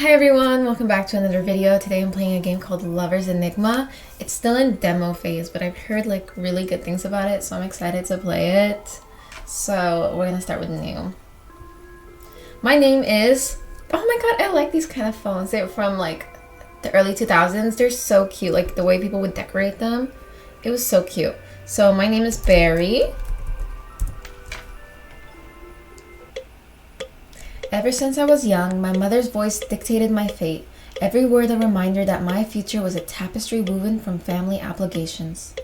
Hi everyone, welcome back to another video. Today I'm playing a game called Lover's Enigma. It's still in demo phase, but I've heard like really good things about it, so I'm excited to play it. So we're gonna start with new. My name is... Oh my god, I like these kind of phones. They're from like the early 2000s. They're so cute, like the way people would decorate them. It was so cute. So my name is Barry. Ever since I was young, my mother's voice dictated my fate, every word a reminder that my future was a tapestry woven from family obligations.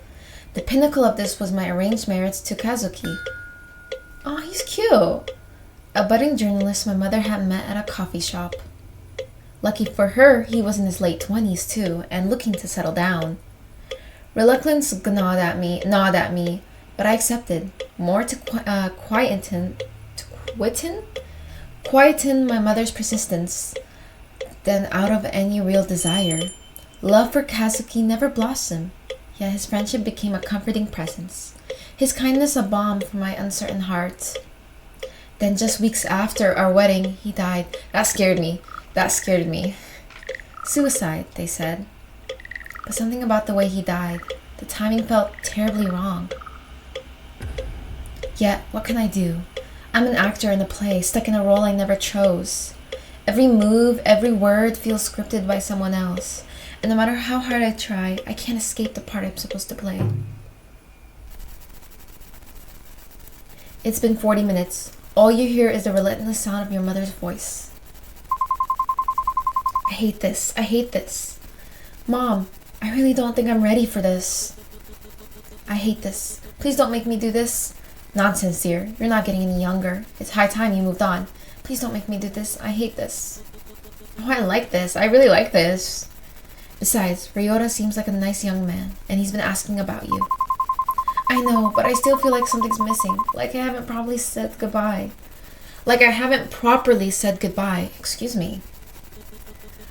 The pinnacle of this was my arranged marriage to Kazuki. Oh, he's cute! A budding journalist my mother had met at a coffee shop. Lucky for her, he was in his late 20s too, and looking to settle down. Reluctance gnawed at me, but I accepted, more to quieten my mother's persistence than out of any real desire. Love for Kazuki never blossomed, yet his friendship became a comforting presence, his kindness a balm for my uncertain heart. Then just weeks after our wedding, he died. That scared me. Suicide, they said. But something about the way he died, the timing felt terribly wrong. Yet, what can I do? I'm an actor in a play, stuck in a role I never chose. Every move, every word feels scripted by someone else. And no matter how hard I try, I can't escape the part I'm supposed to play. It's been 40 minutes. All you hear is the relentless sound of your mother's voice. I hate this. Mom, I really don't think I'm ready for this. I hate this. Please don't make me do this. Nonsense, dear. You're not getting any younger. It's high time you moved on. Please don't make me do this. I hate this. Oh, I like this. I really like this. Besides, Ryota seems like a nice young man, and he's been asking about you. I know, but I still feel like something's missing. Like I haven't properly said goodbye. Excuse me.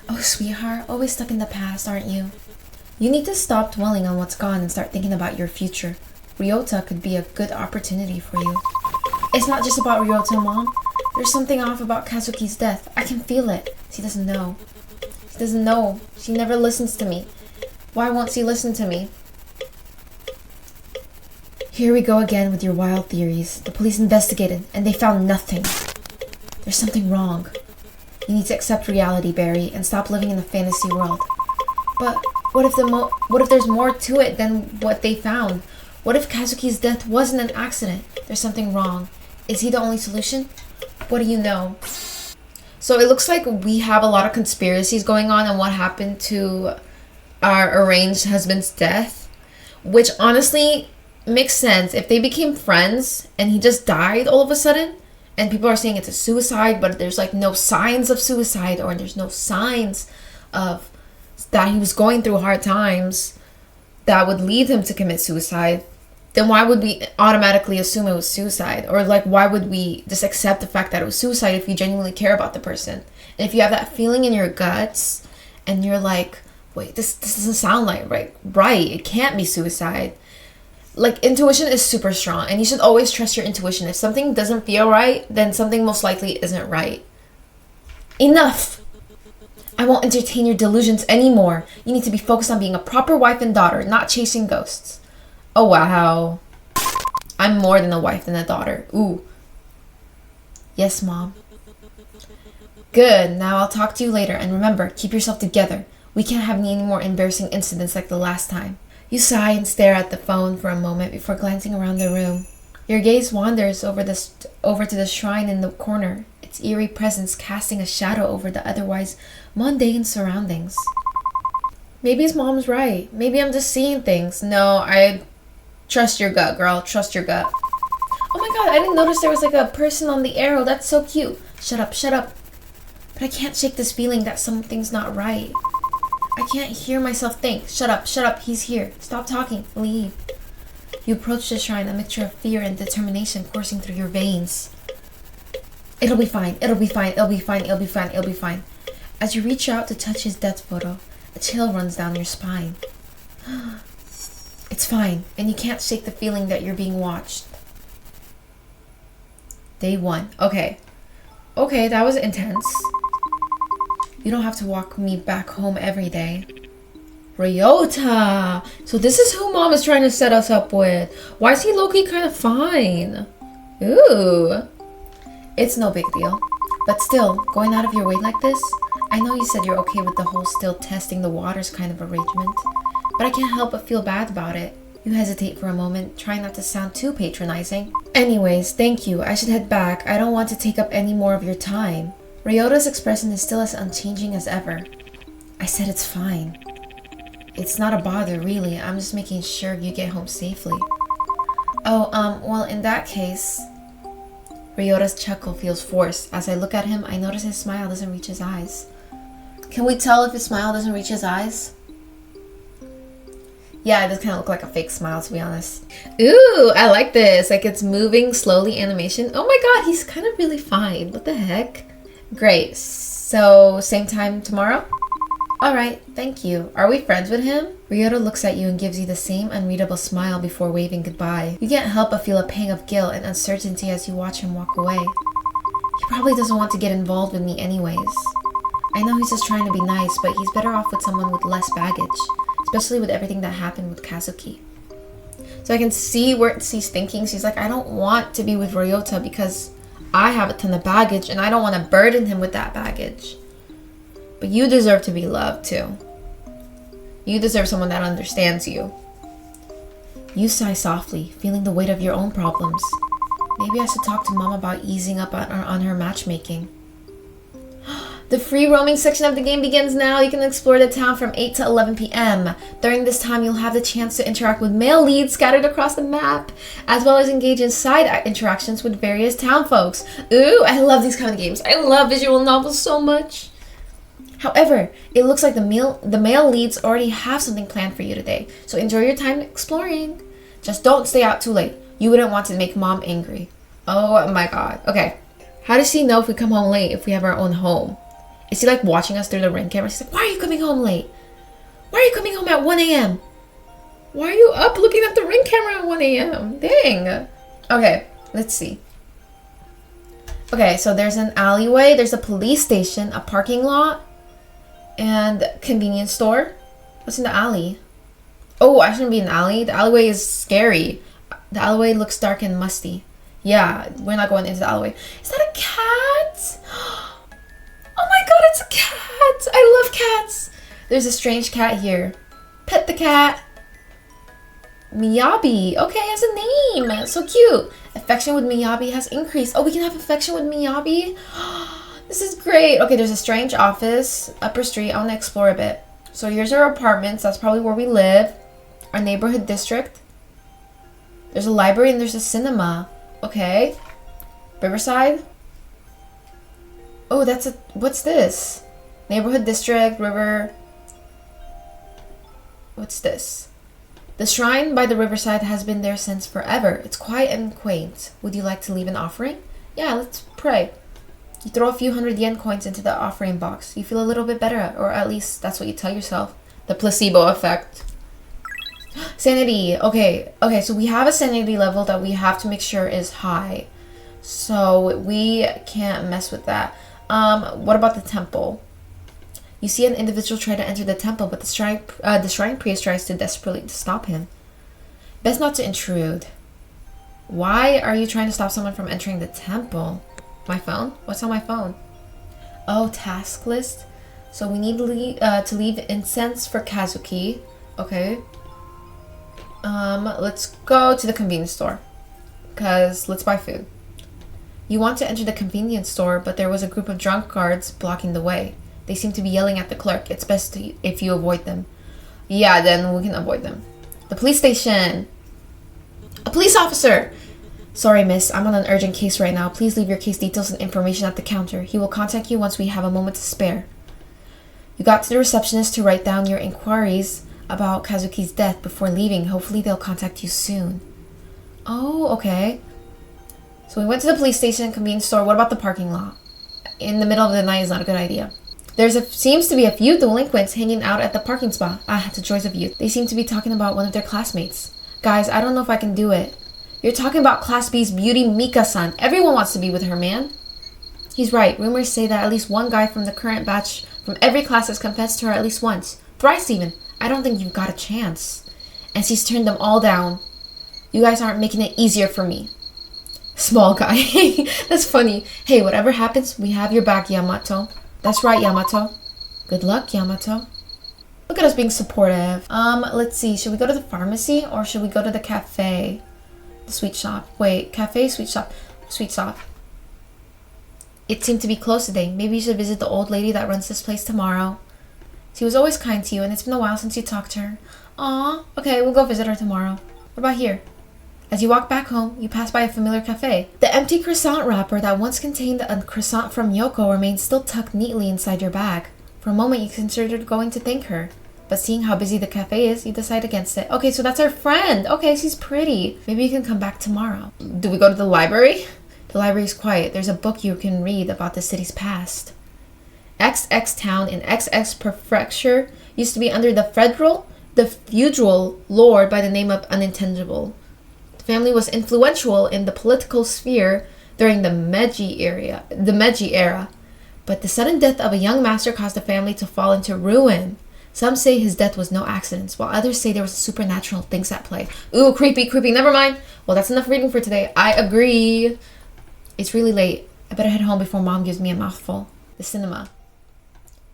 Oh, sweetheart, always stuck in the past, aren't you? You need to stop dwelling on what's gone and start thinking about your future. Ryota could be a good opportunity for you. It's not just about Ryota, Mom. There's something off about Kazuki's death. I can feel it. She doesn't know. She never listens to me. Why won't she listen to me? Here we go again with your wild theories. The police investigated, and they found nothing. There's something wrong. You need to accept reality, Barry, and stop living in a fantasy world. But what if there's more to it than what they found? What if Kazuki's death wasn't an accident? There's something wrong. Is he the only solution? What do you know? So it looks like we have a lot of conspiracies going on what happened to our arranged husband's death, which honestly makes sense. If they became friends and he just died all of a sudden, and people are saying it's a suicide, but there's like no signs of suicide, or there's no signs of that he was going through hard times that would lead him to commit suicide, then why would we automatically assume it was suicide? Or like, why would we just accept the fact that it was suicide if you genuinely care about the person? And if you have that feeling in your guts and you're like, wait, this doesn't sound like right, it can't be suicide. Like, intuition is super strong, and you should always trust your intuition. If something doesn't feel right, then something most likely isn't right. Enough! I won't entertain your delusions anymore. You need to be focused on being a proper wife and daughter, not chasing ghosts. Oh, wow. I'm more than a wife than a daughter. Ooh. Yes, Mom. Good. Now I'll talk to you later. And remember, keep yourself together. We can't have any more embarrassing incidents like the last time. You sigh and stare at the phone for a moment before glancing around the room. Your gaze wanders over to the shrine in the corner, its eerie presence casting a shadow over the otherwise mundane surroundings. Maybe his mom's right. Maybe I'm just seeing things. No, I trust your gut, girl. Trust your gut. Oh my god, I didn't notice there was like a person on the arrow. That's so cute. Shut up. But I can't shake this feeling that something's not right. I can't hear myself think. Shut up. He's here. Stop talking. Leave. You approach the shrine, a mixture of fear and determination coursing through your veins. It'll be fine. As you reach out to touch his death photo, a chill runs down your spine. It's fine, and you can't shake the feeling that you're being watched. Day 1. Okay, that was intense. You don't have to walk me back home every day. Ryota! So this is who Mom is trying to set us up with. Why is he low-key kind of fine? Ooh. It's no big deal. But still, going out of your way like this? I know you said you're okay with the whole still testing the waters kind of arrangement, but I can't help but feel bad about it. You hesitate for a moment, trying not to sound too patronizing. Anyways, thank you. I should head back. I don't want to take up any more of your time. Ryota's expression is still as unchanging as ever. I said it's fine. It's not a bother, really. I'm just making sure you get home safely. Oh, well, in that case... Ryota's chuckle feels forced. As I look at him, I notice his smile doesn't reach his eyes. Can we tell if his smile doesn't reach his eyes? Yeah, it does kind of look like a fake smile, to be honest. Ooh, I like this. Like, it's moving slowly animation. Oh my god, he's kind of really fine. What the heck? Great. So, same time tomorrow? Alright, thank you. Are we friends with him? Ryota looks at you and gives you the same unreadable smile before waving goodbye. You can't help but feel a pang of guilt and uncertainty as you watch him walk away. He probably doesn't want to get involved with me anyways. I know he's just trying to be nice, but he's better off with someone with less baggage. Especially with everything that happened with Kazuki. So I can see where she's thinking. She's like, I don't want to be with Ryota because I have a ton of baggage and I don't want to burden him with that baggage. But you deserve to be loved too. You deserve someone that understands you. You sigh softly, feeling the weight of your own problems. Maybe I should talk to Mom about easing up on her matchmaking. The free roaming section of the game begins now. You can explore the town from 8 to 11 p.m. During this time, you'll have the chance to interact with male leads scattered across the map, as well as engage in side interactions with various town folks. Ooh, I love these kind of games. I love visual novels so much. However, it looks like the male leads already have something planned for you today, so enjoy your time exploring. Just don't stay out too late. You wouldn't want to make Mom angry. Oh my god. Okay. How does she know if we come home late if we have our own home? Is he like watching us through the ring camera? She's like, why are you coming home late? Why are you coming home at 1 a.m.? Why are you up looking at the ring camera at 1 a.m.? Dang. Okay, let's see. Okay, so there's an alleyway, there's a police station, a parking lot, and convenience store. What's in the alley? Oh, I shouldn't be in the alley. The alleyway is scary. The alleyway looks dark and musty. Yeah, we're not going into the alleyway. Is that a cat? Oh my god, it's a cat! I love cats! There's a strange cat here. Pet the cat. Miyabi. Okay, has a name. So cute. Affection with Miyabi has increased. Oh, we can have affection with Miyabi? This is great. Okay, there's a strange office. Upper street. I want to explore a bit. So here's our apartments. That's probably where we live. Our neighborhood district. There's a library and there's a cinema. Okay. Riverside. Oh, that's a... What's this? Neighborhood district, river... What's this? The shrine by the riverside has been there since forever. It's quiet and quaint. Would you like to leave an offering? Yeah, let's pray. You throw a few 100 yen coins into the offering box. You feel a little bit better, or at least that's what you tell yourself. The placebo effect. Sanity. Okay, so we have a sanity level that we have to make sure is high. So we can't mess with that. What about the temple? You see an individual try to enter the temple, but the shrine priest tries to desperately stop him. Best not to intrude. Why are you trying to stop someone from entering the temple? My phone? What's on my phone? Oh, task list. So we need to leave incense for Kazuki. Okay. Let's go to the convenience store. Because let's buy food. You want to enter the convenience store, but there was a group of drunkards blocking the way. They seem to be yelling at the clerk. It's best if you avoid them. Yeah, then we can avoid them. The police station. A police officer. Sorry, miss. I'm on an urgent case right now. Please leave your case details and information at the counter. He will contact you once we have a moment to spare. You got to the receptionist to write down your inquiries about Kazuki's death before leaving. Hopefully they'll contact you soon. Oh, okay. So we went to the police station, convenience store. What about the parking lot? In the middle of the night is not a good idea. Seems to be a few delinquents hanging out at the parking spot. It's the joys of youth. They seem to be talking about one of their classmates. Guys, I don't know if I can do it. You're talking about Class B's beauty Mika-san. Everyone wants to be with her, man. He's right. Rumors say that at least one guy from the current batch from every class has confessed to her at least once. Thrice even. I don't think you've got a chance. And she's turned them all down. You guys aren't making it easier for me. Small guy. That's funny. Hey, whatever happens, we have your back, Yamato. That's right, Yamato. Good luck, Yamato. Look at us being supportive. Let's see. Should we go to the pharmacy or should we go to the cafe? The sweet shop. Wait, cafe, sweet shop. Sweet shop. It seemed to be closed today. Maybe you should visit the old lady that runs this place tomorrow. She was always kind to you and it's been a while since you talked to her. Aw, okay, we'll go visit her tomorrow. What about here? As you walk back home, you pass by a familiar cafe. The empty croissant wrapper that once contained a croissant from Yoko remains still tucked neatly inside your bag. For a moment, you considered going to thank her. But seeing how busy the cafe is, you decide against it. Okay, so that's our friend. Okay, she's pretty. Maybe you can come back tomorrow. Do we go to the library? The library is quiet. There's a book you can read about the city's past. XX Town in XX Prefecture used to be under the feudal lord by the name of Unintelligible. The family was influential in the political sphere during the Meiji era. But the sudden death of a young master caused the family to fall into ruin. Some say his death was no accident, while others say there was supernatural things at play. Ooh, creepy, creepy. Never mind. Well, that's enough reading for today. I agree. It's really late. I better head home before Mom gives me a mouthful. The cinema.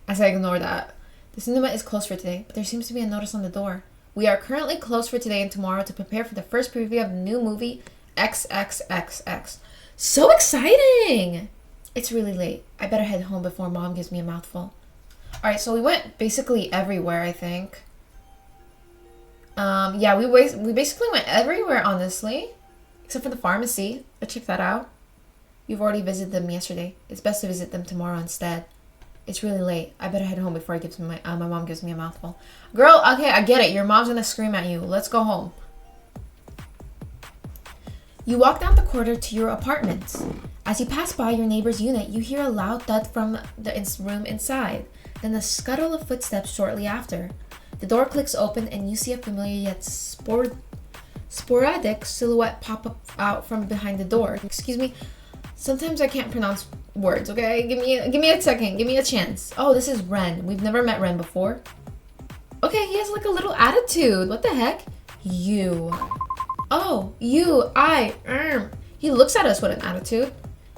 As I ignore that. The cinema is closed for today, but there seems to be a notice on the door. We are currently closed for today and tomorrow to prepare for the first preview of the new movie, XXXX. So exciting! It's really late. I better head home before Mom gives me a mouthful. Alright, so we went basically everywhere, I think. Yeah, we basically went everywhere, honestly. Except for the pharmacy. But check that out. You've already visited them yesterday. It's best to visit them tomorrow instead. It's really late. I better head home before my mom gives me a mouthful. Girl, okay, I get it. Your mom's gonna scream at you. Let's go home. You walk down the corridor to your apartment. As you pass by your neighbor's unit, you hear a loud thud from the room inside. Then a scuttle of footsteps shortly after. The door clicks open and you see a familiar yet sporadic silhouette pop up out from behind the door. Excuse me. Sometimes I can't pronounce words, okay? Give me a second. Give me a chance. Oh, this is Ren. We've never met Ren before. Okay, he has like a little attitude. What the heck? You. Oh, you. He looks at us with an attitude.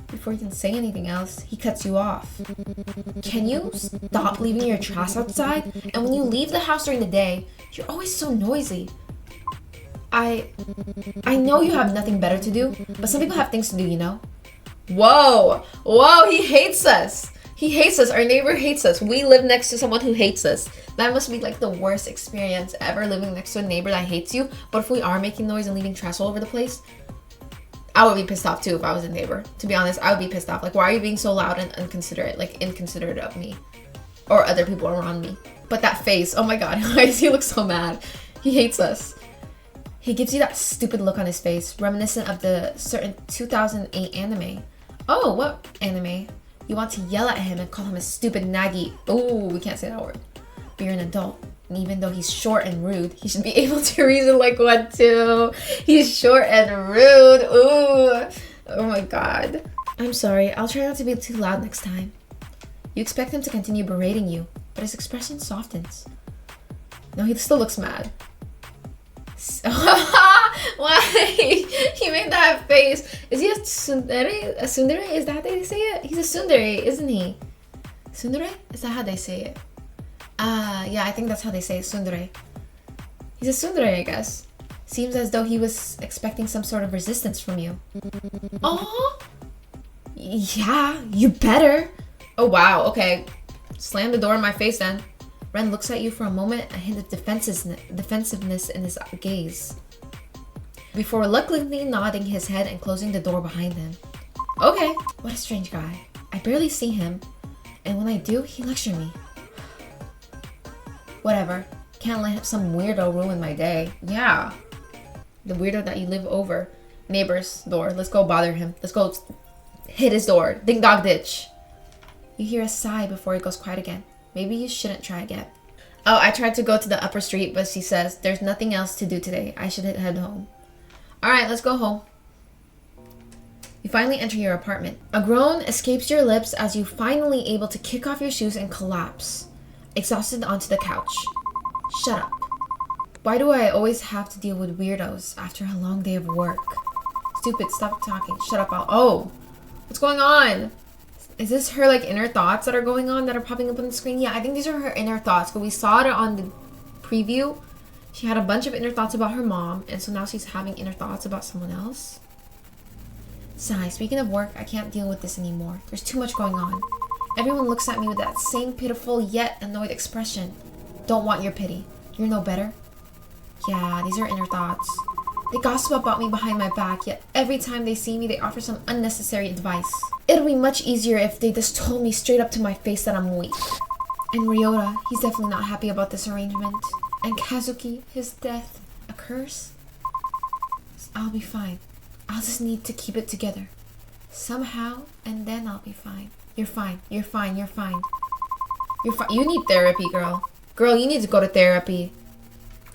Before you can say anything else, he cuts you off. Can you stop leaving your trash outside? And when you leave the house during the day, you're always so noisy. I know you have nothing better to do, but some people have things to do, you know? Whoa, he hates us. He hates us. Our neighbor hates us. We live next to someone who hates us. That must be like the worst experience ever, living next to a neighbor that hates you. But if we are making noise and leaving trash all over the place, I would be pissed off too if I was a neighbor. To be honest, I would be pissed off. Like, why are you being so loud and inconsiderate? Like, inconsiderate of me or other people around me. But that face, oh my god, why does he look so mad? He hates us. He gives you that stupid look on his face, reminiscent of the certain 2008 anime. Oh, what anime? You want to yell at him and call him a stupid naggy. Oh, we can't say that word. But you're an adult. And even though he's short and rude, he should be able to reason like one too. He's short and rude. Ooh. Oh my god. I'm sorry. I'll try not to be too loud next time. You expect him to continue berating you, but his expression softens. No, he still looks mad. Why? He made that face. Is he a tsundere? A tsundere? Is that how they say it? He's a tsundere, isn't he? Tsundere? Is that how they say it? Yeah, I think that's how they say it, tsundere. He's a tsundere, I guess. Seems as though he was expecting some sort of resistance from you. Oh, yeah, you better. Oh wow, okay. Slam the door in my face then. Ren looks at you for a moment, a hint of defensiveness in his gaze, before reluctantly nodding his head and closing the door behind him. Okay, what a strange guy. I barely see him, and when I do, he lectures me. Whatever, can't let some weirdo ruin my day. Yeah, the weirdo that you live over. Neighbor's door, let's go bother him. Let's go hit his door. Ding dong ditch. You hear a sigh before it goes quiet again. Maybe you shouldn't try again. Oh, I tried to go to the upper street, but she says there's nothing else to do today. I should head home. Alright, let's go home. You finally enter your apartment. A groan escapes your lips as you finally able to kick off your shoes and collapse, exhausted onto the couch. Shut up. Why do I always have to deal with weirdos after a long day of work? Stupid, stop talking. Shut up, oh! What's going on? Is this her, like, inner thoughts that are going on that are popping up on the screen? Yeah, I think these are her inner thoughts, but we saw it on the preview. She had a bunch of inner thoughts about her mom, and so now she's having inner thoughts about someone else. Sigh, speaking of work, I can't deal with this anymore. There's too much going on. Everyone looks at me with that same pitiful yet annoyed expression. Don't want your pity. You're no better. Yeah, these are inner thoughts. They gossip about me behind my back, yet every time they see me, they offer some unnecessary advice. It'll be much easier if they just told me straight up to my face that I'm weak. And Ryota, he's definitely not happy about this arrangement. And Kazuki, his death, a curse? I'll be fine. I'll just need to keep it together. Somehow, and then I'll be fine. You're fine. You're fine. You're fine. You're fine. You need therapy, girl. Girl, you need to go to therapy.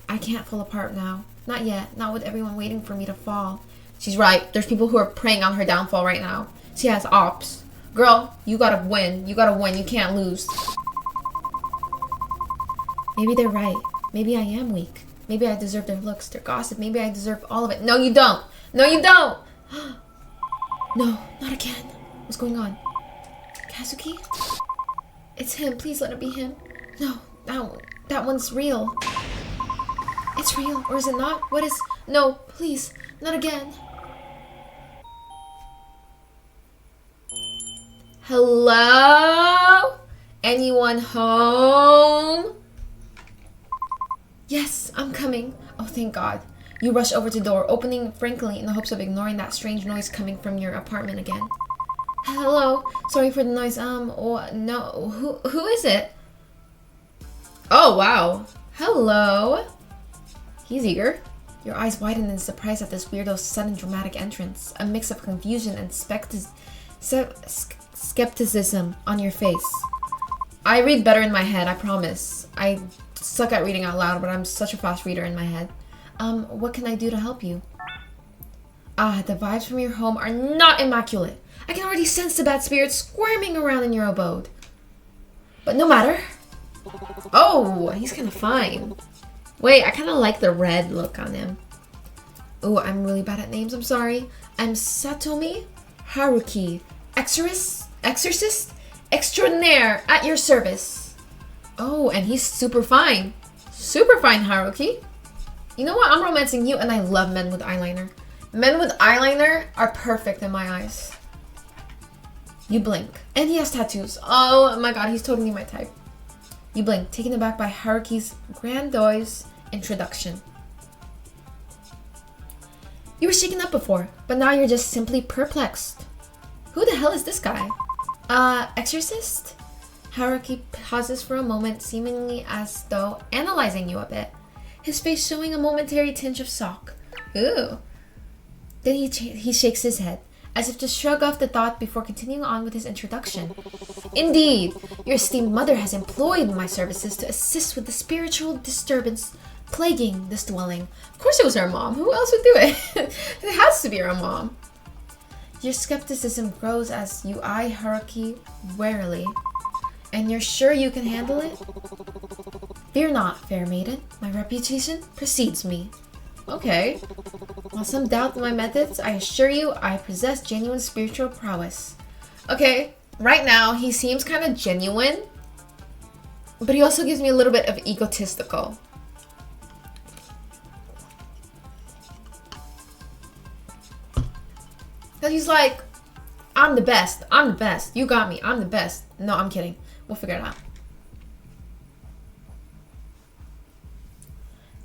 I can't fall apart now. Not yet. Not with everyone waiting for me to fall. She's right. There's people who are preying on her downfall right now. She has ops. Girl, you gotta win. You gotta win. You can't lose. Maybe they're right. Maybe I am weak. Maybe I deserve their looks, their gossip. Maybe I deserve all of it. No, you don't. No, you don't. No, not again. What's going on? Kazuki? It's him. Please let it be him. No, that one's real. It's real, or is it not? What is... No, please, not again. Hello? Anyone home? Yes, I'm coming. Oh, thank God. You rush over to the door, opening frankly in the hopes of ignoring that strange noise coming from your apartment again. Hello? Sorry for the noise. Oh, no. Who is it? Oh, wow. Hello? He's eager. Your eyes widen in surprise at this weirdo's sudden dramatic entrance. A mix of confusion and skepticism on your face. I read better in my head, I promise. I suck at reading out loud, but I'm such a fast reader in my head. What can I do to help you? Ah, the vibes from your home are not immaculate. I can already sense the bad spirits squirming around in your abode. But no matter. Oh, he's kind of fine. Wait, I kind of like the red look on him. Oh, I'm really bad at names, I'm sorry. I'm Satomi Haruki, Exorcist Extraordinaire at your service. Oh, and he's super fine. Super fine, Haruki. You know what? I'm romancing you, and I love men with eyeliner. Men with eyeliner are perfect in my eyes. You blink. And he has tattoos. Oh my god, he's totally my type. You blink, taken aback by Haruki's grandiose introduction. You were shaken up before, but now you're just simply perplexed. Who the hell is this guy? Exorcist? Haruki pauses for a moment, seemingly as though analyzing you a bit. His face showing a momentary tinge of shock. Ooh. Then he shakes his head, as if to shrug off the thought before continuing on with his introduction. Indeed, your esteemed mother has employed my services to assist with the spiritual disturbance plaguing this dwelling. Of course it was her mom. Who else would do it? It has to be her mom. Your skepticism grows as you eye Haruki warily. And you're sure you can handle it? Fear not, fair maiden. My reputation precedes me. Okay. While some doubt my methods, I assure you I possess genuine spiritual prowess. Okay, right now he seems kind of genuine, but he also gives me a little bit of egotistical. Because he's like, I'm the best. I'm the best. You got me. I'm the best. No, I'm kidding. We'll figure it out.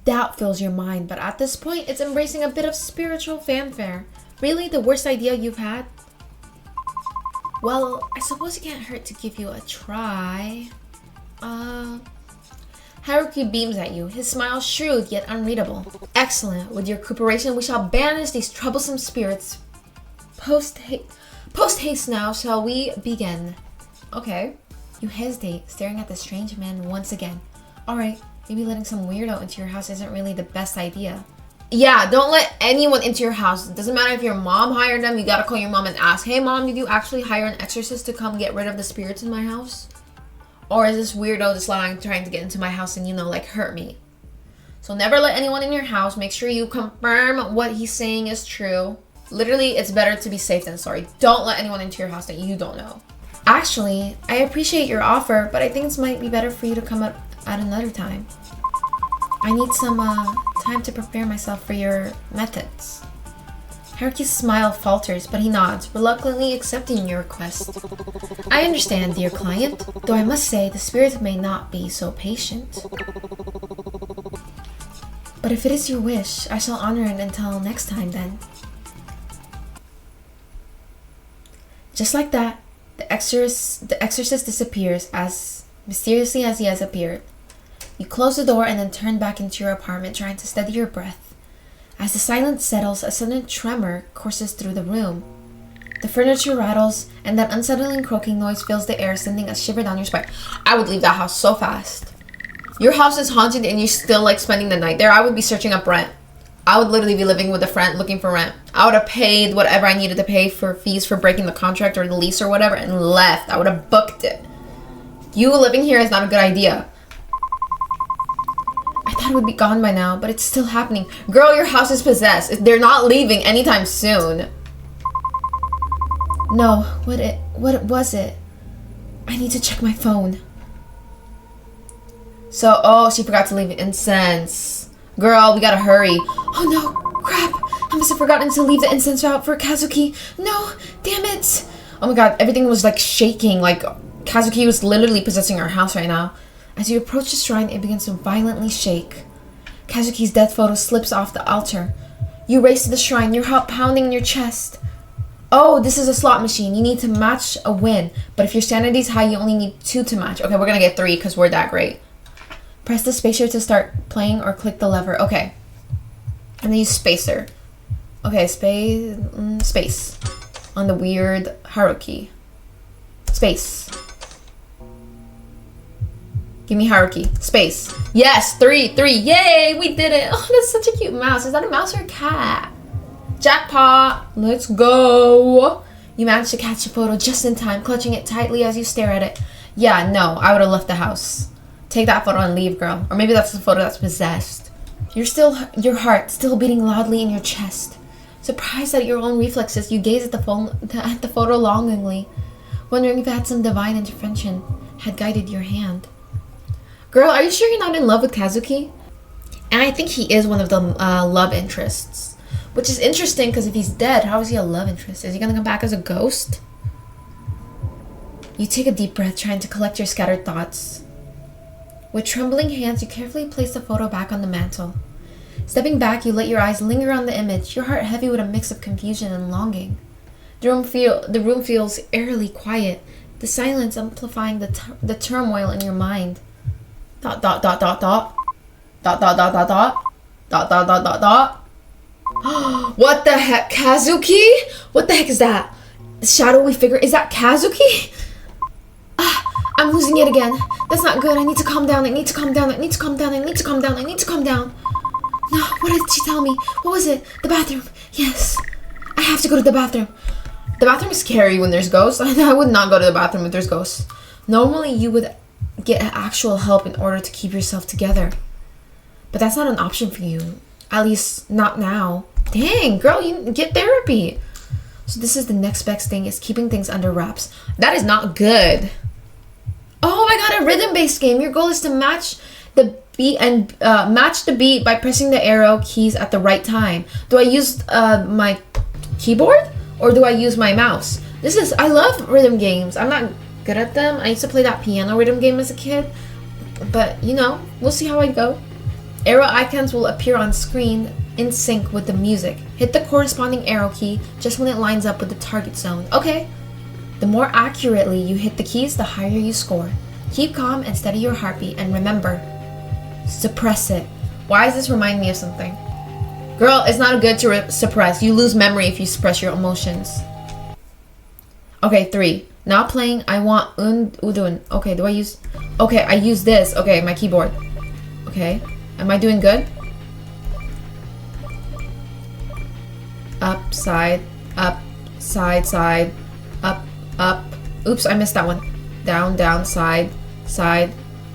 Doubt fills your mind, but at this point, it's embracing a bit of spiritual fanfare. Really? The worst idea you've had? Well, I suppose it can't hurt to give you a try. Haruki beams at you, his smile shrewd yet unreadable. Excellent. With your cooperation, we shall banish these troublesome spirits. Post haste now, shall we begin? Okay. You hesitate, staring at the strange man once again. Alright, maybe letting some weirdo into your house isn't really the best idea. Yeah, don't let anyone into your house. It doesn't matter if your mom hired them. You gotta call your mom and ask, hey mom, did you actually hire an exorcist to come get rid of the spirits in my house? Or is this weirdo just trying to get into my house and, like, hurt me? So never let anyone in your house. Make sure you confirm what he's saying is true. Literally, it's better to be safe than sorry. Don't let anyone into your house that you don't know. Actually, I appreciate your offer, but I think it might be better for you to come up at another time. I need some time to prepare myself for your methods. Haruki's smile falters, but he nods, reluctantly accepting your request. I understand, dear client, though I must say the spirit may not be so patient. But if it is your wish, I shall honor it until next time then. Just like that, the exorcist disappears as mysteriously as he has appeared. You close the door and then turn back into your apartment, trying to steady your breath. As the silence settles, a sudden tremor courses through the room. The furniture rattles, and that unsettling croaking noise fills the air, sending a shiver down your spine. I would leave that house so fast. Your house is haunted and you're still, like, spending the night there. I would be searching up rent. I would literally be living with a friend looking for rent. I would have paid whatever I needed to pay for fees for breaking the contract or the lease or whatever and left. I would have booked it. You living here is not a good idea. I thought it would be gone by now, but it's still happening. Girl, your house is possessed. They're not leaving anytime soon. No, what was it? I need to check my phone. So, oh, she forgot to leave incense. Girl, we gotta hurry. Oh no, crap. I must have forgotten to leave the incense out for Kazuki. No, damn it. Oh my god, everything was like shaking. Like, Kazuki was literally possessing our house right now. As you approach the shrine, it begins to violently shake. Kazuki's death photo slips off the altar. You race to the shrine, your heart pounding in your chest. Oh, this is a slot machine. You need to match a win. But if your sanity's high, you only need 2 to match. Okay, we're gonna get 3 because we're that great. Press the spacer to start playing or click the lever. Okay. And then use spacer. Okay, space. On the weird Haruki. Space. Give me Haruki. Space. Yes, 3. Yay, we did it. Oh, that's such a cute mouse. Is that a mouse or a cat? Jackpot. Let's go. You managed to catch a photo just in time, clutching it tightly as you stare at it. Yeah, no, I would have left the house. Take that photo and leave, girl. Or maybe that's the photo that's possessed. Your heart still beating loudly in your chest. Surprised at your own reflexes, you gaze at the photo longingly, wondering if it had some divine intervention had guided your hand. Girl, are you sure you're not in love with Kazuki? And I think he is one of the love interests. Which is interesting, because if he's dead, how is he a love interest? Is he gonna come back as a ghost? You take a deep breath, trying to collect your scattered thoughts. With trembling hands, you carefully place the photo back on the mantle. Stepping back, you let your eyes linger on the image, your heart heavy with a mix of confusion and longing. The room feels eerily quiet, the silence amplifying the turmoil in your mind. ... What the heck, Kazuki? What the heck is that? The shadowy figure? Is that Kazuki? I'm losing it again. That's not good. I need to calm down. I need to calm down. I need to calm down. I need to calm down. I need to calm down. No, what did she tell me? What was it? The bathroom. Yes. I have to go to the bathroom. The bathroom is scary when there's ghosts. I would not go to the bathroom if there's ghosts. Normally, you would get actual help in order to keep yourself together. But that's not an option for you. At least, not now. Dang, girl, you get therapy. So this is the next best thing, is keeping things under wraps. That is not good. Oh my god, a rhythm-based game. Your goal is to match the beat and match the beat by pressing the arrow keys at the right time. Do I use my keyboard or do I use my mouse? I love rhythm games. I'm not good at them. I used to play that piano rhythm game as a kid, but we'll see how I go. Arrow icons will appear on screen in sync with the music. Hit the corresponding arrow key just when it lines up with the target zone. Okay. The more accurately you hit the keys, the higher you score. Keep calm and steady your heartbeat, and remember, suppress it. Why does this remind me of something? Girl, it's not good to suppress. You lose memory if you suppress your emotions. Okay, 3. Now playing I Want Udun. Okay, I use this. Okay, my keyboard. Okay. Am I doing good? up, side, side, up. Oops, I missed that one. Down, side,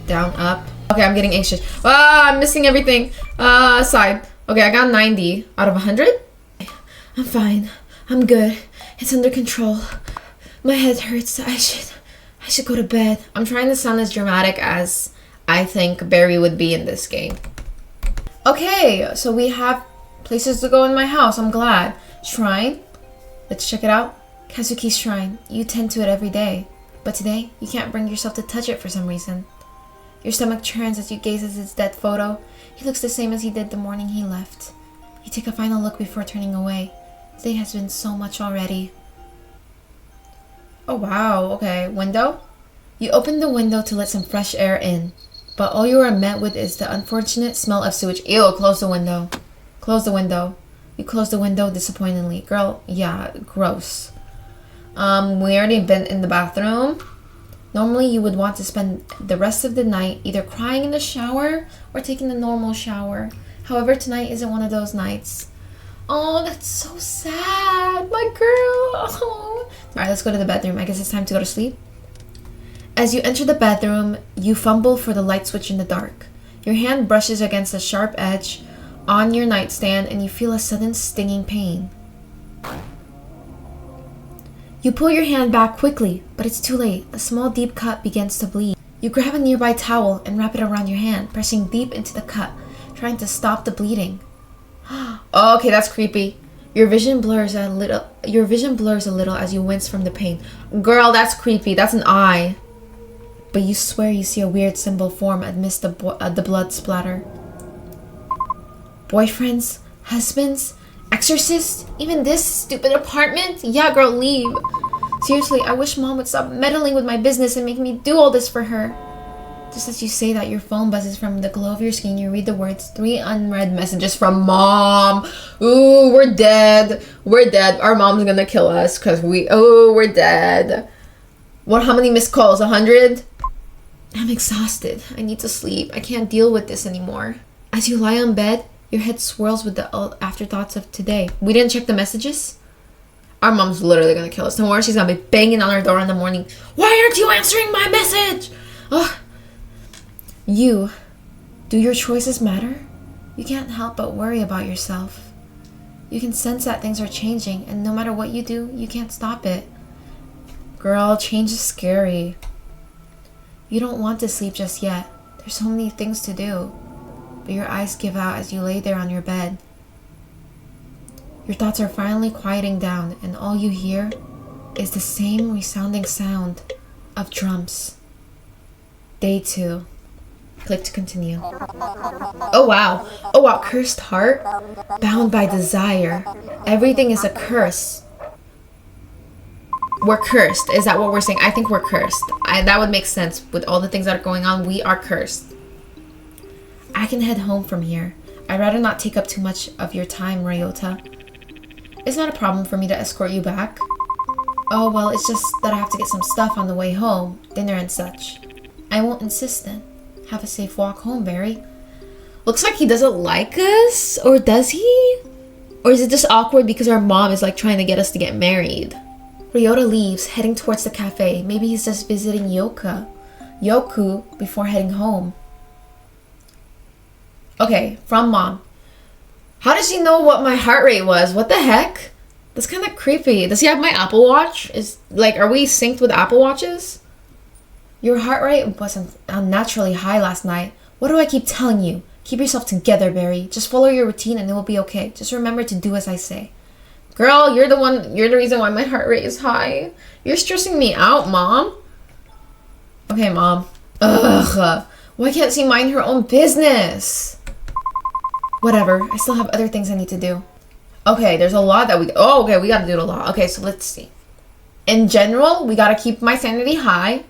down, up. Okay, I'm getting anxious. Ah, I'm missing everything. Side. Okay, I got 90 out of 100. I'm fine. I'm good. It's under control. My head hurts. I should go to bed. I'm trying to sound as dramatic as I think Barry would be in this game. Okay, so we have places to go in my house. I'm glad. Shrine. Let's check it out. Kazuki's shrine. You tend to it every day. But today, you can't bring yourself to touch it for some reason. Your stomach churns as you gaze at his dead photo. He looks the same as he did the morning he left. You take a final look before turning away. Today has been so much already. Oh wow, okay. Window? You open the window to let some fresh air in. But all you are met with is the unfortunate smell of sewage. Ew, close the window. Close the window. You close the window disappointingly. Girl, yeah, gross. We already been in the bathroom. Normally you would want to spend the rest of the night either crying in the shower or taking a normal shower. However, tonight isn't one of those nights. Oh, that's so sad. My girl. Oh. Alright, let's go to the bedroom. I guess it's time to go to sleep. As you enter the bedroom, you fumble for the light switch in the dark. Your hand brushes against a sharp edge on your nightstand and you feel a sudden stinging pain. You pull your hand back quickly, but it's too late. A small deep cut begins to bleed. You grab a nearby towel and wrap it around your hand, pressing deep into the cut, trying to stop the bleeding. Oh, okay, that's creepy. Your vision blurs a little as you wince from the pain. Girl, that's creepy. That's an eye. But you swear you see a weird symbol form amidst the blood splatter. Boyfriends? Husbands? Exorcist? Even this stupid apartment? Yeah, girl, leave. Seriously, I wish Mom would stop meddling with my business and make me do all this for her. Just as you say that, your phone buzzes from the glow of your screen. You read the words, 3 unread messages from Mom. Ooh, we're dead. We're dead. Our mom's gonna kill us because we're dead. How many missed calls? 100? I'm exhausted. I need to sleep. I can't deal with this anymore. As you lie on bed, your head swirls with the afterthoughts of today. We didn't check the messages? Our mom's literally gonna kill us. Tomorrow she's gonna be banging on our door in the morning. Why aren't you answering my message? Oh. Do your choices matter? You can't help but worry about yourself. You can sense that things are changing, and no matter what you do, you can't stop it. Girl, change is scary. You don't want to sleep just yet. There's so many things to do. But your eyes give out as you lay there on your bed. Your thoughts are finally quieting down, and all you hear is the same resounding sound of drums. Day 2. Click to continue. Oh wow. Oh wow. Cursed heart. Bound by desire. Everything is a curse. We're cursed. Is that what we're saying? I think we're cursed. That would make sense with all the things that are going on. We are cursed. I can head home from here. I'd rather not take up too much of your time, Ryota. It's not a problem for me to escort you back. Oh well, it's just that I have to get some stuff on the way home. Dinner and such. I won't insist then. Have a safe walk home, Barry. Looks like he doesn't like us. Or does he? Or is it just awkward because our mom is like trying to get us to get married? Ryota leaves, heading towards the cafe. Maybe he's just visiting Yoku before heading home. Okay, from Mom. How does she know what my heart rate was? What the heck? That's kind of creepy. Does he have my Apple Watch? Are we synced with Apple Watches? Your heart rate was unnaturally high last night. What do I keep telling you? Keep yourself together, Barry. Just follow your routine and it will be okay. Just remember to do as I say. Girl, you're the reason why my heart rate is high. You're stressing me out, Mom. Okay, Mom. Ugh. Why can't she mind her own business? Whatever. I still have other things I need to do. Okay, there's a lot that we gotta do the law. Okay, so let's see. In general, we gotta keep my sanity high.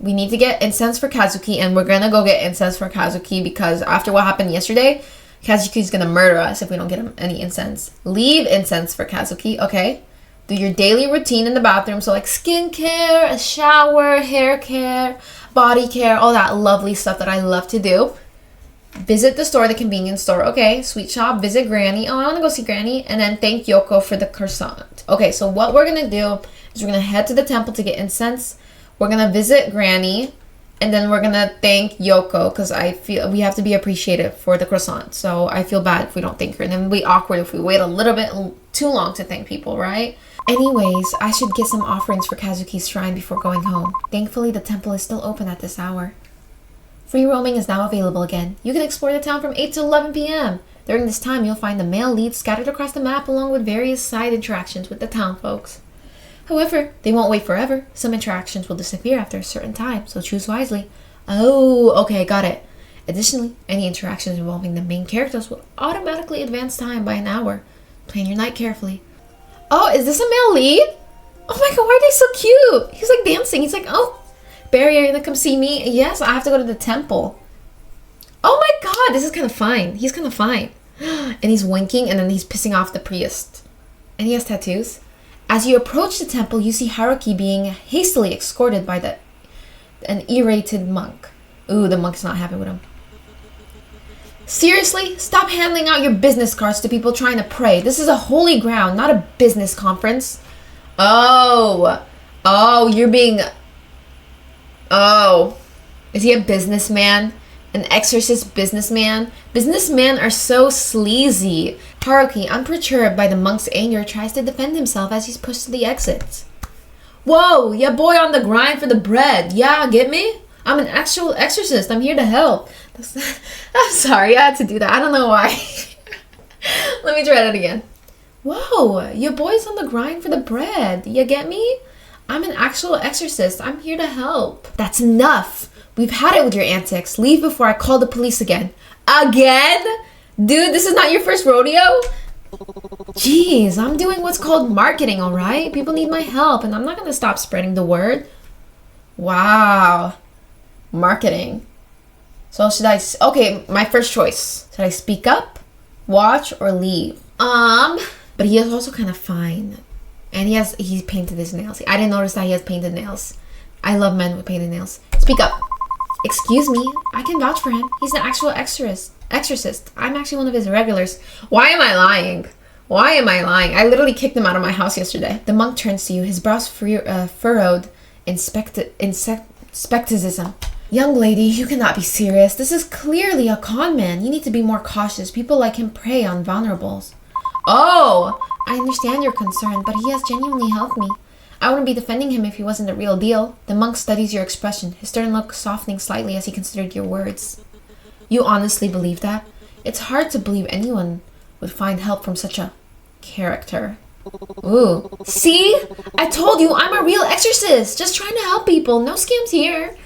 We need to get incense for Kazuki, and we're gonna go get incense for Kazuki because after what happened yesterday, Kazuki's gonna murder us if we don't get him any incense. Leave incense for Kazuki, okay? Do your daily routine in the bathroom, so like skincare, a shower, hair care, body care, all that lovely stuff that I love to do. Visit the store, the convenience store. Okay, sweet shop, visit Granny. Oh, I want to go see Granny. And then thank Yoko for the croissant. Okay, so what we're going to do is we're going to head to the temple to get incense. We're going to visit Granny. And then we're going to thank Yoko because I feel we have to be appreciative for the croissant. So I feel bad if we don't thank her. And then we awkward if we wait a little bit too long to thank people, right? Anyways, I should get some offerings for Kazuki's shrine before going home. Thankfully, the temple is still open at this hour. Free roaming is now available again. You can explore the town from 8 to 11 p.m. During this time, you'll find the male leads scattered across the map along with various side interactions with the town folks. However, they won't wait forever. Some interactions will disappear after a certain time, so choose wisely. Oh, okay, got it. Additionally, any interactions involving the main characters will automatically advance time by an hour. Plan your night carefully. Oh, is this a male lead? Oh my god, why are they so cute? He's like dancing. He's like, oh, Barry, are you gonna come see me? Yes, I have to go to the temple. Oh my god, this is kind of fine. He's kind of fine. And he's winking and then he's pissing off the priest. And he has tattoos. As you approach the temple, you see Haruki being hastily escorted by an irritated monk. Ooh, the monk's not happy with him. Seriously? Stop handing out your business cards to people trying to pray. This is a holy ground, not a business conference. Oh, you're being... Oh, is he a businessman? An exorcist businessman? Businessmen are so sleazy. Haruki, unperturbed by the monk's anger, tries to defend himself as he's pushed to the exit. Whoa, yeah boy on the grind for the bread. Yeah, get me? I'm an actual exorcist. I'm here to help. I'm sorry, I had to do that. I don't know why. Let me try that again. Whoa, your boy's on the grind for the bread. You get me? I'm an actual exorcist. I'm here to help. That's enough. We've had it with your antics. Leave before I call the police again. Again? Dude, this is not your first rodeo? Jeez, I'm doing what's called marketing, alright? People need my help, and I'm not going to stop spreading the word. Wow. Marketing. So should I... Okay, my first choice. Should I speak up, watch, or leave? But he is also kind of fine. And he's painted his nails. I didn't notice that he has painted nails. I love men with painted nails. Speak up. Excuse me, I can vouch for him. He's an actual exorcist. I'm actually one of his regulars. Why am I lying? Why am I lying? I literally kicked him out of my house yesterday. The monk turns to you, his brows furrowed in skepticism. Young lady, you cannot be serious. This is clearly a con man. You need to be more cautious. People like him prey on vulnerables. Oh, I understand your concern, but he has genuinely helped me. I wouldn't be defending him if he wasn't the real deal. The monk studies your expression, his stern look softening slightly as he considered your words. You honestly believe that? It's hard to believe anyone would find help from such a character. Ooh. See? I told you I'm a real exorcist. Just trying to help people. No scams here.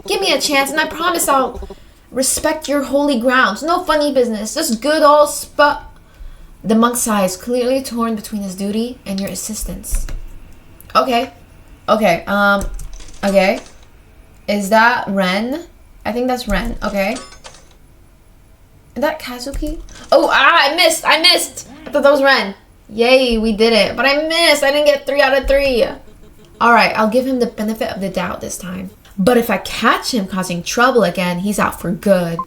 Give me a chance and I promise I'll respect your holy grounds. No funny business. Just good old The monk sighs, clearly torn between his duty and your assistance. Okay. Okay. Is that Ren? I think that's Ren. Okay. Is that Kazuki? Oh, I missed. I thought that was Ren. Yay, we did it. But I missed. I didn't get 3 out of 3. Alright, I'll give him the benefit of the doubt this time. But if I catch him causing trouble again, he's out for good.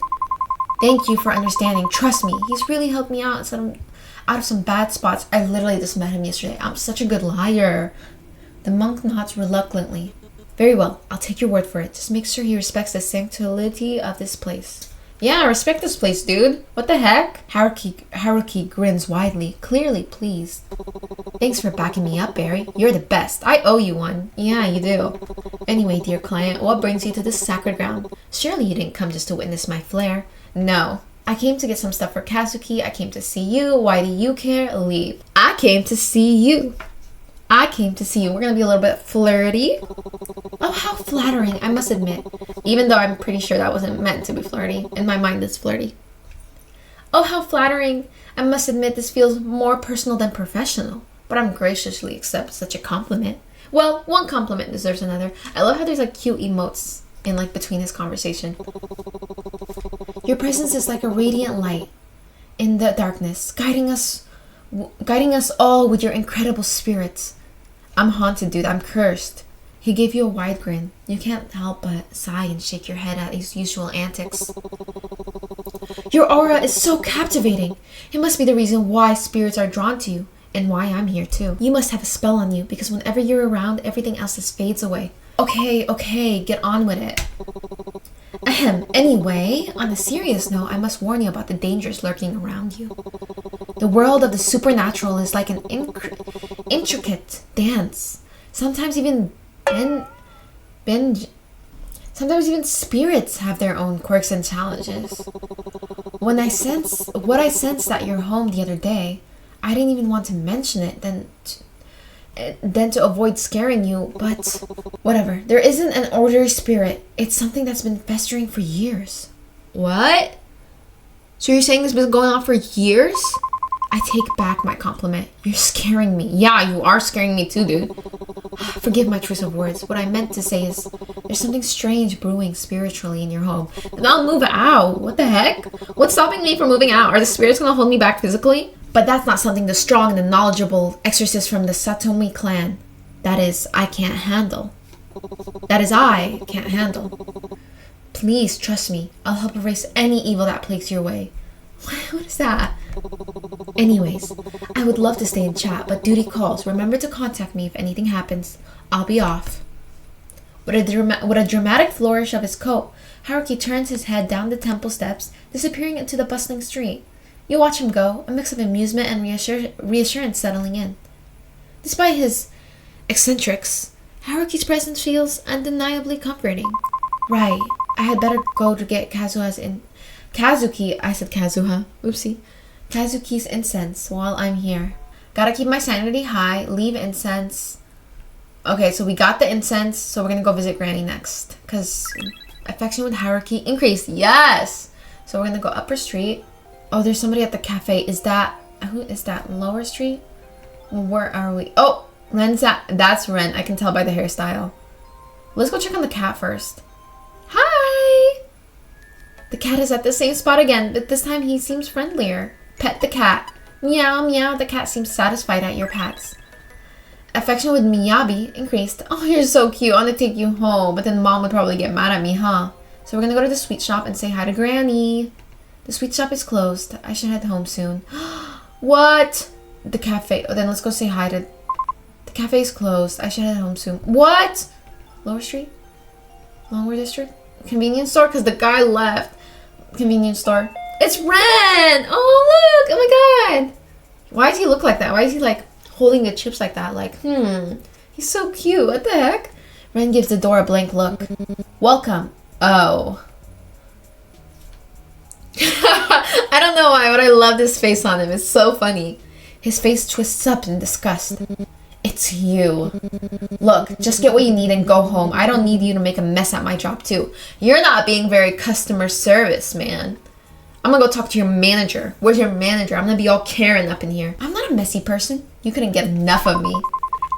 Thank you for understanding. Trust me, he's really helped me out of some bad spots. I literally just met him yesterday. I'm such a good liar. The monk nods reluctantly. Very well, I'll take your word for it. Just make sure he respects the sanctity of this place. Yeah, respect this place, dude. What the heck? Haruki grins widely, clearly pleased. Thanks for backing me up, Barry. You're the best. I owe you one. Yeah, you do. Anyway, dear client, what brings you to this sacred ground? Surely you didn't come just to witness my flair. No. I came to get some stuff for Kazuki. I came to see you. Why do you care? Leave. I came to see you. We're gonna be a little bit flirty. Oh, how flattering, I must admit. Even though I'm pretty sure that wasn't meant to be flirty. In my mind, it's flirty. Oh, how flattering. I must admit this feels more personal than professional. But I'm graciously accept such a compliment. Well, one compliment deserves another. I love how there's like cute emotes in like between his conversation. Your presence is like a radiant light in the darkness, guiding us all with your incredible spirits. I'm haunted, dude. I'm cursed. He gave you a wide grin. You can't help but sigh and shake your head at his usual antics. Your aura is so captivating. It must be the reason why spirits are drawn to you, and why I'm here too. You must have a spell on you, because whenever you're around, everything else just fades away. Okay, get on with it. Ahem. Anyway, on a serious note, I must warn you about the dangers lurking around you. The world of the supernatural is like an intricate dance. Sometimes even spirits have their own quirks and challenges. What I sensed at your home the other day, I didn't even want to mention it then to avoid scaring you, but whatever. There isn't an ordinary spirit. It's something that's been festering for years. What? So you're saying this has been going on for years? I take back my compliment. You're scaring me. Yeah, you are scaring me too, dude. Forgive my choice of words. What I meant to say is there's something strange brewing spiritually in your home. And I'll move out. What the heck? What's stopping me from moving out? Are the spirits going to hold me back physically? But that's not something the strong and the knowledgeable exorcist from the Satomi clan, I can't handle. Please trust me. I'll help erase any evil that plagues your way. What is that? Anyways, I would love to stay and chat, but duty calls. Remember to contact me if anything happens. I'll be off. With a dramatic flourish of his coat, Haruki turns his head down the temple steps, disappearing into the bustling street. You watch him go, a mix of amusement and reassurance settling in. Despite his eccentrics, Haruki's presence feels undeniably comforting. Right, I had better go to get Kazuki's incense while I'm here. Gotta keep my sanity high, leave incense. Okay, so we got the incense, so we're gonna go visit Granny next. Because affection with Haruki increased, yes! So we're gonna go upper street. Oh, there's somebody at the cafe. Who is that? Lower street? Where are we? Oh, that's Ren. I can tell by the hairstyle. Let's go check on the cat first. Hi! The cat is at the same spot again, but this time he seems friendlier. Pet the cat. Meow, meow. The cat seems satisfied at your pats. Affection with Miyabi increased. Oh, you're so cute. I want to take you home, but then mom would probably get mad at me, huh? So we're gonna go to the sweet shop and say hi to Granny. The sweet shop is closed. I should head home soon. What? The cafe. Oh, then let's go say hi to... The cafe is closed. I should head home soon. What? Lower Street? Longwood District? Convenience store? Because the guy left. Convenience store. It's Ren! Oh, look! Oh my god! Why does he look like that? Why is he like holding the chips like that? Like, he's so cute. What the heck? Ren gives the door a blank look. Welcome. Oh. I don't know why, but I love this face on him. It's so funny. His face twists up in disgust. It's you. Look, just get what you need and go home. I don't need you to make a mess at my job too. You're not being very customer service, man. I'm gonna go talk to your manager. Where's your manager? I'm gonna be all Karen up in here. I'm not a messy person. You couldn't get enough of me.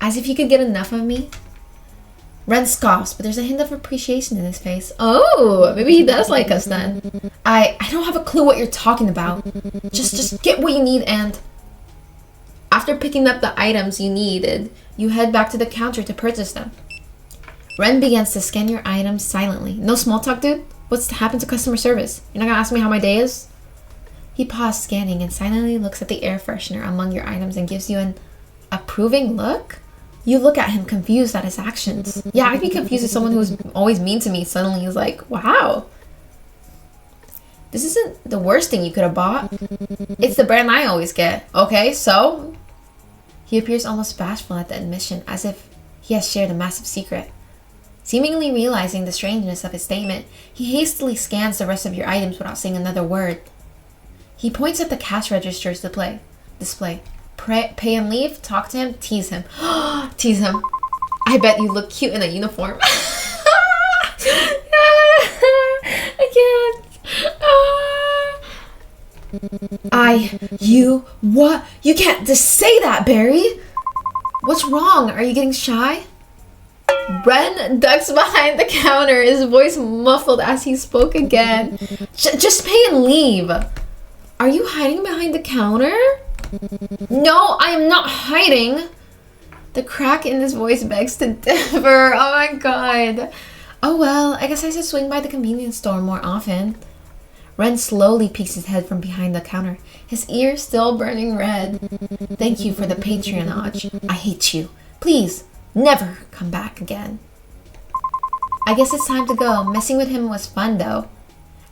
As if you could get enough of me. Ren scoffs, but there's a hint of appreciation in his face. Oh, maybe he does like us then. I don't have a clue what you're talking about. Just get what you need and... After picking up the items you needed, you head back to the counter to purchase them. Ren begins to scan your items silently. No small talk, dude? What's happened to customer service? You're not gonna ask me how my day is? He paused scanning and silently looks at the air freshener among your items and gives you an approving look? You look at him confused at his actions. Yeah, I'd be confused if someone who's always mean to me suddenly is like, wow. This isn't the worst thing you could have bought. It's the brand I always get. Okay, so? He appears almost bashful at the admission, as if he has shared a massive secret. Seemingly realizing the strangeness of his statement, he hastily scans the rest of your items without saying another word. He points at the cash register's display. Pay and leave, talk to him, tease him. Tease him. I bet you look cute in a uniform. I can't. What? You can't just say that, Barry. What's wrong? Are you getting shy? Ren ducks behind the counter, his voice muffled as he spoke again. Just pay and leave. Are you hiding behind the counter? No, I am not hiding. The crack in his voice begs to differ. Oh my god. Oh well, I guess I should swing by the convenience store more often. Ren slowly peeks his head from behind the counter, his ears still burning red. Thank you for the patronage. I hate you. Please, never come back again. I guess it's time to go. Messing with him was fun though.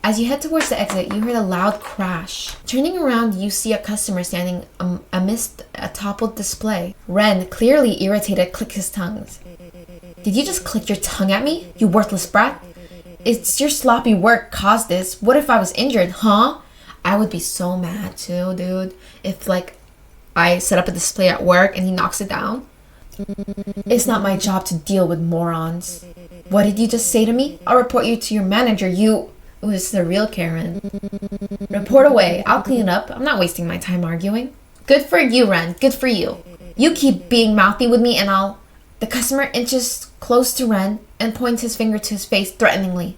As you head towards the exit, you heard a loud crash. Turning around, you see a customer standing amidst a toppled display. Ren, clearly irritated, clicked his tongue. Did you just click your tongue at me, you worthless brat? It's your sloppy work caused this. What if I was injured, huh? I would be so mad too, dude. If, like, I set up a display at work and he knocks it down. It's not my job to deal with morons. What did you just say to me? I'll report you to your manager, you... Ooh, this is the real Karen. Report away. I'll clean it up. I'm not wasting my time arguing. Good for you, Ren. Good for you. You keep being mouthy with me and I'll... The customer inches close to Ren and points his finger to his face threateningly.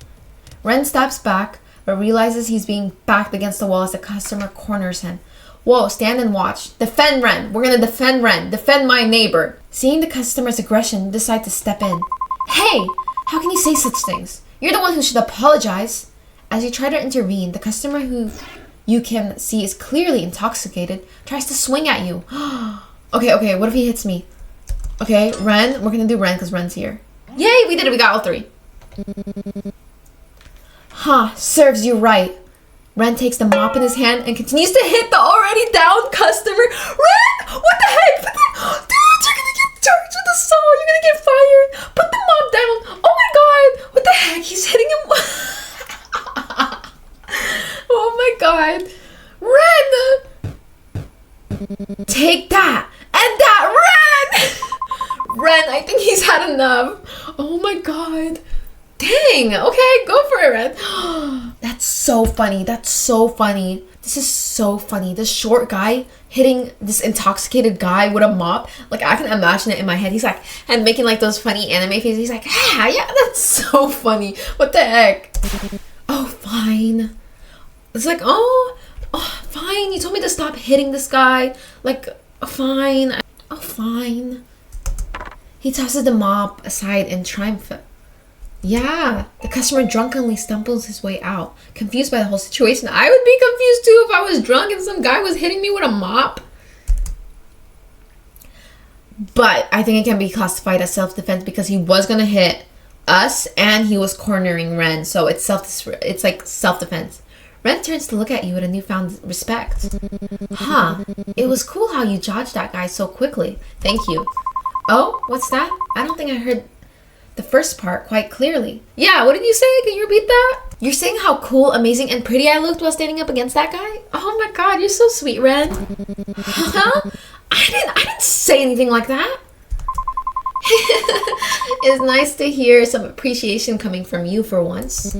Ren steps back, but realizes he's being backed against the wall as the customer corners him. Whoa, stand and watch. Defend Ren. We're gonna defend Ren. Defend my neighbor. Seeing the customer's aggression, decide to step in. Hey, how can you say such things? You're the one who should apologize. As you try to intervene, the customer, who you can see is clearly intoxicated, tries to swing at you. Okay, what if he hits me? Okay, Ren, we're gonna do Ren because Ren's here. Yay, we did it, we got all three. Huh, serves you right. Ren takes the mop in his hand and continues to hit the already down customer. Ren, what the heck? Dude, you're gonna get charged with assault. You're gonna get fired. Put the mop down. Oh my god, what the heck? He's hitting him. Oh my god. Ren! Take that! And that! Ren! Ren, I think he's had enough. Oh my god. Dang! Okay, go for it, Ren. That's so funny. That's so funny. This is so funny. This short guy hitting this intoxicated guy with a mop. Like, I can imagine it in my head. He's like, and making like those funny anime faces. He's like, ah, yeah, that's so funny. What the heck? Oh, fine. It's like, oh, fine. You told me to stop hitting this guy. Like, fine. Oh, fine. He tosses the mop aside in triumph. Yeah, the customer drunkenly stumbles his way out, confused by the whole situation. I would be confused too if I was drunk and some guy was hitting me with a mop. But I think it can be classified as self-defense because he was gonna hit us and he was cornering Ren, so it's like self-defense. Ren turns to look at you with a newfound respect. Huh, it was cool how you dodged that guy so quickly. Thank you. Oh, what's that? I don't think I heard the first part quite clearly. Yeah, what did you say? Can you repeat that? You're saying how cool, amazing, and pretty I looked while standing up against that guy? Oh my god, you're so sweet, Ren. Huh? I didn't say anything like that. It's nice to hear some appreciation coming from you for once.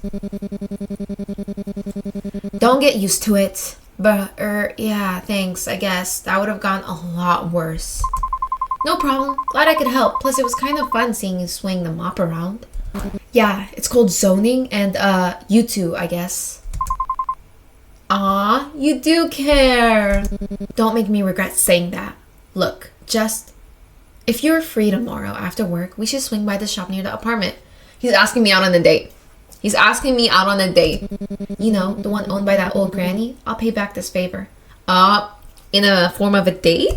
Don't get used to it. But, yeah, thanks, I guess. That would have gone a lot worse. No problem. Glad I could help. Plus, it was kind of fun seeing you swing the mop around. Yeah, it's called zoning and, you two, I guess. Aw, you do care. Don't make me regret saying that. Look, if you're free tomorrow after work, we should swing by the shop near the apartment. He's asking me out on a date. He's asking me out on a date. You know, the one owned by that old granny. I'll pay back this favor. In a form of a date?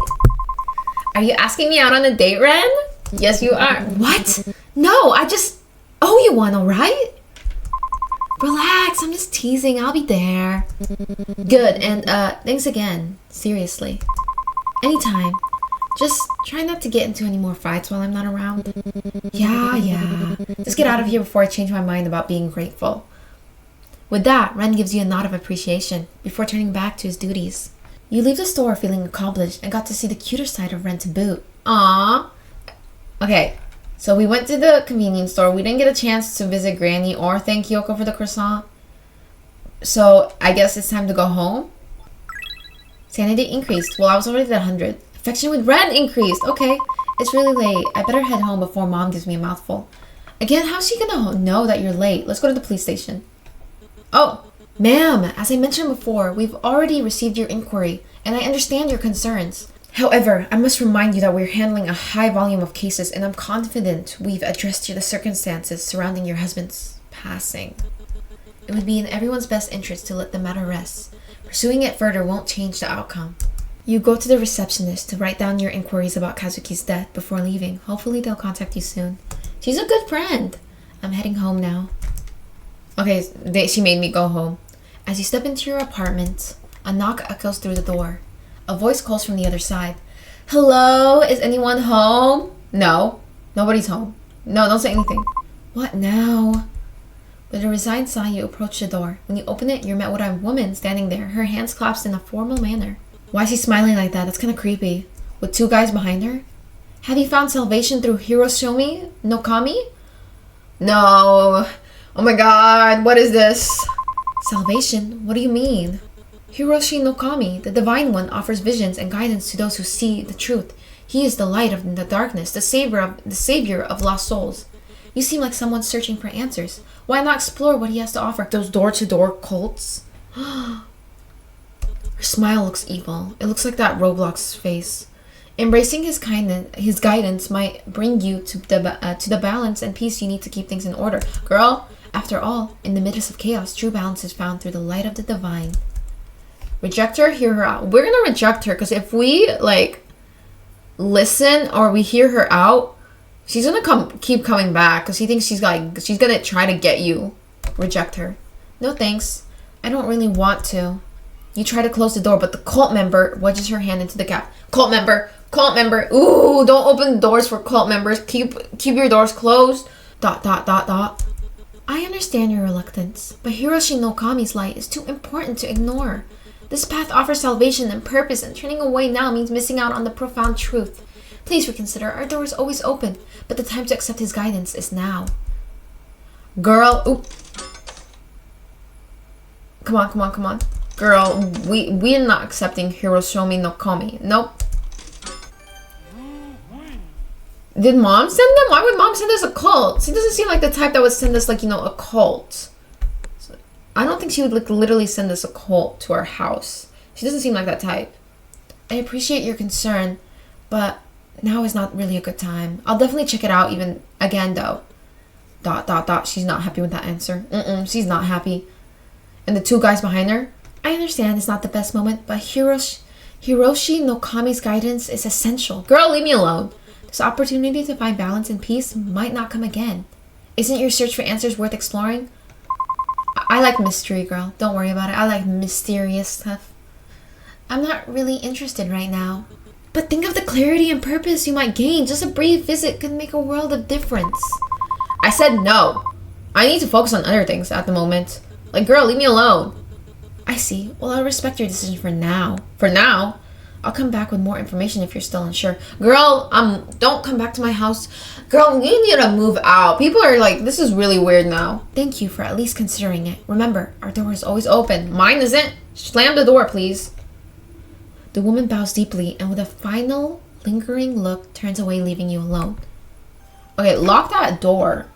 Are you asking me out on a date, Ren? Yes, you are. What? No, I just owe you one, alright? Relax, I'm just teasing. I'll be there. Good, and thanks again. Seriously. Anytime. Just try not to get into any more fights while I'm not around. Yeah. Just get out of here before I change my mind about being grateful. With that, Ren gives you a nod of appreciation before turning back to his duties. You leave the store feeling accomplished and got to see the cuter side of Ren to boot. Aww. Okay, so we went to the convenience store. We didn't get a chance to visit Granny or thank Kyoko for the croissant. So I guess it's time to go home. Sanity increased. Well, I was already at 100. Affection with Ren increased. Okay, it's really late. I better head home before Mom gives me a mouthful. Again, how's she gonna know that you're late? Let's go to the police station. Oh, ma'am, as I mentioned before, we've already received your inquiry, and I understand your concerns. However, I must remind you that we're handling a high volume of cases, and I'm confident we've addressed the circumstances surrounding your husband's passing. It would be in everyone's best interest to let the matter rest. Pursuing it further won't change the outcome. You go to the receptionist to write down your inquiries about Kazuki's death before leaving. Hopefully they'll contact you soon. She's a good friend. I'm heading home now. Okay, she made me go home. As you step into your apartment, a knock echoes through the door. A voice calls from the other side. Hello? Is anyone home? No. Nobody's home. No, don't say anything. What now? With a resigned sigh, you approach the door. When you open it, you're met with a woman standing there, her hands clasped in a formal manner. Why is she smiling like that? That's kind of creepy. With two guys behind her? Have you found salvation through Hiroshima no Kami? No. Oh my god, what is this? Salvation? What do you mean? Hiroshi no Kami, the Divine One, offers visions and guidance to those who see the truth. He is the light of the darkness, the savior of lost souls. You seem like someone searching for answers. Why not explore what he has to offer? Those door-to-door cults? Her smile looks evil. It looks like that Roblox face. Embracing his guidance might bring you to the balance and peace you need to keep things in order. Girl, after all, in the midst of chaos, true balance is found through the light of the divine. Reject her, hear her out. We're gonna reject her because if we listen or we hear her out, she's gonna keep coming back because she thinks she's gonna try to get you. Reject her. No thanks. I don't really want to. You try to close the door, but the cult member wedges her hand into the gap. Cult member. Ooh, don't open doors for cult members. Keep your doors closed. ... I understand your reluctance, but Hiroshi no Kami's light is too important to ignore. This path offers salvation and purpose, and turning away now means missing out on the profound truth. Please reconsider. Our door is always open, but the time to accept his guidance is now. Girl, oop. Come on. Girl, we're not accepting Hiroshima no Kami. Nope. Did mom send them? Why would mom send us a cult? She doesn't seem like the type that would send us a cult. So, I don't think she would literally send us a cult to our house. She doesn't seem like that type. I appreciate your concern, but now is not really a good time. I'll definitely check it out even again though. ... She's not happy with that answer. She's not happy. And the two guys behind her? I understand it's not the best moment, but Hiroshi no Kami's guidance is essential. Girl, leave me alone. This opportunity to find balance and peace might not come again. Isn't your search for answers worth exploring? I like mystery, girl. Don't worry about it. I like mysterious stuff. I'm not really interested right now. But think of the clarity and purpose you might gain. Just a brief visit could make a world of difference. I said no. I need to focus on other things at the moment. Girl, leave me alone. I see. Well, I'll respect your decision for now. For now? I'll come back with more information if you're still unsure. Girl, don't come back to my house. Girl, you need to move out. People are this is really weird now. Thank you for at least considering it. Remember, our door is always open. Mine isn't. Slam the door, please. The woman bows deeply and with a final, lingering look, turns away, leaving you alone. Okay, lock that door.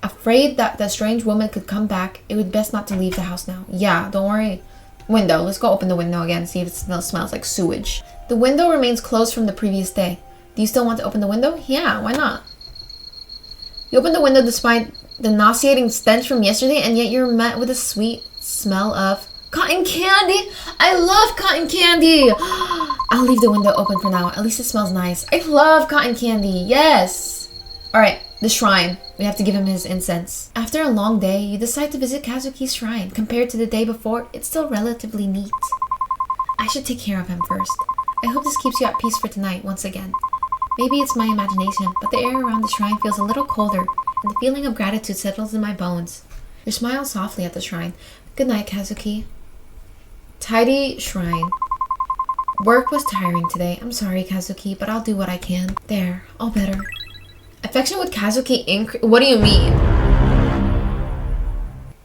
Afraid that the strange woman could come back, it would best not to leave the house now. Yeah, don't worry. Window. Let's go open the window again, see if it still smells like sewage. The window remains closed from the previous day. Do you still want to open the window? Yeah, why not? You open the window despite the nauseating stench from yesterday, and yet you're met with a sweet smell of cotton candy. I love cotton candy. I'll leave the window open for now. At least it smells nice. I love cotton candy. Yes. All right, the shrine. We have to give him his incense. After a long day, you decide to visit Kazuki's shrine. Compared to the day before, it's still relatively neat. I should take care of him first. I hope this keeps you at peace for tonight once again. Maybe it's my imagination, but the air around the shrine feels a little colder, and the feeling of gratitude settles in my bones. You smile softly at the shrine. Good night, Kazuki. Tidy shrine. Work was tiring today. I'm sorry, Kazuki, but I'll do what I can. There, all better. Affection with Kazuki increase. What do you mean?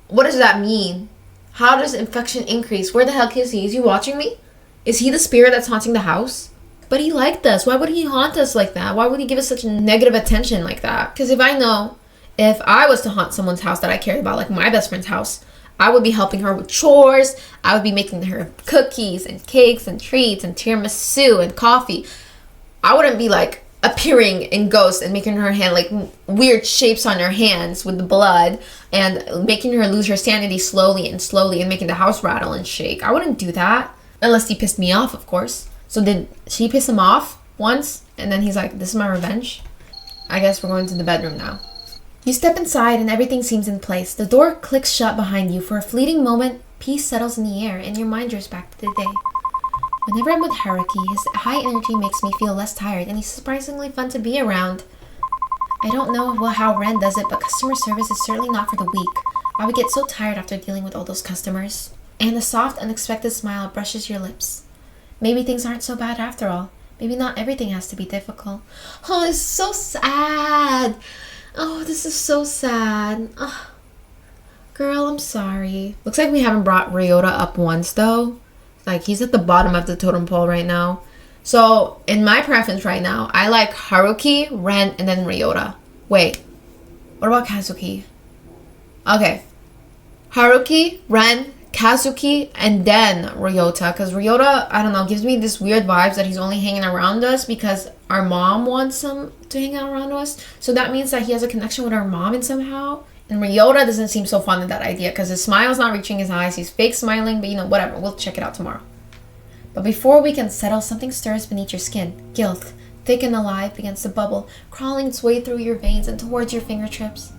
What does that mean? How does affection increase? Where the heck is he? Is he watching me? Is he the spirit that's haunting the house? But he liked us. Why would he haunt us like that? Why would he give us such negative attention like that? Because if I was to haunt someone's house that I cared about, like my best friend's house, I would be helping her with chores. I would be making her cookies and cakes and treats and tiramisu and coffee. I wouldn't be like appearing in ghosts and making her hand like weird shapes on her hands with the blood and making her lose her sanity slowly and making the house rattle and shake. I wouldn't do that unless he pissed me off, of course. So did she piss him off once and then he's like, this is my revenge? I guess we're going to the bedroom now. You step inside and everything seems in place. The door clicks shut behind you. For a fleeting moment, peace settles in the air and your mind drifts back to the day. Whenever I'm with Haruki, his high energy makes me feel less tired and he's surprisingly fun to be around. I don't know how Ren does it, but customer service is certainly not for the weak. I would get so tired after dealing with all those customers. And the soft, unexpected smile brushes your lips. Maybe things aren't so bad after all. Maybe not everything has to be difficult. Oh, it's so sad. Oh, this is so sad. Oh, girl, I'm sorry. Looks like we haven't brought Ryota up once, though. Like, he's at the bottom of the totem pole right now. So, in my preference right now, I like Haruki, Ren, and then Ryota. Wait. What about Kazuki? Okay. Haruki, Ren, Kazuki, and then Ryota. Because Ryota, I don't know, gives me this weird vibes that he's only hanging around us because our mom wants him to hang out around us. So that means that he has a connection with our mom and somehow. And Ryota doesn't seem so fond of that idea because his smile's not reaching his eyes. He's fake smiling, but you know, whatever. We'll check it out tomorrow. But before we can settle, something stirs beneath your skin. Guilt, thick and alive, begins to bubble, crawling its way through your veins and towards your fingertips.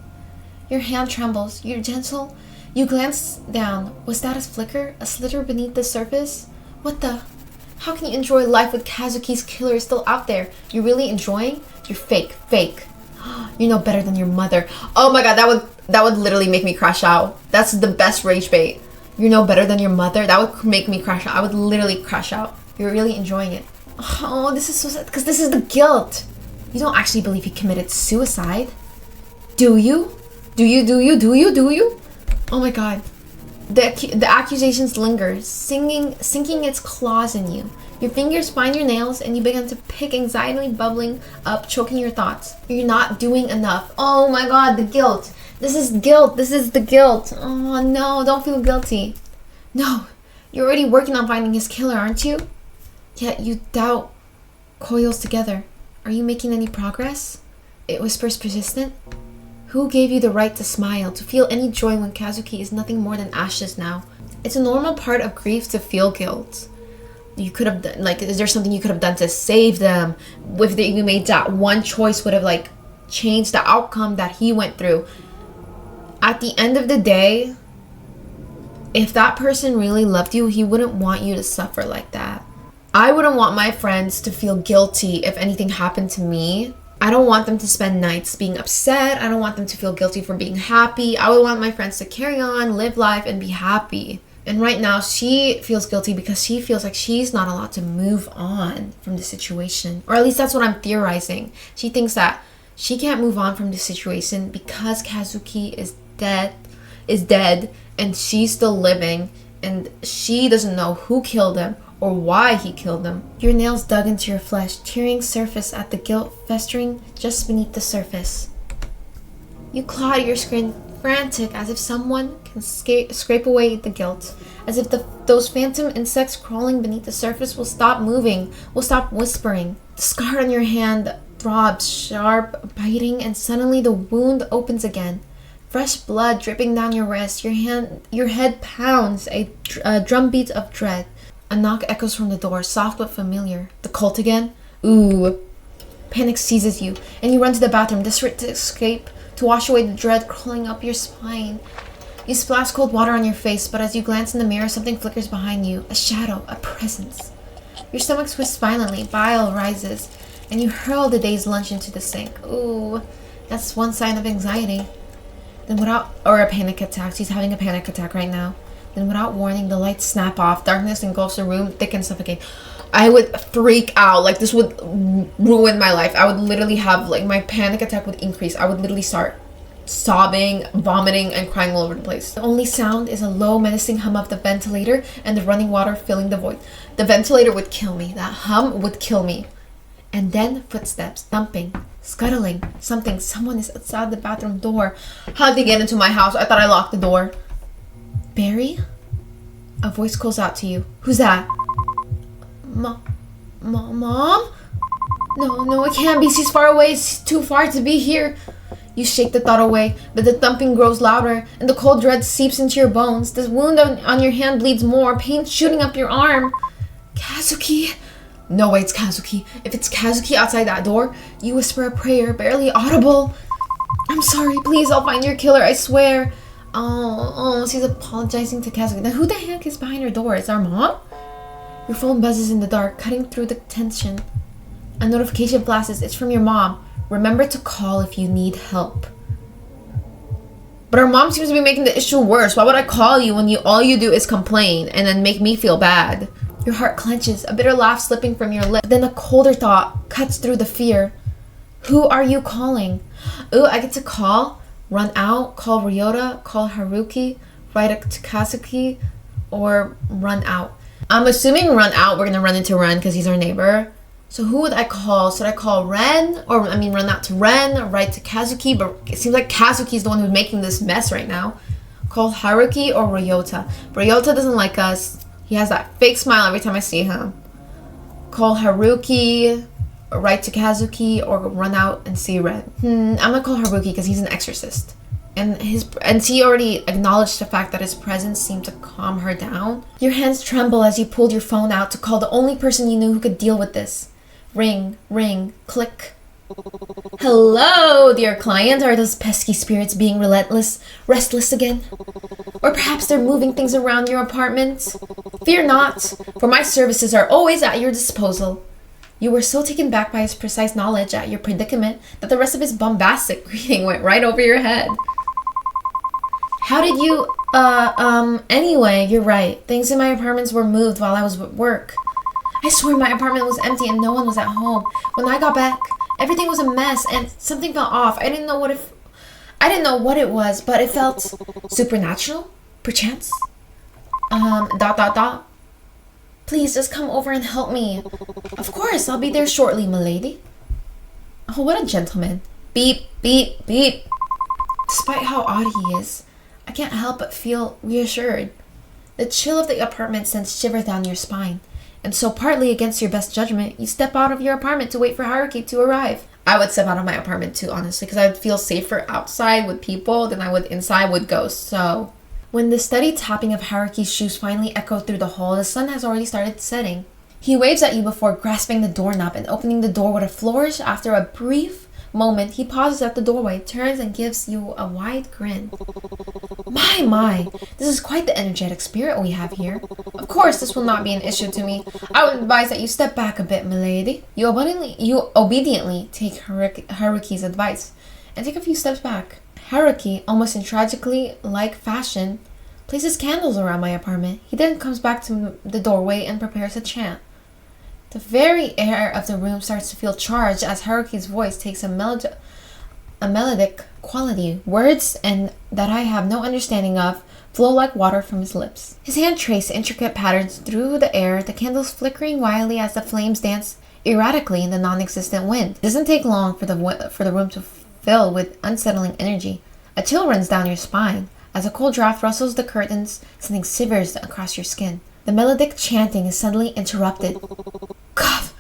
Your hand trembles. You're gentle. You glance down. Was that a flicker? A slither beneath the surface? What the? How can you enjoy life with Kazuki's killer still out there? You're really enjoying? You're fake. You know better than your mother. Oh my god, that would literally make me crash out. That's the best rage bait. You know better than your mother? That would make me crash out. I would literally crash out. You're really enjoying it. Oh, this is so sad. Because this is the guilt. You don't actually believe he committed suicide. Do you? Do you? Oh my god. The accusations linger, sinking its claws in you. Your fingers find your nails and you begin to pick, anxiety bubbling up, choking your thoughts. You're not doing enough. Oh my god, the guilt. This is guilt. This is the guilt. Oh no, don't feel guilty. No, you're already working on finding his killer, aren't you? Yet you doubt coils together. Are you making any progress? It whispers persistent. Who gave you the right to smile, to feel any joy when Kazuki is nothing more than ashes now? It's a normal part of grief to feel guilt. You could have done, like, is there something you could have done to save them? If you made that one choice would have, like, changed the outcome that he went through. At the end of the day, if that person really loved you, he wouldn't want you to suffer like that. I wouldn't want my friends to feel guilty if anything happened to me. I don't want them to spend nights being upset. I don't want them to feel guilty for being happy. I would want my friends to carry on, live life, and be happy. And right now, she feels guilty because she feels like she's not allowed to move on from the situation. Or at least that's what I'm theorizing. She thinks that she can't move on from the situation because Kazuki is dead, and she's still living, and she doesn't know who killed him or why he killed him. Your nails dug into your flesh, tearing surface at the guilt festering just beneath the surface. You claw at your skin, frantic, as if someone can scrape away the guilt, as if those phantom insects crawling beneath the surface will stop moving, will stop whispering. The scar on your hand throbs, sharp, biting, and suddenly the wound opens again. Fresh blood dripping down your wrist, your head pounds, a drumbeat of dread. A knock echoes from the door, soft but familiar. The cult again? Ooh. Panic seizes you, and you run to the bathroom, desperate to escape, to wash away the dread crawling up your spine. You splash cold water on your face, but as you glance in the mirror, something flickers behind you. A shadow, a presence. Your stomach twists violently, bile rises, and you hurl the day's lunch into the sink. Ooh, that's one sign of anxiety. Then or a panic attack. She's having a panic attack right now. Then without warning, the lights snap off. Darkness engulfs the room, thick and suffocating. I would freak out. Like, this would ruin my life. I would literally have, like, my panic attack would increase. I would literally start sobbing, vomiting, and crying all over the place. The only sound is a low, menacing hum of the ventilator and the running water filling the void. The ventilator would kill me. That hum would kill me. And then footsteps, thumping, scuttling. Someone is outside the bathroom door. How'd they get into my house? I thought I locked the door. Barry? A voice calls out to you. Who's that? Mom? No, it can't be. She's far away. It's too far to be here. You shake the thought away, but the thumping grows louder, and the cold dread seeps into your bones. This wound on your hand bleeds more, pain shooting up your arm. Kazuki? No way, it's Kazuki. If it's Kazuki outside that door, you whisper a prayer, barely audible. I'm sorry, please, I'll find your killer, I swear. Oh, she's apologizing to Kazuki. Now, who the heck is behind her door? Is our mom? Your phone buzzes in the dark, cutting through the tension. A notification flashes. It's from your mom. Remember to call if you need help. But our mom seems to be making the issue worse. Why would I call you when all you do is complain and then make me feel bad? Your heart clenches, a bitter laugh slipping from your lip. Then a colder thought cuts through the fear. Who are you calling? Ooh, I get to call, run out, call Ryota, call Haruki, write to Kazuki, or run out. I'm assuming run out, we're gonna run into Ren because he's our neighbor. So who would I call? Should I call Ren? Run out to Ren, write to Kazuki, but it seems like Kazuki's the one who's making this mess right now. Call Haruki or Ryota. Ryota doesn't like us. He has that fake smile every time I see him. Call Haruki, write to Kazuki, or run out and see Ren. I'm gonna call Haruki because he's an exorcist. And he already acknowledged the fact that his presence seemed to calm her down. Your hands tremble as you pulled your phone out to call the only person you knew who could deal with this. Ring, ring, click. Hello, dear client. Are those pesky spirits being restless again? Or perhaps they're moving things around your apartment? Fear not, for my services are always at your disposal. You were so taken back by his precise knowledge at your predicament that the rest of his bombastic greeting went right over your head. How did you, anyway, you're right. Things in my apartments were moved while I was at work. I swear my apartment was empty and no one was at home. When I got back, everything was a mess and something fell off. I didn't know what it was, but it felt supernatural, perchance. Please just come over and help me. Of course, I'll be there shortly, milady. Oh, what a gentleman. Beep, beep, beep. Despite how odd he is, I can't help but feel reassured. The chill of the apartment sends shivers down your spine. And so partly against your best judgment, you step out of your apartment to wait for Haruki to arrive. I would step out of my apartment too, honestly, because I would feel safer outside with people than I would inside with ghosts, so... When the steady tapping of Haruki's shoes finally echoed through the hall, the sun has already started setting. He waves at you before grasping the doorknob and opening the door with a flourish. After a brief moment, he pauses at the doorway, turns and gives you a wide grin. My, this is quite the energetic spirit we have here. Of course, this will not be an issue to me. I would advise that you step back a bit, milady. You obediently take Haruki's advice and take a few steps back. Haruki, almost in tragically like fashion, places candles around my apartment. He then comes back to the doorway and prepares a chant. The very air of the room starts to feel charged as Haruki's voice takes a melodic quality. Words and that I have no understanding of flow like water from his lips. His hand traces intricate patterns through the air, the candles flickering wildly as the flames dance erratically in the non-existent wind. It doesn't take long for the room to fill with unsettling energy. A chill runs down your spine as a cold draft rustles the curtains, sending shivers across your skin. The melodic chanting is suddenly interrupted. Cough!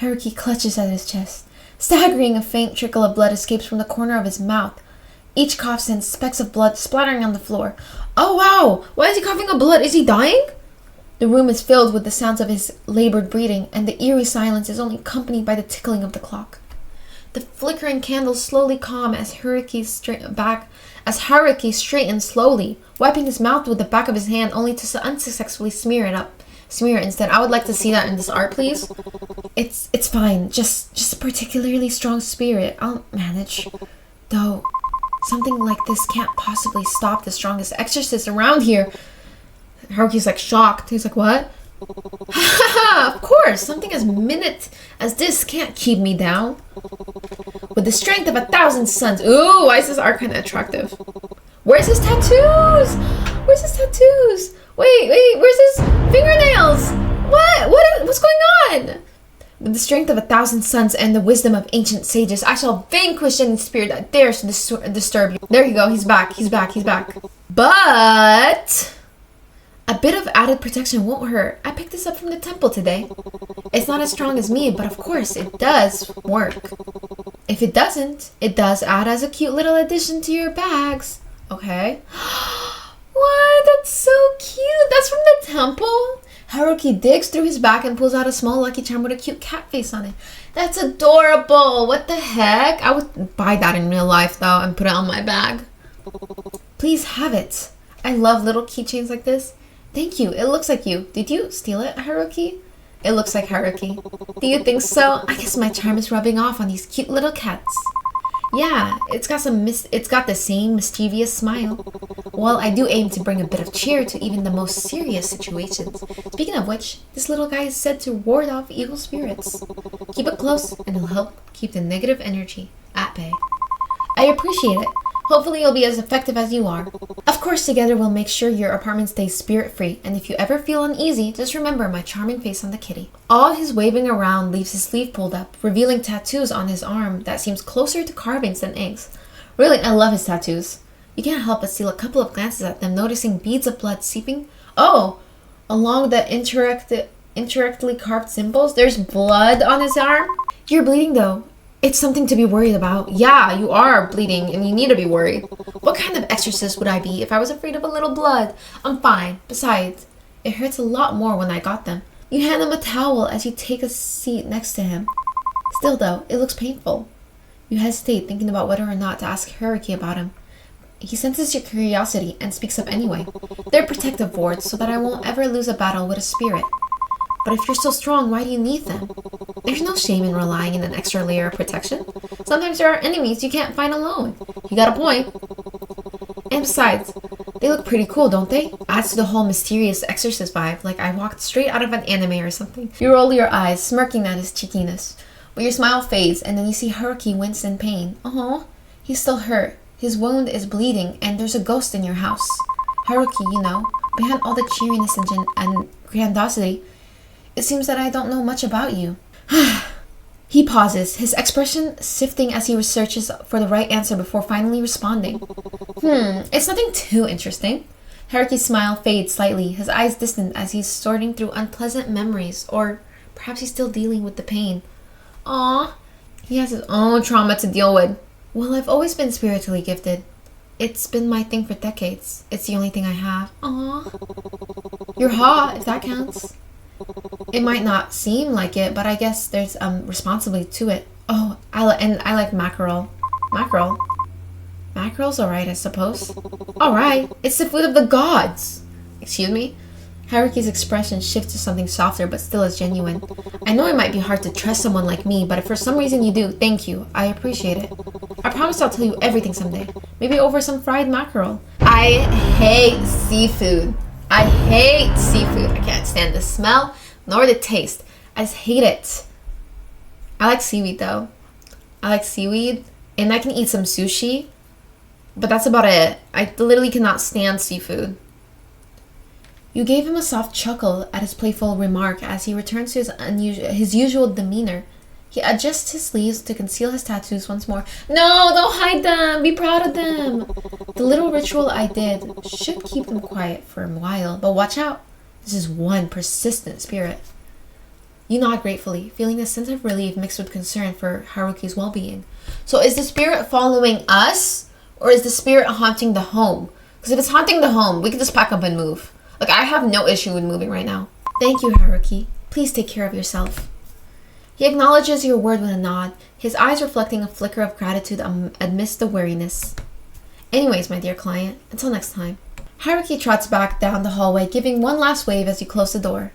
Haruki clutches at his chest. Staggering, a faint trickle of blood escapes from the corner of his mouth. Each cough sends specks of blood splattering on the floor. Oh wow! Why is he coughing up blood? Is he dying? The room is filled with the sounds of his labored breathing, and the eerie silence is only accompanied by the tickling of the clock. The flickering candles slowly calm as Haruki straightens slowly, wiping his mouth with the back of his hand only to unsuccessfully smear it instead. I would like to see that in this art, please. It's fine. Just a particularly strong spirit. I'll manage. Though, something like this can't possibly stop the strongest exorcist around here. Haruki's like shocked. He's like, what? Of course, something as minute as this can't keep me down. With the strength of 1,000 suns. Ooh, why is this art kind of attractive? Where's his tattoos? Where's his tattoos? Wait, where's his fingernails? What's going on? With the strength of 1,000 suns and the wisdom of ancient sages, I shall vanquish any spirit that dares to disturb you. There you go, he's back, he's back, he's back. But a bit of added protection won't hurt. I picked this up from the temple today. It's not as strong as me, but of course it does work. If it doesn't, it does add as a cute little addition to your bags. Okay. What? That's so cute. That's from the temple? Haruki digs through his back and pulls out a small Lucky Charm with a cute cat face on it. That's adorable. What the heck? I would buy that in real life though and put it on my bag. Please have it. I love little keychains like this. Thank you. It looks like you. Did you steal it, Haruki? It looks like Haruki. Do you think so? I guess my charm is rubbing off on these cute little cats. Yeah, it's got the same mischievous smile. Well, I do aim to bring a bit of cheer to even the most serious situations. Speaking of which, this little guy is said to ward off evil spirits. Keep it close and it'll help keep the negative energy at bay. I appreciate it. Hopefully you'll be as effective as you are. Of course, together we'll make sure your apartment stays spirit-free, and if you ever feel uneasy, just remember my charming face on the kitty. All his waving around leaves his sleeve pulled up, revealing tattoos on his arm that seems closer to carvings than inks. Really, I love his tattoos. You can't help but steal a couple of glances at them, noticing beads of blood seeping. Oh! Along the intricately carved symbols, there's blood on his arm? You're bleeding though. It's something to be worried about. Yeah, you are bleeding and you need to be worried. What kind of exorcist would I be if I was afraid of a little blood? I'm fine. Besides, it hurts a lot more when I got them. You hand him a towel as you take a seat next to him. Still though, it looks painful. You hesitate, thinking about whether or not to ask Haruki about him. He senses your curiosity and speaks up anyway. They're protective wards so that I won't ever lose a battle with a spirit. But if you're so strong, why do you need them? There's no shame in relying on an extra layer of protection. Sometimes there are enemies you can't fight alone. You got a point. And besides, they look pretty cool, don't they? Adds to the whole mysterious Exorcist vibe, like I walked straight out of an anime or something. You roll your eyes, smirking at his cheekiness. But your smile fades, and then you see Haruki wince in pain. He's still hurt. His wound is bleeding, and there's a ghost in your house. Haruki, you know, behind all the cheeriness and grandiosity, it seems that I don't know much about you. He pauses, his expression sifting as he researches for the right answer before finally responding. It's nothing too interesting. Haruki's smile fades slightly, his eyes distant as he's sorting through unpleasant memories, or perhaps he's still dealing with the pain. Aww, he has his own trauma to deal with. Well, I've always been spiritually gifted. It's been my thing for decades. It's the only thing I have. Aww. You're hot, if that counts. It might not seem like it, but I guess there's responsibility to it. Oh, I like mackerel. Mackerel? Mackerel's alright, I suppose. Alright, it's the food of the gods! Excuse me? Haruki's expression shifts to something softer, but still as genuine. I know it might be hard to trust someone like me, but if for some reason you do, thank you. I appreciate it. I promise I'll tell you everything someday. Maybe over some fried mackerel. I hate seafood. I hate seafood. I can't stand the smell nor the taste. I just hate it. I like seaweed though. I like seaweed and I can eat some sushi, but that's about it. I literally cannot stand seafood. You gave him a soft chuckle at his playful remark as he returns to his usual demeanor. He adjusts his sleeves to conceal his tattoos once more. No, don't hide them. Be proud of them. The little ritual I did should keep them quiet for a while, but watch out. This is one persistent spirit. You nod gratefully, feeling a sense of relief mixed with concern for Haruki's well-being. So is the spirit following us, or is the spirit haunting the home? Because if it's haunting the home, we can just pack up and move. Like, I have no issue with moving right now. Thank you, Haruki. Please take care of yourself. He acknowledges your word with a nod, his eyes reflecting a flicker of gratitude amidst the weariness. Anyways, my dear client, until next time. Haruki trots back down the hallway, giving one last wave as you close the door.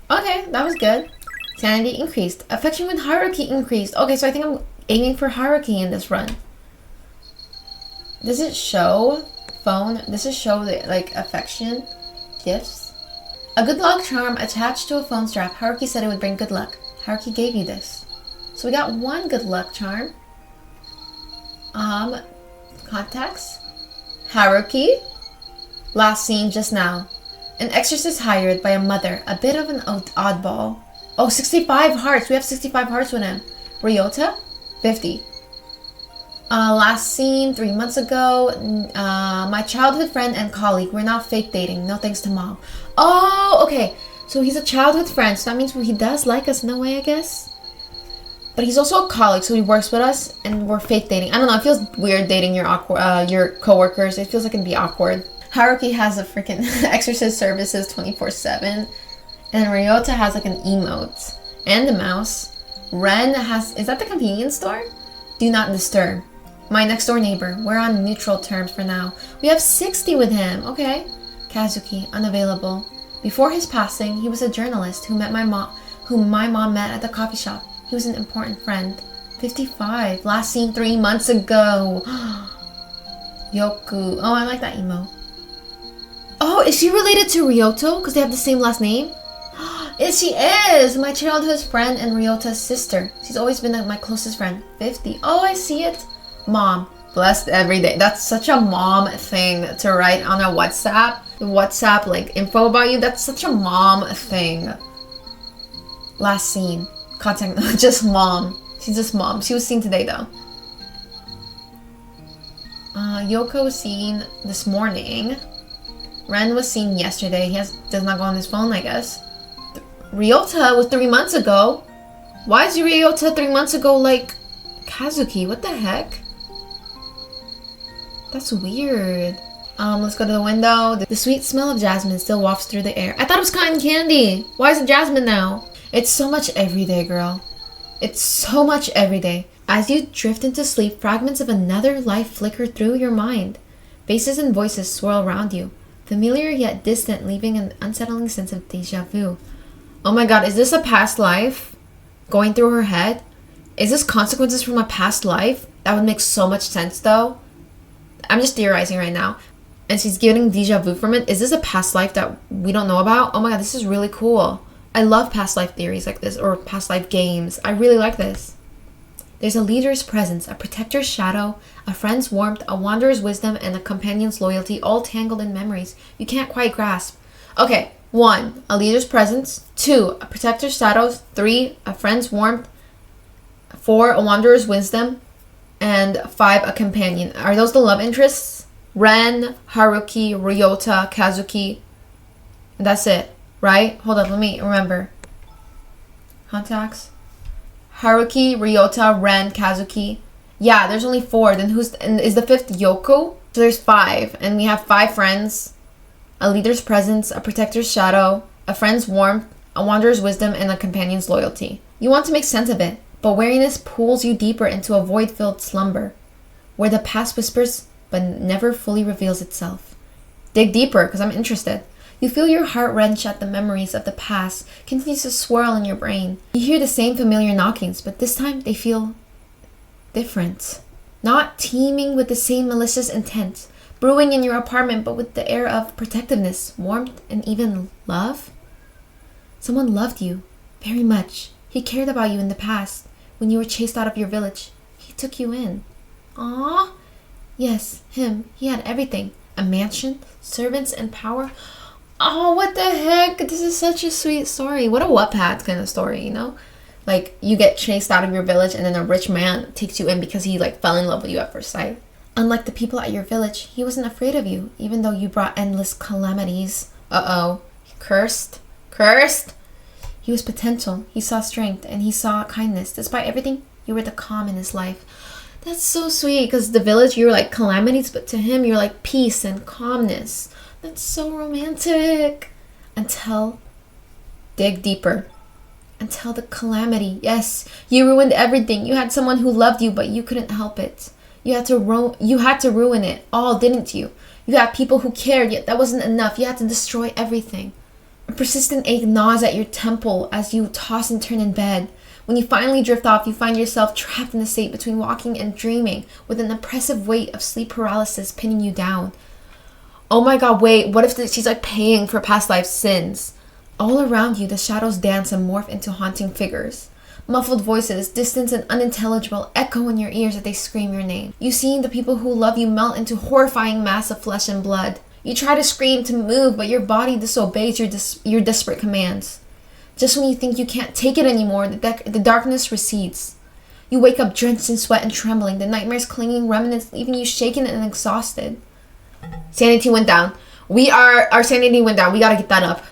Okay, that was good. Sanity increased. Affection with Haruki increased. Okay, so I think I'm aiming for Haruki in this run. Does it show phone? Does it show the, like, affection? Gifts? A good luck charm attached to a phone strap. Haruki said it would bring good luck. Haruki gave you this. So we got one good luck charm. Contacts. Haruki. Last seen just now. An exorcist hired by a mother, a bit of an oddball. Oh, 65 hearts. We have 65 hearts with him. Ryota? 50. Last seen 3 months ago. My childhood friend and colleague. We're not fake dating. No thanks to mom. Oh, okay. So he's a childhood friend. So that means he does like us in a way, I guess. But he's also a colleague, so he works with us, and we're fake dating. I don't know. It feels weird dating your coworkers. It feels like it'd be awkward. Haruki has a freaking Exorcist services 24/7, and Ryota has like an emote and a mouse. Ren has, is that the convenience store? Do not disturb. My next door neighbor. We're on neutral terms for now. We have 60 with him. Okay. Kazuki, unavailable. Before his passing, he was a journalist whom my mom met at the coffee shop. He was an important friend. 55. Last seen 3 months ago. Yoku. Oh, I like that emo. Oh, is she related to Ryoto? Because they have the same last name? Yes, she is! My childhood friend and Ryota's sister. She's always been my closest friend. 50. Oh, I see it. Mom. Blessed every day. That's such a mom thing to write on a WhatsApp. WhatsApp, like, info about you. That's such a mom thing. Last seen. Contact, just mom. She's just mom. She was seen today, though. Yoko was seen this morning. Ren was seen yesterday. He does not go on his phone, I guess. Ryota was 3 months ago. Why is Ryota 3 months ago like Kazuki? What the heck? That's weird. Let's go to the window. The sweet smell of jasmine still wafts through the air. I thought it was cotton candy. Why is it jasmine now? It's so much every day, girl. It's so much every day. As you drift into sleep, fragments of another life flicker through your mind. Faces and voices swirl around you. Familiar yet distant, leaving an unsettling sense of déjà vu. Oh my god, is this a past life going through her head? Is this consequences from a past life? That would make so much sense, though. I'm just theorizing right now. And she's getting déjà vu from it. Is this a past life that we don't know about? Oh my god, this is really cool. I love past life theories like this, or past life games. I really like this. There's a leader's presence, a protector's shadow, a friend's warmth, a wanderer's wisdom, and a companion's loyalty, all tangled in memories you can't quite grasp. Okay, 1, a leader's presence. 2, a protector's shadow. 3, a friend's warmth. 4, a wanderer's wisdom. And 5, a companion. Are those the love interests? Ren, Haruki, Ryota, Kazuki. And that's it. Right? Hold up, let me remember. Contacts. Haruki, Ryota, Ren, Kazuki. Yeah, there's only 4. Then is the 5th Yoko? So there's 5. And we have 5 friends. A leader's presence, a protector's shadow, a friend's warmth, a wanderer's wisdom, and a companion's loyalty. You want to make sense of it, but wariness pulls you deeper into a void-filled slumber, where the past whispers but never fully reveals itself. Dig deeper, because I'm interested. You feel your heart wrench at the memories of the past continues to swirl in your brain. You hear the same familiar knockings, but this time they feel different. Not teeming with the same malicious intent, brewing in your apartment, but with the air of protectiveness, warmth, and even love. Someone loved you very much. He cared about you in the past. When you were chased out of your village, he took you in. Aww. Yes, him. He had everything. A mansion, servants, and power. Oh, what the heck? This is such a sweet story. What a Wattpad kind of story, you know? Like, you get chased out of your village and then a rich man takes you in because he, like, fell in love with you at first sight. Unlike the people at your village, he wasn't afraid of you, even though you brought endless calamities. Uh-oh. Cursed? Cursed? He was potential. He saw strength and he saw kindness. Despite everything, you were the calm in his life. That's so sweet, because the village, you were like calamities, but to him, you're like peace and calmness. That's so romantic. Until, dig deeper. Until the calamity. Yes, you ruined everything. You had someone who loved you, but you couldn't help it. You had to ruin it all, didn't you? You had people who cared, yet that wasn't enough. You had to destroy everything. A persistent ache gnaws at your temple as you toss and turn in bed. When you finally drift off, you find yourself trapped in a state between walking and dreaming, with an oppressive weight of sleep paralysis pinning you down. Oh my god, wait, what if she's like paying for past life sins? All around you, the shadows dance and morph into haunting figures. Muffled voices, distant and unintelligible, echo in your ears as they scream your name. You see the people who love you melt into horrifying mass of flesh and blood. You try to scream, to move, but your body disobeys your desperate commands. Just when you think you can't take it anymore, the darkness recedes. You wake up drenched in sweat and trembling, the nightmares clinging remnants, leaving you shaken and exhausted. Sanity went down. Our sanity went down. We gotta get that up.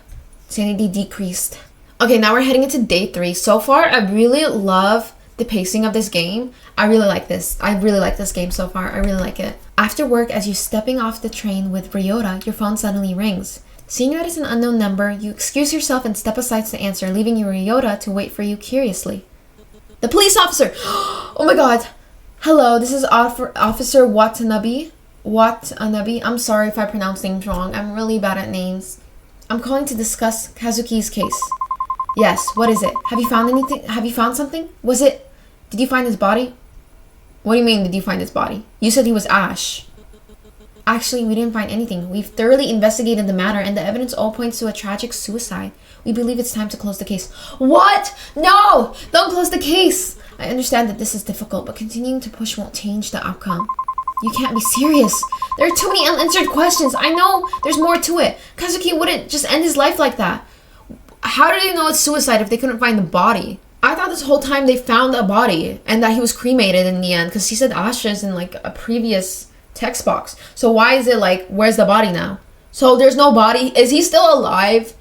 Sanity decreased. Okay, now we're heading into day 3. So far, I really love the pacing of this game. I really like this. I really like this game so far. I really like it. After work, as you're stepping off the train with Ryota, your phone suddenly rings. Seeing that it's an unknown number, you excuse yourself and step aside to answer, leaving your Ryota to wait for you curiously. The police officer! Oh my god! Hello, this is Officer Watanabe. I'm sorry if I pronounce names wrong. I'm really bad at names. I'm calling to discuss Kazuki's case. Yes, what is it? Have you found anything? Have you found something? Did you find his body? What do you mean, did you find his body? You said he was Ash. Actually, we didn't find anything. We've thoroughly investigated the matter, and the evidence all points to a tragic suicide. We believe it's time to close the case. What? No! Don't close the case! I understand that this is difficult, but continuing to push won't change the outcome. You can't be serious. There are too many unanswered questions. I know there's more to it. Kazuki wouldn't just end his life like that. How did they know it's suicide if they couldn't find the body? I thought this whole time they found a body and that he was cremated in the end, because he said ashes in like a previous text box. So why is it like, where's the body now? So there's no body. Is he still alive?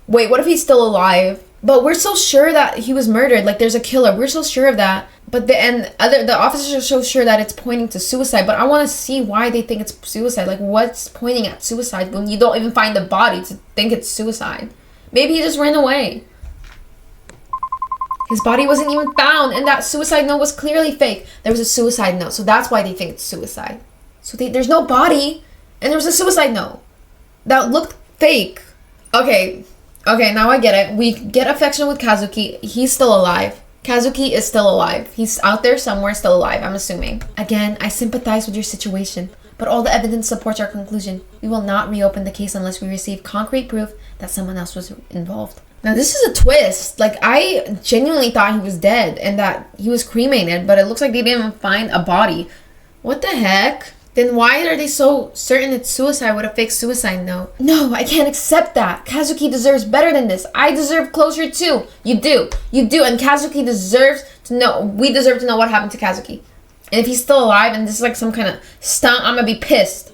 Wait, what if he's still alive? But we're so sure that he was murdered. Like, there's a killer. We're so sure of that. But the officers are so sure that it's pointing to suicide. But I want to see why they think it's suicide. Like, what's pointing at suicide when you don't even find the body to think it's suicide? Maybe he just ran away. His body wasn't even found, and that suicide note was clearly fake. There was a suicide note, so that's why they think it's suicide. So there's no body, and there was a suicide note that looked fake. Okay, now I get it. We get affection with Kazuki. He's still alive. Kazuki is still alive. He's out there somewhere still alive, I'm assuming. Again, I sympathize with your situation, but all the evidence supports our conclusion. We will not reopen the case unless we receive concrete proof that someone else was involved. Now, this is a twist. Like, I genuinely thought he was dead and that he was cremated, but it looks like they didn't even find a body. What the heck? Then why are they so certain it's suicide with a fake suicide note? No, I can't accept that. Kazuki deserves better than this. I deserve closure too. You do. And Kazuki deserves to know. We deserve to know what happened to Kazuki. And if he's still alive and this is like some kind of stunt, I'm gonna be pissed.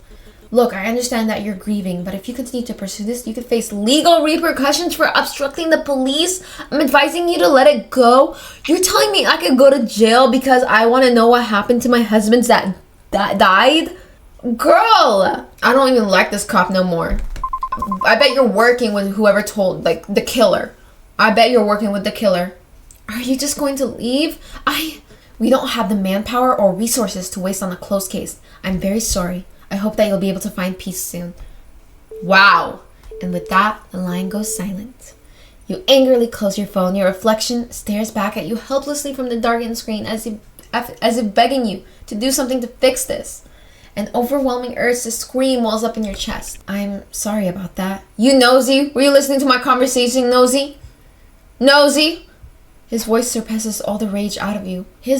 Look, I understand that you're grieving, but if you continue to pursue this, you could face legal repercussions for obstructing the police. I'm advising you to let it go. You're telling me I could go to jail because I want to know what happened to my husbands that died? Girl! I don't even like this cop no more. I bet you're working with whoever told, like, the killer. I bet you're working with the killer. Are you just going to leave? We don't have the manpower or resources to waste on a closed case. I'm very sorry. I hope that you'll be able to find peace soon. Wow. And with that, the line goes silent. You angrily close your phone. Your reflection stares back at you helplessly from the darkened screen as if begging you to do something to fix this. An overwhelming urge to scream wells up in your chest. I'm sorry about that. You nosy? Were you listening to my conversation, nosy? Nosy? His voice surpasses all the rage out of you. In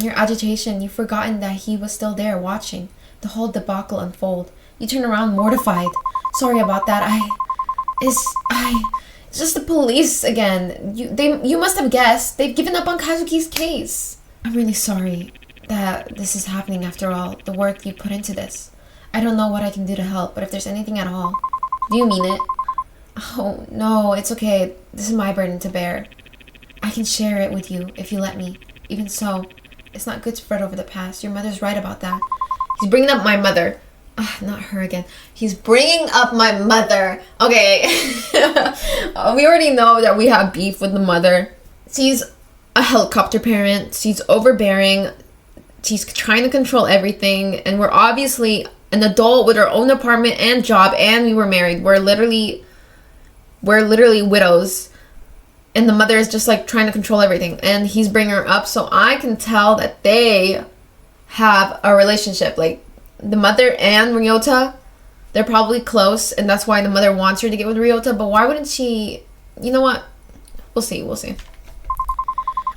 your agitation, you've forgotten that he was still there watching the whole debacle unfold. You turn around mortified. Sorry about that. It's just the police again. You must have guessed. They've given up on Kazuki's case. I'm really sorry that this is happening after all the work you put into this. I don't know what I can do to help, but if there's anything at all. Do you mean it? Oh, no, it's okay. This is my burden to bear. I can share it with you if you let me. Even so, it's not good to fret over the past. Your mother's right about that. He's bringing up my mother. Not her again. He's bringing up my mother. Okay. We already know that we have beef with the mother. She's a helicopter parent. She's overbearing. She's trying to control everything. And we're obviously an adult with our own apartment and job. And we were married. We're literally widows. And the mother is just like trying to control everything. And he's bringing her up. So I can tell that they have a relationship. Like, the mother and Ryota, they're probably close. And that's why the mother wants her to get with Ryota. But why wouldn't she? You know what? We'll see.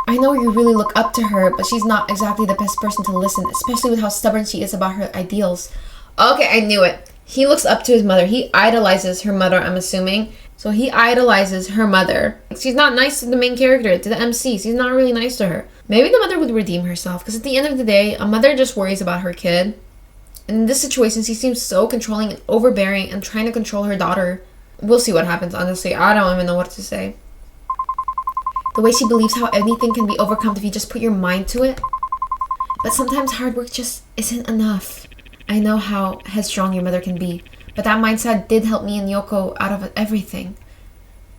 I know you really look up to her, but she's not exactly the best person to listen. Especially with how stubborn she is about her ideals. Okay, I knew it. He looks up to his mother. He idolizes her mother, I'm assuming. So he idolizes her mother. She's not nice to the main character, to the MC. She's not really nice to her. Maybe the mother would redeem herself, because at the end of the day, a mother just worries about her kid. And in this situation, she seems so controlling and overbearing and trying to control her daughter. We'll see what happens, honestly. I don't even know what to say. The way she believes how anything can be overcome if you just put your mind to it. But sometimes hard work just isn't enough. I know how headstrong your mother can be, but that mindset did help me and Yoko out of everything.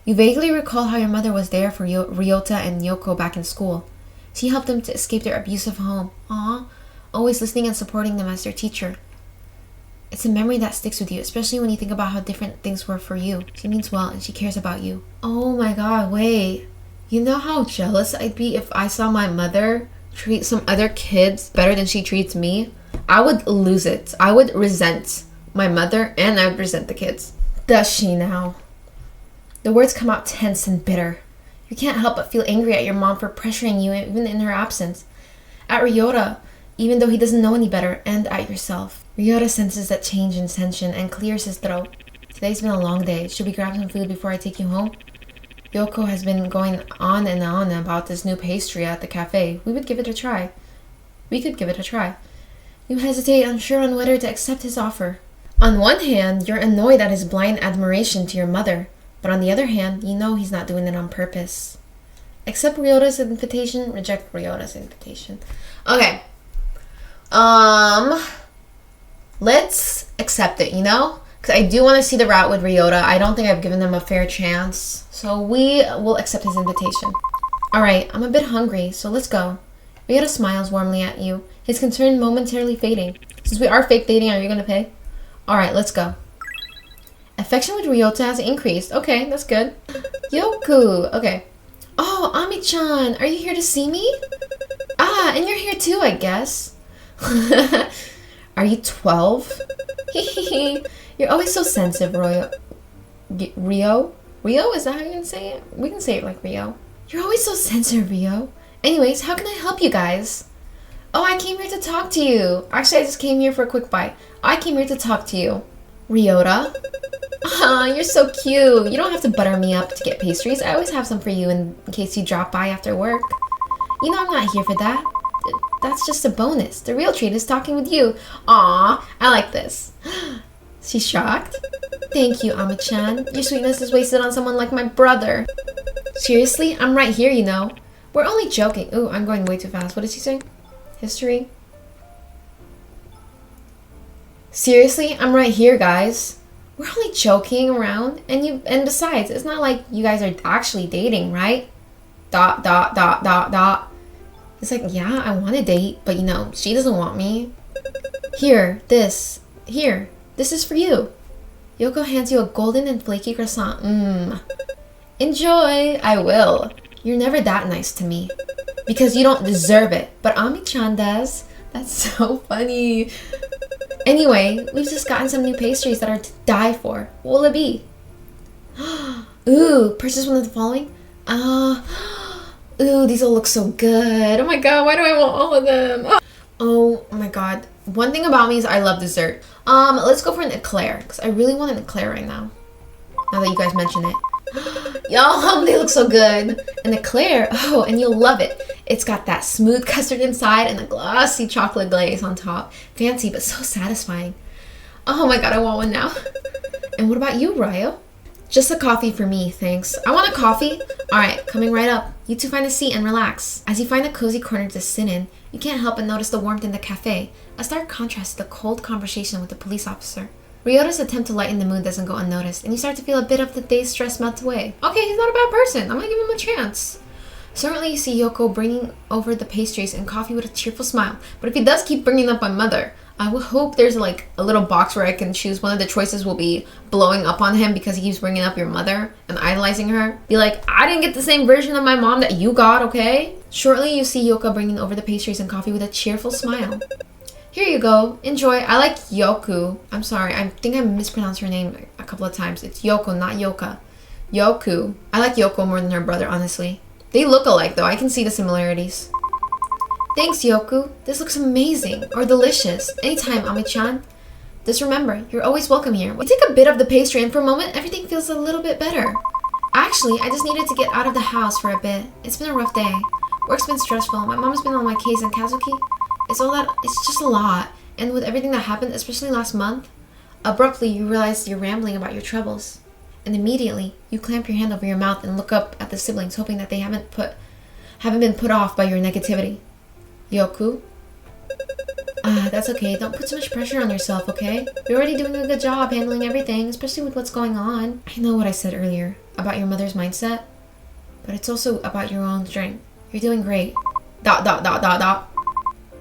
You vaguely recall how your mother was there for Ryota and Yoko back in school. She helped them to escape their abusive home. Aww, always listening and supporting them as their teacher. It's a memory that sticks with you, especially when you think about how different things were for you. She means well and she cares about you. Oh my god, wait. You know how jealous I'd be if I saw my mother treat some other kids better than she treats me? I would lose it. I would resent my mother and I would resent the kids. Does she now? The words come out tense and bitter. You can't help but feel angry at your mom for pressuring you even in her absence. At Ryota, even though he doesn't know any better, and at yourself. Ryota senses that change in tension and clears his throat. Today's been a long day. Should we grab some food before I take you home? Yoko has been going on and on about this new pastry at the cafe. We could give it a try. You hesitate, unsure on whether to accept his offer. On one hand, you're annoyed at his blind admiration to your mother. But on the other hand, you know he's not doing it on purpose. Accept Ryota's invitation, reject Ryota's invitation. Okay. Let's accept it, you know? Because I do want to see the route with Ryota. I don't think I've given him a fair chance. So we will accept his invitation. Alright, I'm a bit hungry, so let's go. Ryota smiles warmly at you, his concern momentarily fading. Since we are fake dating, are you going to pay? Alright, let's go. Affection with Ryota has increased. Okay, that's good. Yoku. Okay. Oh, Ami-chan, are you here to see me? Ah, and you're here too, I guess. Are you 12? You're always so sensitive, Rio. Rio? Is that how you're gonna say it? We can say it like Rio. You're always so sensitive, Rio. Anyways, how can I help you guys? Oh, I came here to talk to you. Actually, I just came here for a quick bite. I came here to talk to you. Ryota? Aw, you're so cute. You don't have to butter me up to get pastries. I always have some for you in case you drop by after work. You know I'm not here for that. That's just a bonus. The real treat is talking with you. Aw, I like this. She's shocked. Thank you, Ami-chan. Your sweetness is wasted on someone like my brother. Seriously? I'm right here, you know. We're only joking. Ooh, I'm going way too fast. What did she say? History? Seriously? I'm right here, guys. We're only joking around. And besides, it's not like you guys are actually dating, right? ... It's like, yeah, I want to date, but you know, she doesn't want me. Here, this is for you. Yoko hands you a golden and flaky croissant. Enjoy. I will. You're never that nice to me. Because you don't deserve it. But Ami-chan does. That's so funny. Anyway, we've just gotten some new pastries that are to die for. What will it be? Ooh, purchase one of the following? Ooh, these all look so good. Oh my god, why do I want all of them? Oh my god. One thing about me is I love dessert. Let's go for an eclair, because I really want an eclair right now. Now that you guys mention it. Y'all, they look so good. An eclair, oh, and you'll love it. It's got that smooth custard inside and the glossy chocolate glaze on top. Fancy, but so satisfying. Oh my god, I want one now. And what about you, Ryo? Just a coffee for me, thanks. I want a coffee? Alright, coming right up. You two find a seat and relax. As you find a cozy corner to sit in, you can't help but notice the warmth in the cafe, a stark contrast to the cold conversation with the police officer. Ryota's attempt to lighten the mood doesn't go unnoticed, and you start to feel a bit of the day's stress melt away. Okay, he's not a bad person. I'm gonna give him a chance. Certainly you see Yoko bringing over the pastries and coffee with a cheerful smile, but if he does keep bringing up my mother, I would hope there's like a little box where I can choose one of the choices will be blowing up on him because he keeps bringing up your mother and idolizing her. Be like, I didn't get the same version of my mom that you got, okay? Shortly, you see Yoko bringing over the pastries and coffee with a cheerful smile. Here you go. Enjoy. I like Yoku. I'm sorry. I think I mispronounced her name a couple of times. It's Yoko, not Yoka. Yoku. I like Yoko more than her brother, honestly. They look alike, though. I can see the similarities. Thanks, Yoku. This looks amazing. Or delicious. Anytime, Ami-chan. Just remember, you're always welcome here. We take a bit of the pastry and for a moment, everything feels a little bit better. Actually, I just needed to get out of the house for a bit. It's been a rough day. Work's been stressful. My mom's been on my case, and Kazuki, it's just a lot. And with everything that happened, especially last month, abruptly you realize you're rambling about your troubles. And immediately, you clamp your hand over your mouth and look up at the siblings, hoping that they haven't been put off by your negativity. Yoku? That's okay. Don't put so much pressure on yourself, okay? You're already doing a good job handling everything, especially with what's going on. I know what I said earlier about your mother's mindset, but it's also about your own strength. You're doing great. ...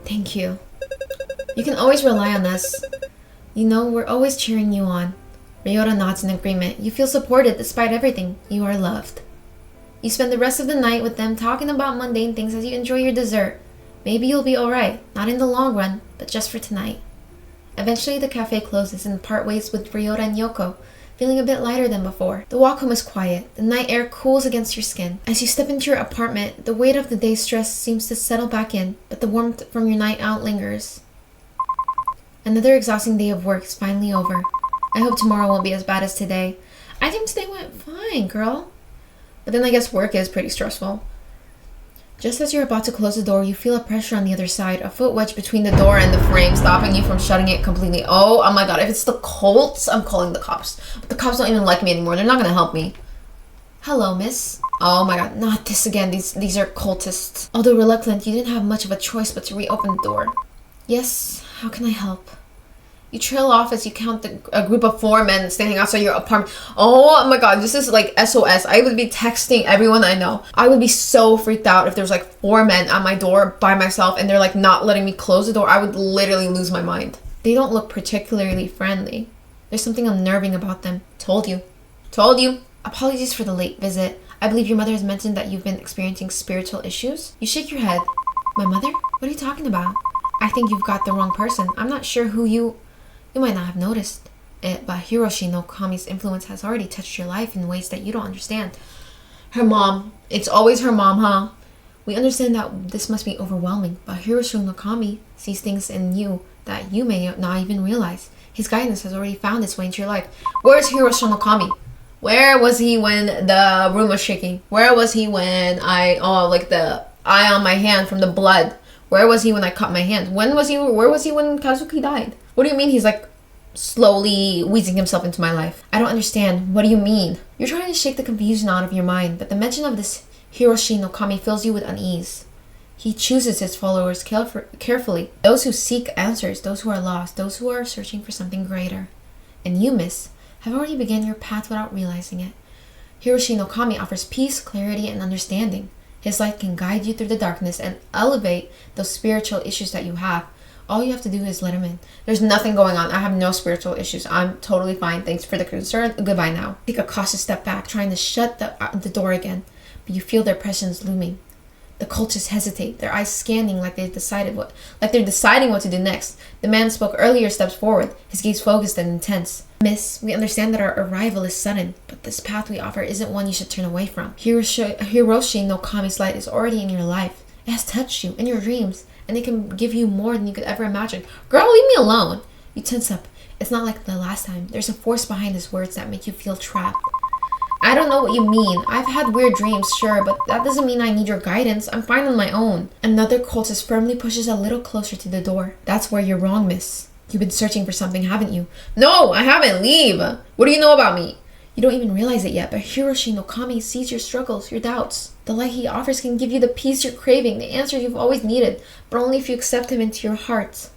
Thank you. You can always rely on us. You know, we're always cheering you on. Ryota nods in agreement. You feel supported despite everything. You are loved. You spend the rest of the night with them talking about mundane things as you enjoy your dessert. Maybe you'll be alright. Not in the long run, but just for tonight. Eventually the cafe closes and part ways with Ryota and Yoko, feeling a bit lighter than before. The walk home is quiet. The night air cools against your skin. As you step into your apartment, the weight of the day's stress seems to settle back in, but the warmth from your night out lingers. Another exhausting day of work is finally over. I hope tomorrow won't be as bad as today. I think today went fine, girl. But then I guess work is pretty stressful. Just as you're about to close the door, you feel a pressure on the other side, a foot wedge between the door and the frame, stopping you from shutting it completely. Oh my god, if it's the Colts, I'm calling the cops. But the cops don't even like me anymore. They're not gonna help me. Hello, miss. Oh my god, not this again. These are cultists. Although reluctant, you didn't have much of a choice but to reopen the door. Yes, how can I help? You trail off as you count a group of 4 men standing outside your apartment. Oh my god, this is like SOS. I would be texting everyone I know. I would be so freaked out if there was like 4 men at my door by myself and they're like not letting me close the door. I would literally lose my mind. They don't look particularly friendly. There's something unnerving about them. Told you. Told you. Apologies for the late visit. I believe your mother has mentioned that you've been experiencing spiritual issues. You shake your head. My mother? What are you talking about? I think you've got the wrong person. I'm not sure who you might not have noticed it, but Hiroshi no Kami's influence has already touched your life in ways that you don't understand. Her mom. It's always her mom, huh? We understand that this must be overwhelming, but Hiroshi no Kami sees things in you that you may not even realize. His guidance has already found its way into your life. Where's Hiroshi no Kami? Where was he when the room was shaking? Where was he when like the eye on my hand from the blood? Where was he when I cut my hand? Where was he when Kazuki died? What do you mean he's like slowly wheezing himself into my life? I don't understand. What do you mean? You're trying to shake the confusion out of your mind, but the mention of this Hiroshi no Kami fills you with unease. He chooses his followers carefully. Those who seek answers, those who are lost, those who are searching for something greater. And you, miss, have already begun your path without realizing it. Hiroshi no Kami offers peace, clarity, and understanding. His light can guide you through the darkness and elevate those spiritual issues that you have. All you have to do is let him in. There's nothing going on. I have no spiritual issues. I'm totally fine. Thanks for the concern. Goodbye now. Take a cautious step back, trying to shut the door again, but you feel their presence looming. The cultists hesitate, their eyes scanning like they're deciding what to do next. The man spoke earlier steps forward, his gaze focused and intense. Miss, we understand that our arrival is sudden, but this path we offer isn't one you should turn away from. Hiroshi no Kami's light is already in your life. It has touched you in your dreams, and it can give you more than you could ever imagine. Girl, leave me alone. You tense up. It's not like the last time. There's a force behind his words that make you feel trapped. I don't know what you mean. I've had weird dreams, sure, but that doesn't mean I need your guidance. I'm fine on my own. Another cultist firmly pushes a little closer to the door. That's where you're wrong, miss. You've been searching for something, haven't you? No, I haven't. Leave. What do you know about me? You don't even realize it yet, but Hiroshi no Kami sees your struggles, your doubts. The light he offers can give you the peace you're craving, the answer you've always needed, but only if you accept him into your heart.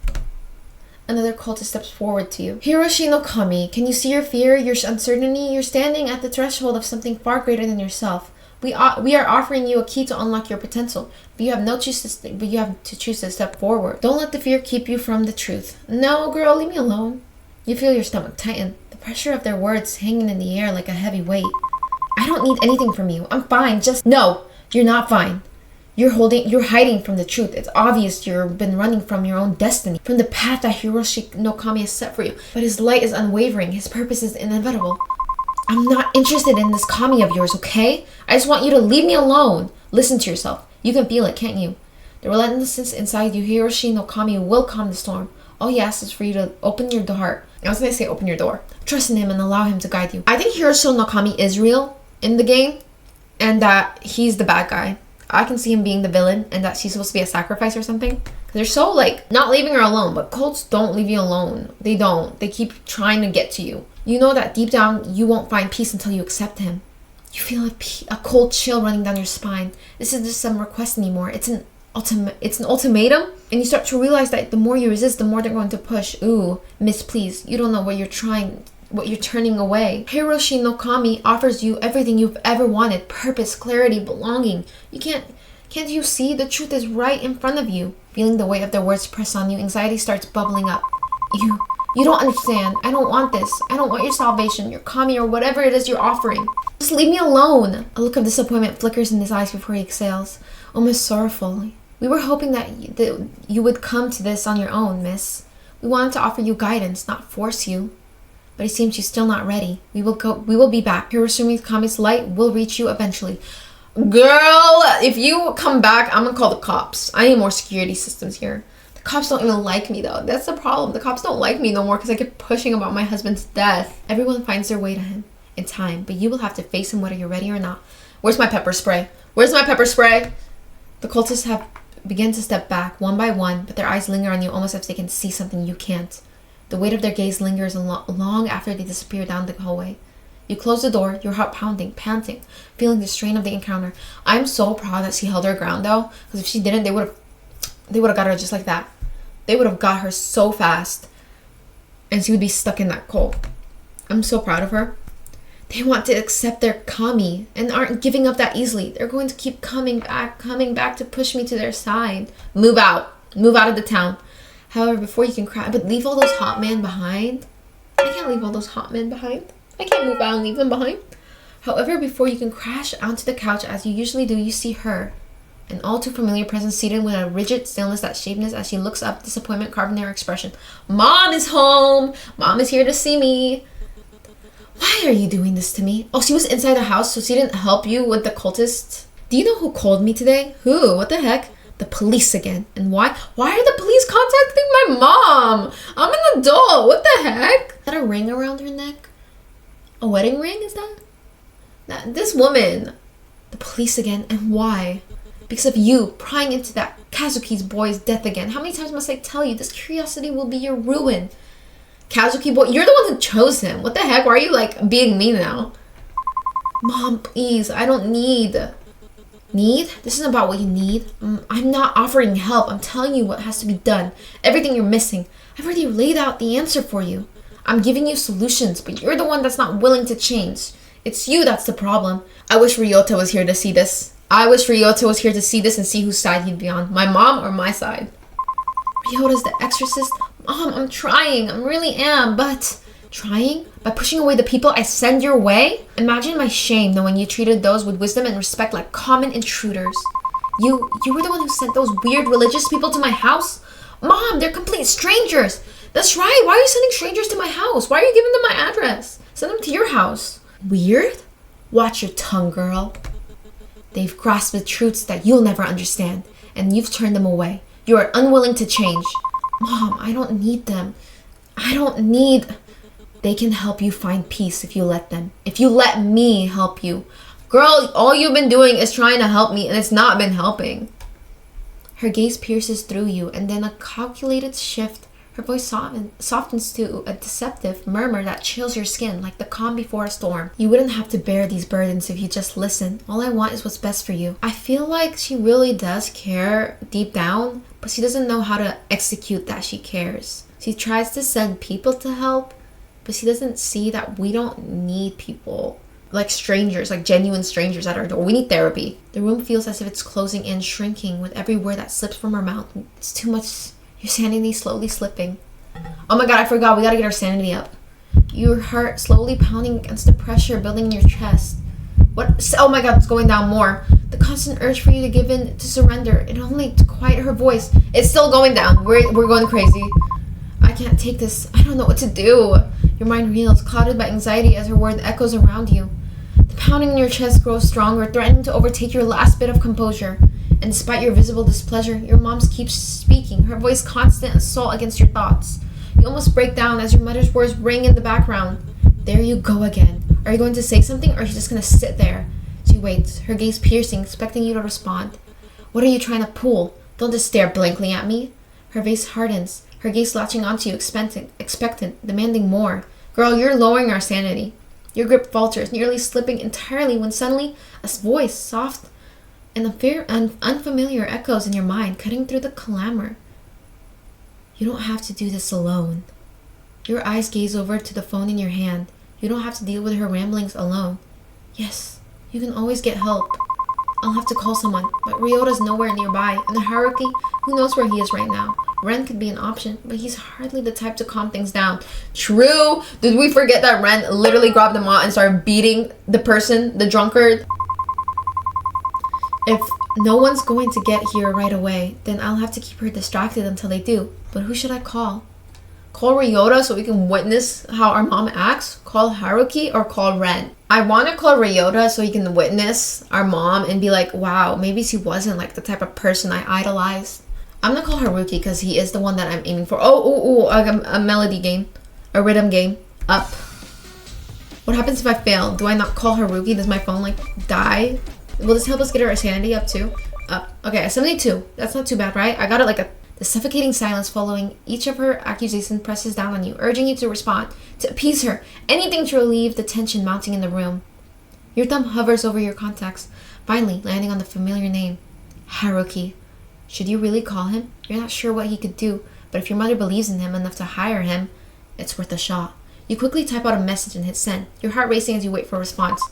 Another cultist steps forward to you. Hiroshi no Kami, can you see your fear, your uncertainty? You're standing at the threshold of something far greater than yourself. We are offering you a key to unlock your potential, but you have to choose to step forward. Don't let the fear keep you from the truth. No, girl, leave me alone. You feel your stomach tighten, the pressure of their words hanging in the air like a heavy weight. I don't need anything from you. I'm fine. No, you're not fine. You're hiding from the truth. It's obvious you've been running from your own destiny, from the path that Hiroshi no Kami has set for you. But his light is unwavering. His purpose is inevitable. I'm not interested in this Kami of yours, okay? I just want you to leave me alone. Listen to yourself. You can feel it, can't you? The relentlessness inside you, Hiroshi no Kami will calm the storm. All he asks is for you to open your heart. I was going to say open your door. Trust in him and allow him to guide you. I think Hiroshi Nakami is real in the game, and that he's the bad guy. I can see him being the villain, and that she's supposed to be a sacrifice or something. Because they're so, like, not leaving her alone. But cults don't leave you alone. They don't. They keep trying to get to you. You know that deep down, you won't find peace until you accept him. You feel a cold chill running down your spine. This isn't just some request anymore. It's an ultimatum. And you start to realize that the more you resist, the more they're going to push. Ooh, miss, please. You don't know what you're turning away. Hiroshi Nakami offers you everything you've ever wanted. Purpose, clarity, belonging. Can't you see? The truth is right in front of you. Feeling the weight of their words press on you, anxiety starts bubbling up. You don't understand. I don't want this. I don't want your salvation, your kami, or whatever it is you're offering. Just leave me alone. A look of disappointment flickers in his eyes before he exhales, almost sorrowful. We were hoping that you would come to this on your own, miss. We wanted to offer you guidance, not force you. But it seems you're still not ready. We will be back. Hiroshi Nakami's light will reach you eventually. Girl, if you come back, I'm gonna call the cops. I need more security systems here. The cops don't even like me though. That's the problem. The cops don't like me no more because I keep pushing about my husband's death. Everyone finds their way to him in time, but you will have to face him whether you're ready or not. Where's my pepper spray? Where's my pepper spray? The cultists have begun to step back one by one, but their eyes linger on you almost as if they can see something you can't. The weight of their gaze lingers long after they disappear down the hallway. You close the door, your heart pounding, panting, feeling the strain of the encounter. I'm so proud that she held her ground though, because if she didn't, they would have got her just like that. They would have got her so fast, and she would be stuck in that cold. I'm so proud of her. They want to accept their kami and aren't giving up that easily. They're going to keep coming back to push me to their side. Move out of the town. However, before you can cry, but leave all those hot men behind. I can't leave all those hot men behind. I can't move out and leave them behind. However, before you can crash onto the couch as you usually do, you see her. An all too familiar presence seated with a rigid stillness that shapeness as she looks up, disappointment carving her expression. Mom is home. Mom is here to see me. Why are you doing this to me? Oh, she was inside the house, so she didn't help you with the cultists. Do you know who called me today? Who? What the heck? The police again. And why? Why are the police contacting my mom? I'm an adult. What the heck? Is that a ring around her neck? A wedding ring, is that? This woman. The police again. And why? Because of you prying into that Kazuki's boy's death again. How many times must I tell you? This curiosity will be your ruin. Kazuki boy, you're the one who chose him. What the heck? Why are you like being mean now? Mom, please. I don't need. Need? This isn't about what you need. I'm not offering help. I'm telling you what has to be done. Everything you're missing. I've already laid out the answer for you. I'm giving you solutions, but you're the one that's not willing to change. It's you that's the problem. I wish Ryota was here to see this. I wish Ryota was here to see this and see whose side he'd be on. My mom or my side? Ryota's the exorcist? Mom, I'm trying. I really am, but... Trying? By pushing away the people I send your way? Imagine my shame knowing you treated those with wisdom and respect like common intruders. You were the one who sent those weird religious people to my house? Mom, they're complete strangers. That's right. Why are you sending strangers to my house? Why are you giving them my address? Send them to your house. Weird? Watch your tongue, girl. They've grasped the truths that you'll never understand, and you've turned them away. You are unwilling to change. Mom, I don't need them. They can help you find peace if you let them. If you let me help you. Girl, all you've been doing is trying to help me, and it's not been helping. Her gaze pierces through you, and then a calculated shift. Her voice softens to a deceptive murmur that chills your skin like the calm before a storm. You wouldn't have to bear these burdens if you just listen. All I want is what's best for you. I feel like she really does care deep down, but she doesn't know how to execute that she cares. She tries to send people to help, but she doesn't see that we don't need people. Like strangers, like genuine strangers at our door. We need therapy. The room feels as if it's closing in, shrinking with every word that slips from her mouth. It's too much. Your sanity slowly slipping. Oh my god, I forgot. We gotta get our sanity up. Your heart slowly pounding against the pressure building in your chest. What? Oh my god, it's going down more. The constant urge for you to give in, to surrender, and only to quiet her voice. It's still going down. We're going crazy. I can't take this. I don't know what to do. Your mind reels, clouded by anxiety as her word echoes around you. The pounding in your chest grows stronger, threatening to overtake your last bit of composure. And And despite your visible displeasure, your mom keeps speaking, her voice constant assault against your thoughts. You almost break down as your mother's words ring in the background. There you go again. Are you going to say something, or are you just going to sit there? She waits, her gaze piercing, expecting you to respond. What are you trying to pull? Don't just stare blankly at me. Her face hardens, her gaze latching onto you, expectant, demanding more. Girl, you're lowering our sanity. Your grip falters, nearly slipping entirely when suddenly a voice, soft and unfamiliar, echoes in your mind, cutting through the clamor. You don't have to do this alone. Your eyes gaze over to the phone in your hand. You don't have to deal with her ramblings alone. Yes, you can always get help. I'll have to call someone, but Ryota's nowhere nearby, and Haruki, who knows where he is right now? Ren could be an option, but he's hardly the type to calm things down. True! Did we forget that Ren literally grabbed him out and started beating the person, the drunkard? If no one's going to get here right away, then I'll have to keep her distracted until they do. But who should I call? Call Ryota so we can witness how our mom acts? Call Haruki or call Ren? I want to call Ryota so he can witness our mom and be like, wow, maybe she wasn't like the type of person I idolized. I'm gonna call Haruki because he is the one that I'm aiming for. A melody game. A rhythm game. Up. What happens if I fail? Do I not call Haruki? Does my phone like die? Will this help us get our sanity up too? Up. Okay, a 72. That's not too bad, right? I got it like the suffocating silence following each of her accusations presses down on you, urging you to respond, to appease her, anything to relieve the tension mounting in the room. Your thumb hovers over your contacts, finally landing on the familiar name, Haruki. Should you really call him? You're not sure what he could do, but if your mother believes in him enough to hire him, it's worth a shot. You quickly type out a message and hit send, your heart racing as you wait for a response.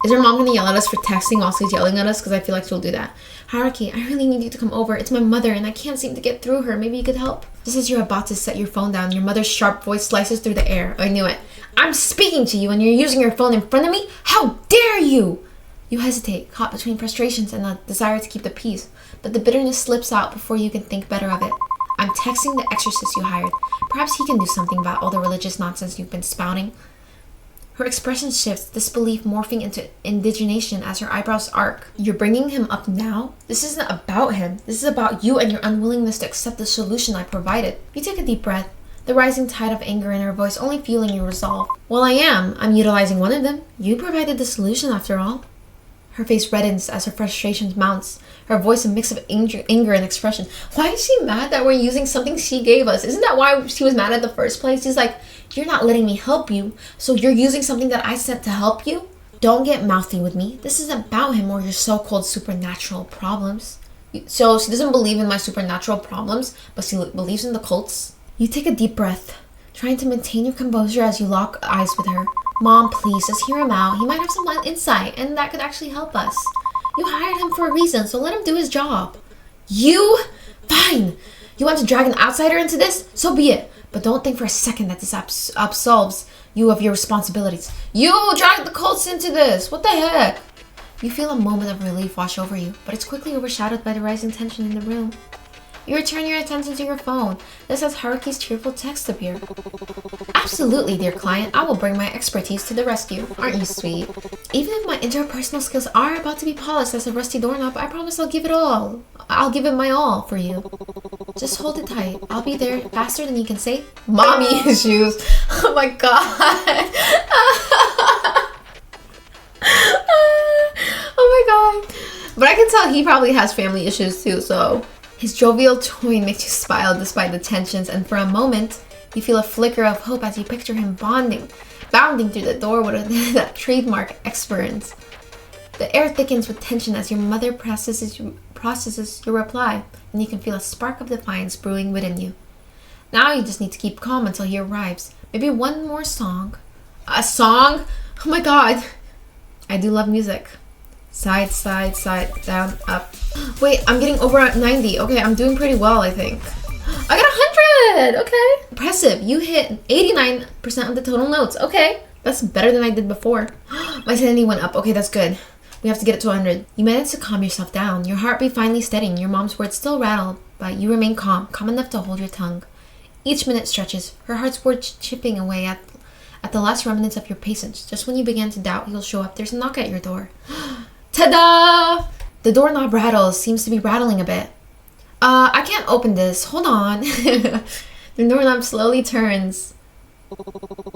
Is her mom gonna yell at us for texting while she's yelling at us? Because I feel like she'll do that. Haruki, I really need you to come over. It's my mother and I can't seem to get through her. Maybe you could help. Just as you're about to set your phone down, your mother's sharp voice slices through the air. I knew it. I'm speaking to you and you're using your phone in front of me? How dare you! You hesitate, caught between frustrations and the desire to keep the peace. But the bitterness slips out before you can think better of it. I'm texting the exorcist you hired. Perhaps he can do something about all the religious nonsense you've been spouting. Her expression shifts, disbelief morphing into indignation as her eyebrows arc. You're bringing him up now? This isn't about him. This is about you and your unwillingness to accept the solution I provided. You take a deep breath, the rising tide of anger in her voice only fueling your resolve. Well, I'm utilizing one of them. You provided the solution after all. Her face reddens as her frustration mounts, her voice a mix of anger and expression. Why is she mad that we're using something she gave us? Isn't that why she was mad in the first place? She's like, you're not letting me help you, so you're using something that I sent to help you? Don't get mouthy with me. This isn't about him or your so-called supernatural problems. So she doesn't believe in my supernatural problems, but she believes in the cults. You take a deep breath, trying to maintain your composure as you lock eyes with her. Mom, please, just hear him out. He might have some insight, and that could actually help us. You hired him for a reason, so let him do his job. You? Fine. You want to drag an outsider into this? So be it. But don't think for a second that this absolves you of your responsibilities. You dragged the cults into this. What the heck? You feel a moment of relief wash over you, but it's quickly overshadowed by the rising tension in the room. You return your attention to your phone. This has Haruki's cheerful text appear. Absolutely, dear client. I will bring my expertise to the rescue. Aren't you sweet? Even if my interpersonal skills are about to be polished as a rusty doorknob, I promise I'll give it all. I'll give it my all for you. Just hold it tight. I'll be there faster than you can say. Mommy issues. Oh my god. Oh my god. But I can tell he probably has family issues too, so... His jovial tone makes you smile despite the tensions, and for a moment, you feel a flicker of hope as you picture him bounding through the door with that trademark exuberance. The air thickens with tension as your mother processes your reply, and you can feel a spark of defiance brewing within you. Now you just need to keep calm until he arrives. Maybe one more song. A song? Oh my god. I do love music. Side, side, side, down, up. Wait, I'm getting over at 90. Okay, I'm doing pretty well, I think. I got 100! Okay. Impressive. You hit 89% of the total notes. Okay. That's better than I did before. My sanity went up. Okay, that's good. We have to get it to 100. You managed to calm yourself down. Your heartbeat finally steadying. Your mom's words still rattle, but you remain calm enough to hold your tongue. Each minute stretches, her heart's words chipping away at the last remnants of your patience. Just when you begin to doubt he'll show up, there's a knock at your door. Ta-da! The doorknob rattles, seems to be rattling a bit. I can't open this. Hold on. The doorknob slowly turns.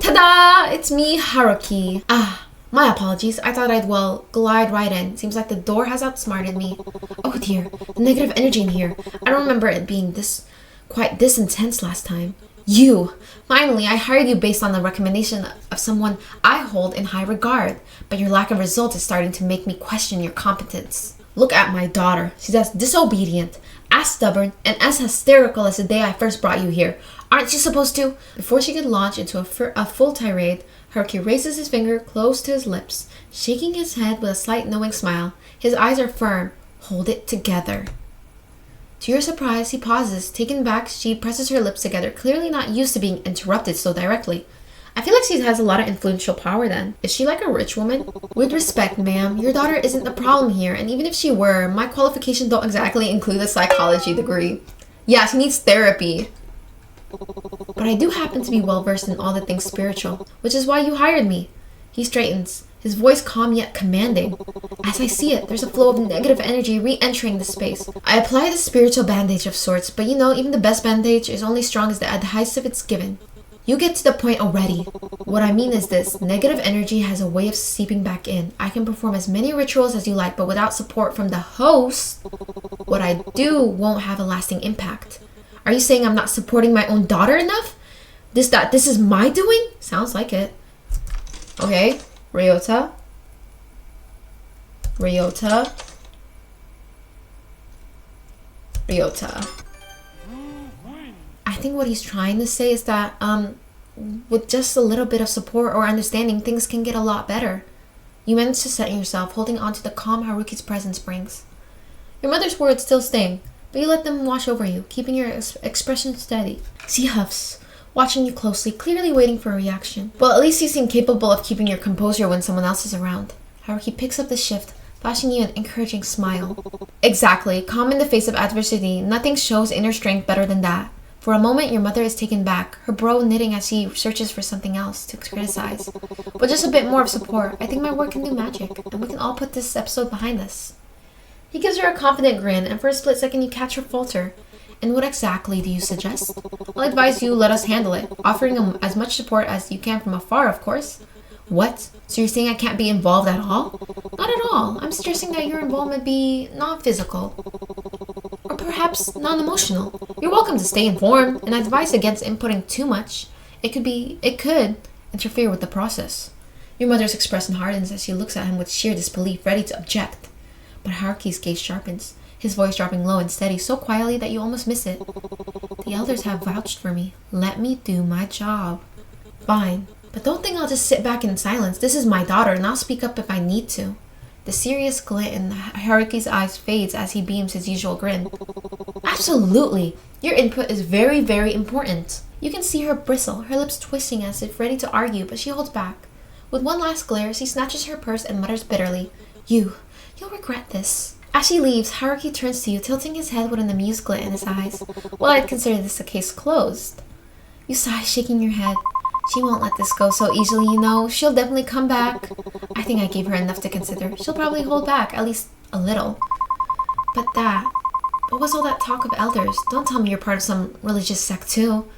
Ta-da! It's me, Haruki. My apologies. I thought I'd, glide right in. Seems like the door has outsmarted me. Oh dear, the negative energy in here. I don't remember it being quite this intense last time. You! Finally, I hired you based on the recommendation of someone I hold in high regard, but your lack of results is starting to make me question your competence. Look at my daughter. She's as disobedient, as stubborn, and as hysterical as the day I first brought you here. Aren't you supposed to? Before she could launch into a full tirade, Haruki raises his finger close to his lips, shaking his head with a slight knowing smile. His eyes are firm. Hold it together. To your surprise, he pauses. Taken back, she presses her lips together, clearly not used to being interrupted so directly. I feel like she has a lot of influential power then. Is she like a rich woman? With respect, ma'am, your daughter isn't the problem here, and even if she were, my qualifications don't exactly include a psychology degree. Yeah, she needs therapy. But I do happen to be well versed in all the things spiritual, which is why you hired me. He straightens, his voice calm yet commanding. As I see it, there's a flow of negative energy re-entering the space. I apply the spiritual bandage of sorts, but even the best bandage is only strong as the adhesive it's given. You get to the point already. What I mean is this, negative energy has a way of seeping back in. I can perform as many rituals as you like, but without support from the host, what I do won't have a lasting impact. Are you saying I'm not supporting my own daughter enough? This is my doing? Sounds like it. Okay, Ryota. I think what he's trying to say is that, with just a little bit of support or understanding, things can get a lot better. You manage to set yourself, holding on to the calm Haruki's presence brings. Your mother's words still sting, but you let them wash over you, keeping your expression steady. She huffs, watching you closely, clearly waiting for a reaction. Well, at least you seem capable of keeping your composure when someone else is around. Haruki picks up the shift, flashing you an encouraging smile. Exactly. Calm in the face of adversity. Nothing shows inner strength better than that. For a moment, your mother is taken back, her brow knitting as she searches for something else to criticize. But just a bit more of support. I think my work can do magic, and we can all put this episode behind us. He gives her a confident grin, and for a split second you catch her falter. And what exactly do you suggest? I'll advise you let us handle it, offering him as much support as you can from afar, of course. What? So you're saying I can't be involved at all? Not at all. I'm suggesting that your involvement be non-physical. Or perhaps non-emotional. You're welcome to stay informed, and I advise against inputting too much. It could interfere with the process. Your mother's expression hardens as she looks at him with sheer disbelief, ready to object. But Haruki's gaze sharpens, his voice dropping low and steady, so quietly that you almost miss it. The elders have vouched for me. Let me do my job. Fine. But don't think I'll just sit back in silence. This is my daughter, and I'll speak up if I need to. The serious glint in Haruki's eyes fades as he beams his usual grin. Absolutely! Your input is very, very important. You can see her bristle, her lips twisting as if ready to argue, but she holds back. With one last glare, she snatches her purse and mutters bitterly, You'll regret this. As she leaves, Haruki turns to you, tilting his head with an amused glint in his eyes. Well, I'd consider this a case closed. You sigh, shaking your head. She won't let this go so easily, She'll definitely come back. I think I gave her enough to consider. She'll probably hold back, at least a little. But what was all that talk of elders? Don't tell me you're part of some religious sect too.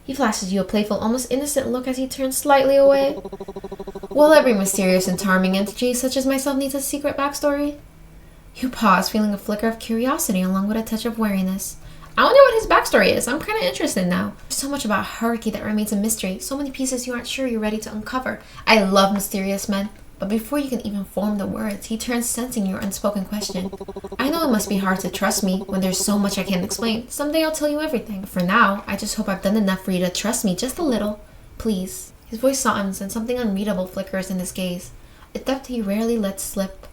He flashes you a playful, almost innocent look as he turns slightly away. Well, every mysterious and charming entity such as myself needs a secret backstory. You pause, feeling a flicker of curiosity along with a touch of wariness. I wonder what his backstory is. I'm kind of interested now. There's so much about Haruki that remains a mystery. So many pieces you aren't sure you're ready to uncover. I love mysterious men. But before you can even form the words, he turns, sensing your unspoken question. I know it must be hard to trust me when there's so much I can't explain. Someday I'll tell you everything. But for now, I just hope I've done enough for you to trust me just a little. Please. His voice softens and something unreadable flickers in his gaze. A depth he rarely lets slip.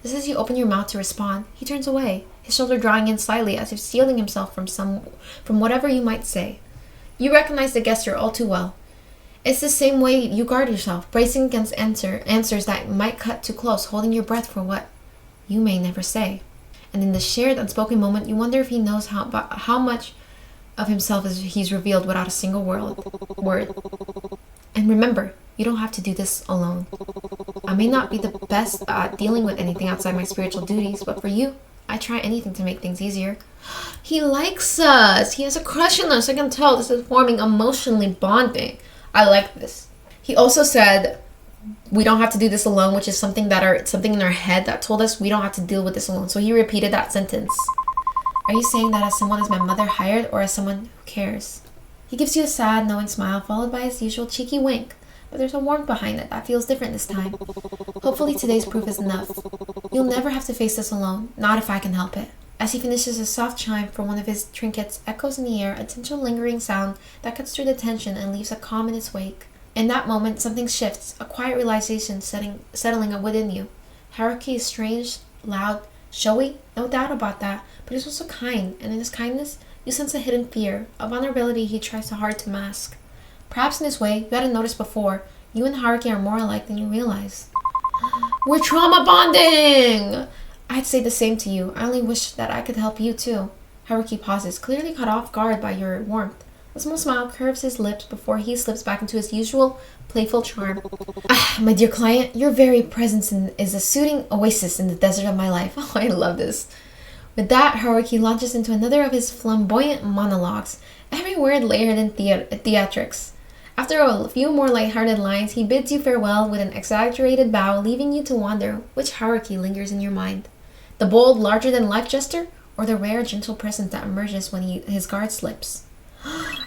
Just as you open your mouth to respond, he turns away, his shoulder drawing in slightly as if shielding himself from whatever you might say. You recognize the gesture all too well. It's the same way you guard yourself, bracing against answers that might cut too close, holding your breath for what you may never say. And in the shared unspoken moment, you wonder if he knows how much of himself he's revealed without a single word. And remember, You don't have to do this alone. I may not be the best at dealing with anything outside my spiritual duties, but for you, I try anything to make things easier. He likes us. He has a crush on us. I can tell this is forming emotionally bonding. I like this. He also said we don't have to do this alone, which is something in our head that told us we don't have to deal with this alone. So he repeated that sentence. Are you saying that as someone as my mother hired or as someone who cares? He gives you a sad, knowing smile followed by his usual cheeky wink. But there's a warmth behind it that feels different this time. Hopefully today's proof is enough. You'll never have to face this alone, not if I can help it. As he finishes, a soft chime for one of his trinkets echoes in the air, a gentle lingering sound that cuts through the tension and leaves a calm in its wake. In that moment, something shifts, a quiet realization settling within you. Haruki is strange, loud, showy, no doubt about that, but he's also kind, and in his kindness, you sense a hidden fear, a vulnerability he tries so hard to mask. Perhaps in this way, you hadn't noticed before, you and Haruki are more alike than you realize. We're trauma bonding! I'd say the same to you. I only wish that I could help you too. Haruki pauses, clearly caught off guard by your warmth. A small smile curves his lips before he slips back into his usual playful charm. My dear client, your very presence is a soothing oasis in the desert of my life. Oh, I love this. With that, Haruki launches into another of his flamboyant monologues, every word layered in theatrics. After a few more lighthearted lines, he bids you farewell with an exaggerated bow, leaving you to wonder which Haruki lingers in your mind. The bold, larger-than-life gesture, or the rare, gentle presence that emerges when his guard slips.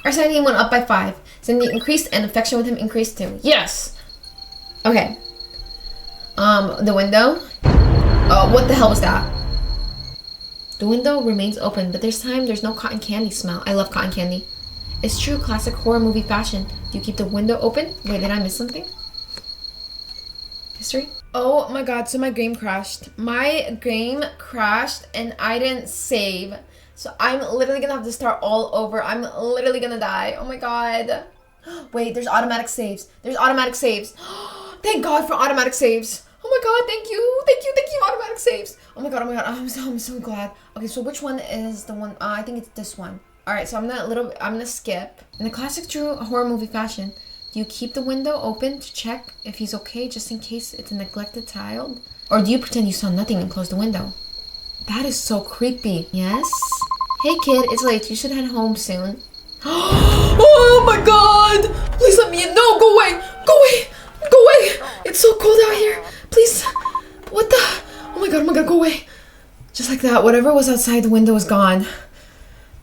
Our sanity went up by 5. Sanity increased and affection with him increased too. Yes! Okay. The window. Oh, what the hell was that? The window remains open, but this time there's no cotton candy smell. I love cotton candy. It's true classic horror movie fashion. Do you keep the window open? Wait, did I miss something? History? Oh my god, so my game crashed. My game crashed and I didn't save. So I'm literally gonna have to start all over. I'm literally gonna die. Oh my god. Wait, there's automatic saves. There's automatic saves. Thank God for automatic saves. Oh my god, thank you. Thank you, automatic saves. Oh my god, I'm so glad. Okay, so which one is the one? I think it's this one. Alright, so I'm gonna skip. In the classic true horror movie fashion, do you keep the window open to check if he's okay just in case it's a neglected child? Or do you pretend you saw nothing and close the window? That is so creepy. Yes? Hey kid, it's late. You should head home soon. Oh my god! Please let me in. No, go away! Go away! Go away! It's so cold out here. Please. What the? Oh my god, go away. Just like that, whatever was outside the window is gone.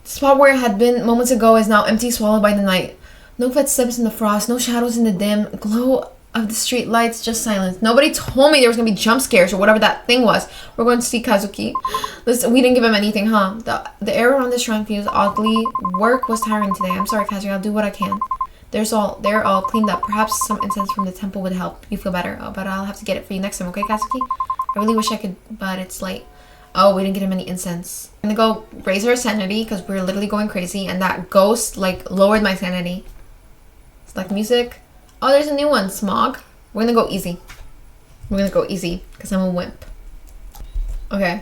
The spot where it had been moments ago is now empty, swallowed by the night. No footsteps in the frost, no shadows in the dim glow of the street lights, just silence. Nobody told me there was gonna be jump scares or whatever that thing was. We're going to see Kazuki. Listen, we didn't give him anything, huh? The air around the shrine feels oddly. Work was tiring today. I'm sorry, Kazuki. I'll do what I can. They're all cleaned up. Perhaps some incense from the temple would help you feel better. Oh, but I'll have to get it for you next time, okay, Kazuki? I really wish I could, but it's late. Oh, we didn't get him any incense. I'm gonna go raise our sanity because we're literally going crazy, and that ghost lowered my sanity. It's like music. Oh, there's a new one, Smog. We're gonna go easy. We're gonna go easy because I'm a wimp. Okay.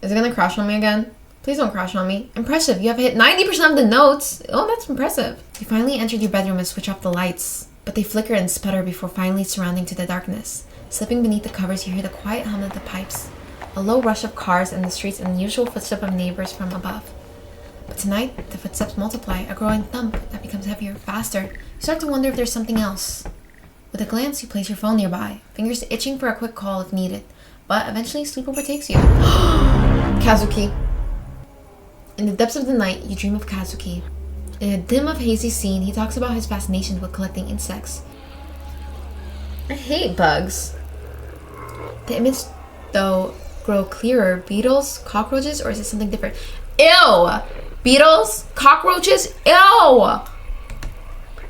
Is it gonna crash on me again? Please don't crash on me. Impressive. You have hit 90% of the notes. Oh, that's impressive. You finally entered your bedroom and switch off the lights, but they flicker and sputter before finally surrounding to the darkness. Slipping beneath the covers, you hear the quiet hum of the pipes, a low rush of cars in the streets, and the usual footstep of neighbors from above. But tonight, the footsteps multiply, a growing thump that becomes heavier, faster. You start to wonder if there's something else. With a glance, you place your phone nearby, fingers itching for a quick call if needed. But eventually, sleep overtakes you. Kazuki. In the depths of the night, you dream of Kazuki. In a dim of hazy scene, he talks about his fascination with collecting insects. I hate bugs. The image, though, grow clearer. Beetles, cockroaches, or is it something different? Ew! Beetles, cockroaches, ew!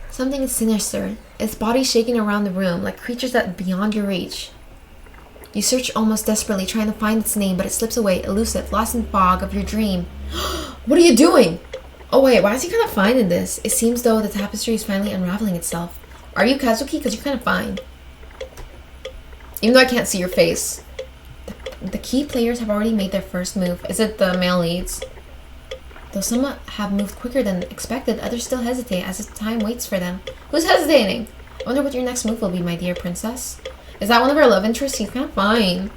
Something is sinister. Its body shaking around the room, like creatures that beyond your reach. You search almost desperately, trying to find its name, but it slips away, elusive, lost in fog of your dream. What are you doing? Oh wait, why is he kind of fine in this? It seems though the tapestry is finally unraveling itself. Are you Kazuki? Because you're kind of fine. Even though I can't see your face. The key players have already made their first move. Is it the male leads? Though some have moved quicker than expected, others still hesitate as time waits for them. Who's hesitating? I wonder what your next move will be, my dear princess. Is that one of our love interests? He's kind of fine.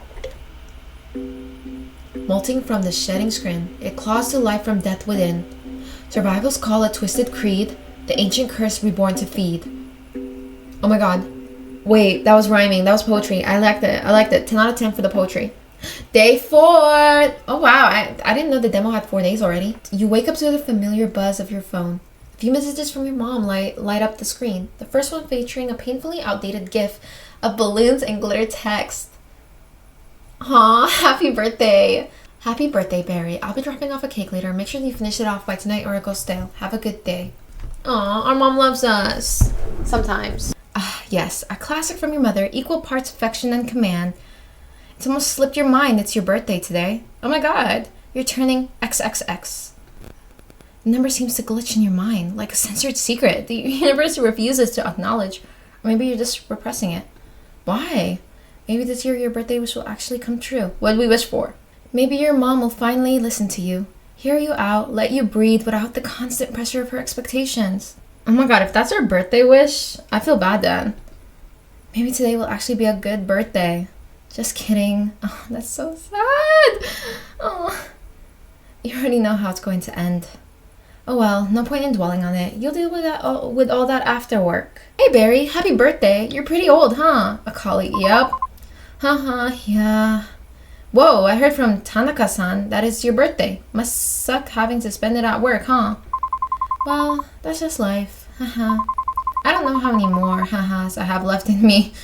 Molting from the shedding scrim, it claws to life from death within. Survival's call a twisted creed, the ancient curse reborn to feed. Oh my god. Wait, that was rhyming. That was poetry. I liked it. 10 out of 10 for the poetry. Day 4! Oh wow, I didn't know the demo had 4 days already. You wake up to the familiar buzz of your phone. A few messages from your mom light up the screen. The first one featuring a painfully outdated gif of balloons and glitter text. Aw, happy birthday. Happy birthday, Barry. I'll be dropping off a cake later. Make sure you finish it off by tonight or it goes stale. Have a good day. Aw, our mom loves us. Sometimes. Yes, a classic from your mother. Equal parts affection and command. It's almost slipped your mind it's your birthday today. Oh my god. You're turning XXX. The number seems to glitch in your mind, like a censored secret the universe refuses to acknowledge. Or maybe you're just repressing it. Why? Maybe this year your birthday wish will actually come true. What did we wish for? Maybe your mom will finally listen to you, hear you out, let you breathe without the constant pressure of her expectations. Oh my god, if that's our birthday wish, I feel bad then. Maybe today will actually be a good birthday. Just kidding. Oh, that's so sad. Oh, you already know how it's going to end. Oh well, no point in dwelling on it. You'll deal with that with all that after work. Hey Barry, happy birthday. You're pretty old, huh? A colleague, yep. Haha, yeah. Whoa, I heard from Tanaka-san that it's your birthday. Must suck having to spend it at work, huh? Well, that's just life. Haha. I don't know how many more hahas I have left in me.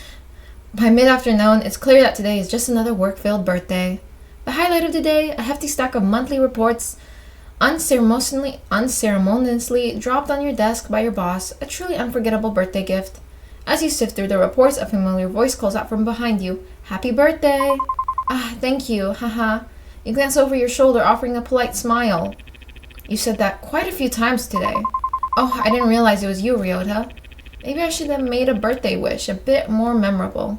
By mid-afternoon, it's clear that today is just another work-filled birthday. The highlight of the day, a hefty stack of monthly reports unceremoniously dropped on your desk by your boss, a truly unforgettable birthday gift. As you sift through the reports, a familiar voice calls out from behind you. Happy birthday! Ah, thank you, haha. You glance over your shoulder, offering a polite smile. You said that quite a few times today. Oh, I didn't realize it was you, Ryota. Maybe I should have made a birthday wish a bit more memorable.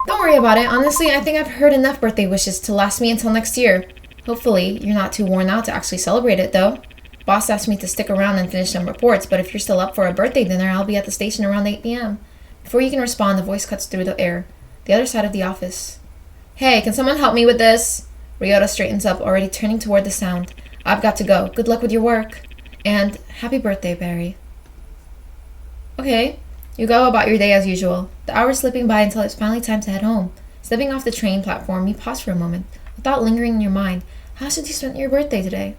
Don't worry about it. Honestly, I think I've heard enough birthday wishes to last me until next year. Hopefully, you're not too worn out to actually celebrate it, though. Boss asked me to stick around and finish some reports, but if you're still up for a birthday dinner, I'll be at the station around 8 p.m. Before you can respond, a voice cuts through the air. The other side of the office. Hey, can someone help me with this? Ryota straightens up, already turning toward the sound. I've got to go. Good luck with your work. And happy birthday, Barry. Okay. You go about your day as usual. The hours slipping by until it's finally time to head home. Stepping off the train platform, you pause for a moment. A thought lingering in your mind. How should you spend your birthday today?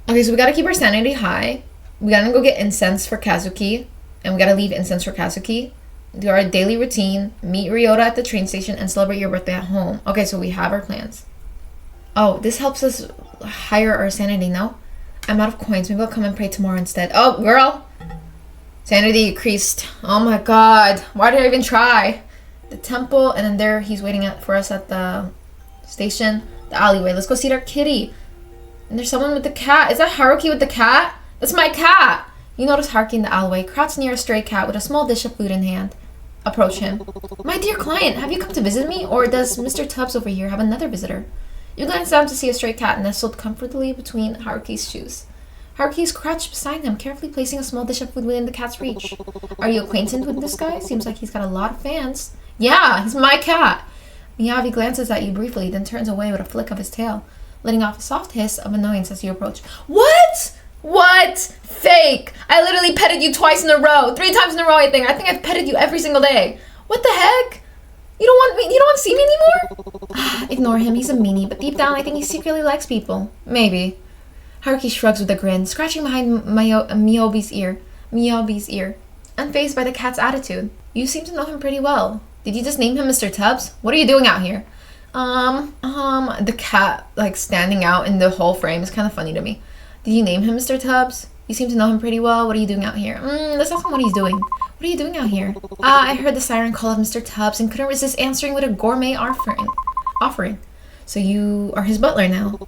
Okay, so we gotta keep our sanity high. We gotta go get incense for Kazuki. And we gotta leave incense for Kazuki. Do our daily routine. Meet Ryota at the train station and celebrate your birthday at home. Okay, so we have our plans. Oh, this helps us higher our sanity, no? I'm out of coins. Maybe I'll come and pray tomorrow instead. Oh, girl! Sanity decreased. Oh my god. Why did I even try? The temple, and then there he's waiting for us at the station. The alleyway. Let's go see our kitty. And there's someone with the cat. Is that Haruki with the cat? That's my cat! You notice Haruki in the alleyway, crouched near a stray cat with a small dish of food in hand. Approach him. My dear client, have you come to visit me? Or does Mr. Tubbs over here have another visitor? You glance down to see a stray cat nestled comfortably between Haruki's shoes. Haruki is crouched beside him, carefully placing a small dish of food within the cat's reach. Are you acquainted with this guy? Seems like he's got a lot of fans. Yeah, he's my cat. Miyavi glances at you briefly, then turns away with a flick of his tail, letting off a soft hiss of annoyance as you approach. What? What? Fake! I literally petted you twice in a row. 3 times in a row, I think. I think I've petted you every single day. What the heck? You don't want me? You don't want to see me anymore? Ignore him. He's a meanie, but deep down, I think he secretly likes people. Maybe. Haruki shrugs with a grin, scratching behind Miyabi's ear. Unfazed by the cat's attitude. You seem to know him pretty well. Did you just name him Mr. Tubbs? What are you doing out here? The cat, like, standing out in the whole frame is kind of funny to me. Did you name him Mr. Tubbs? You seem to know him pretty well. What are you doing out here? Let's ask him what he's doing. What are you doing out here? I heard the siren call of Mr. Tubbs and couldn't resist answering with a gourmet offering. So you are his butler now.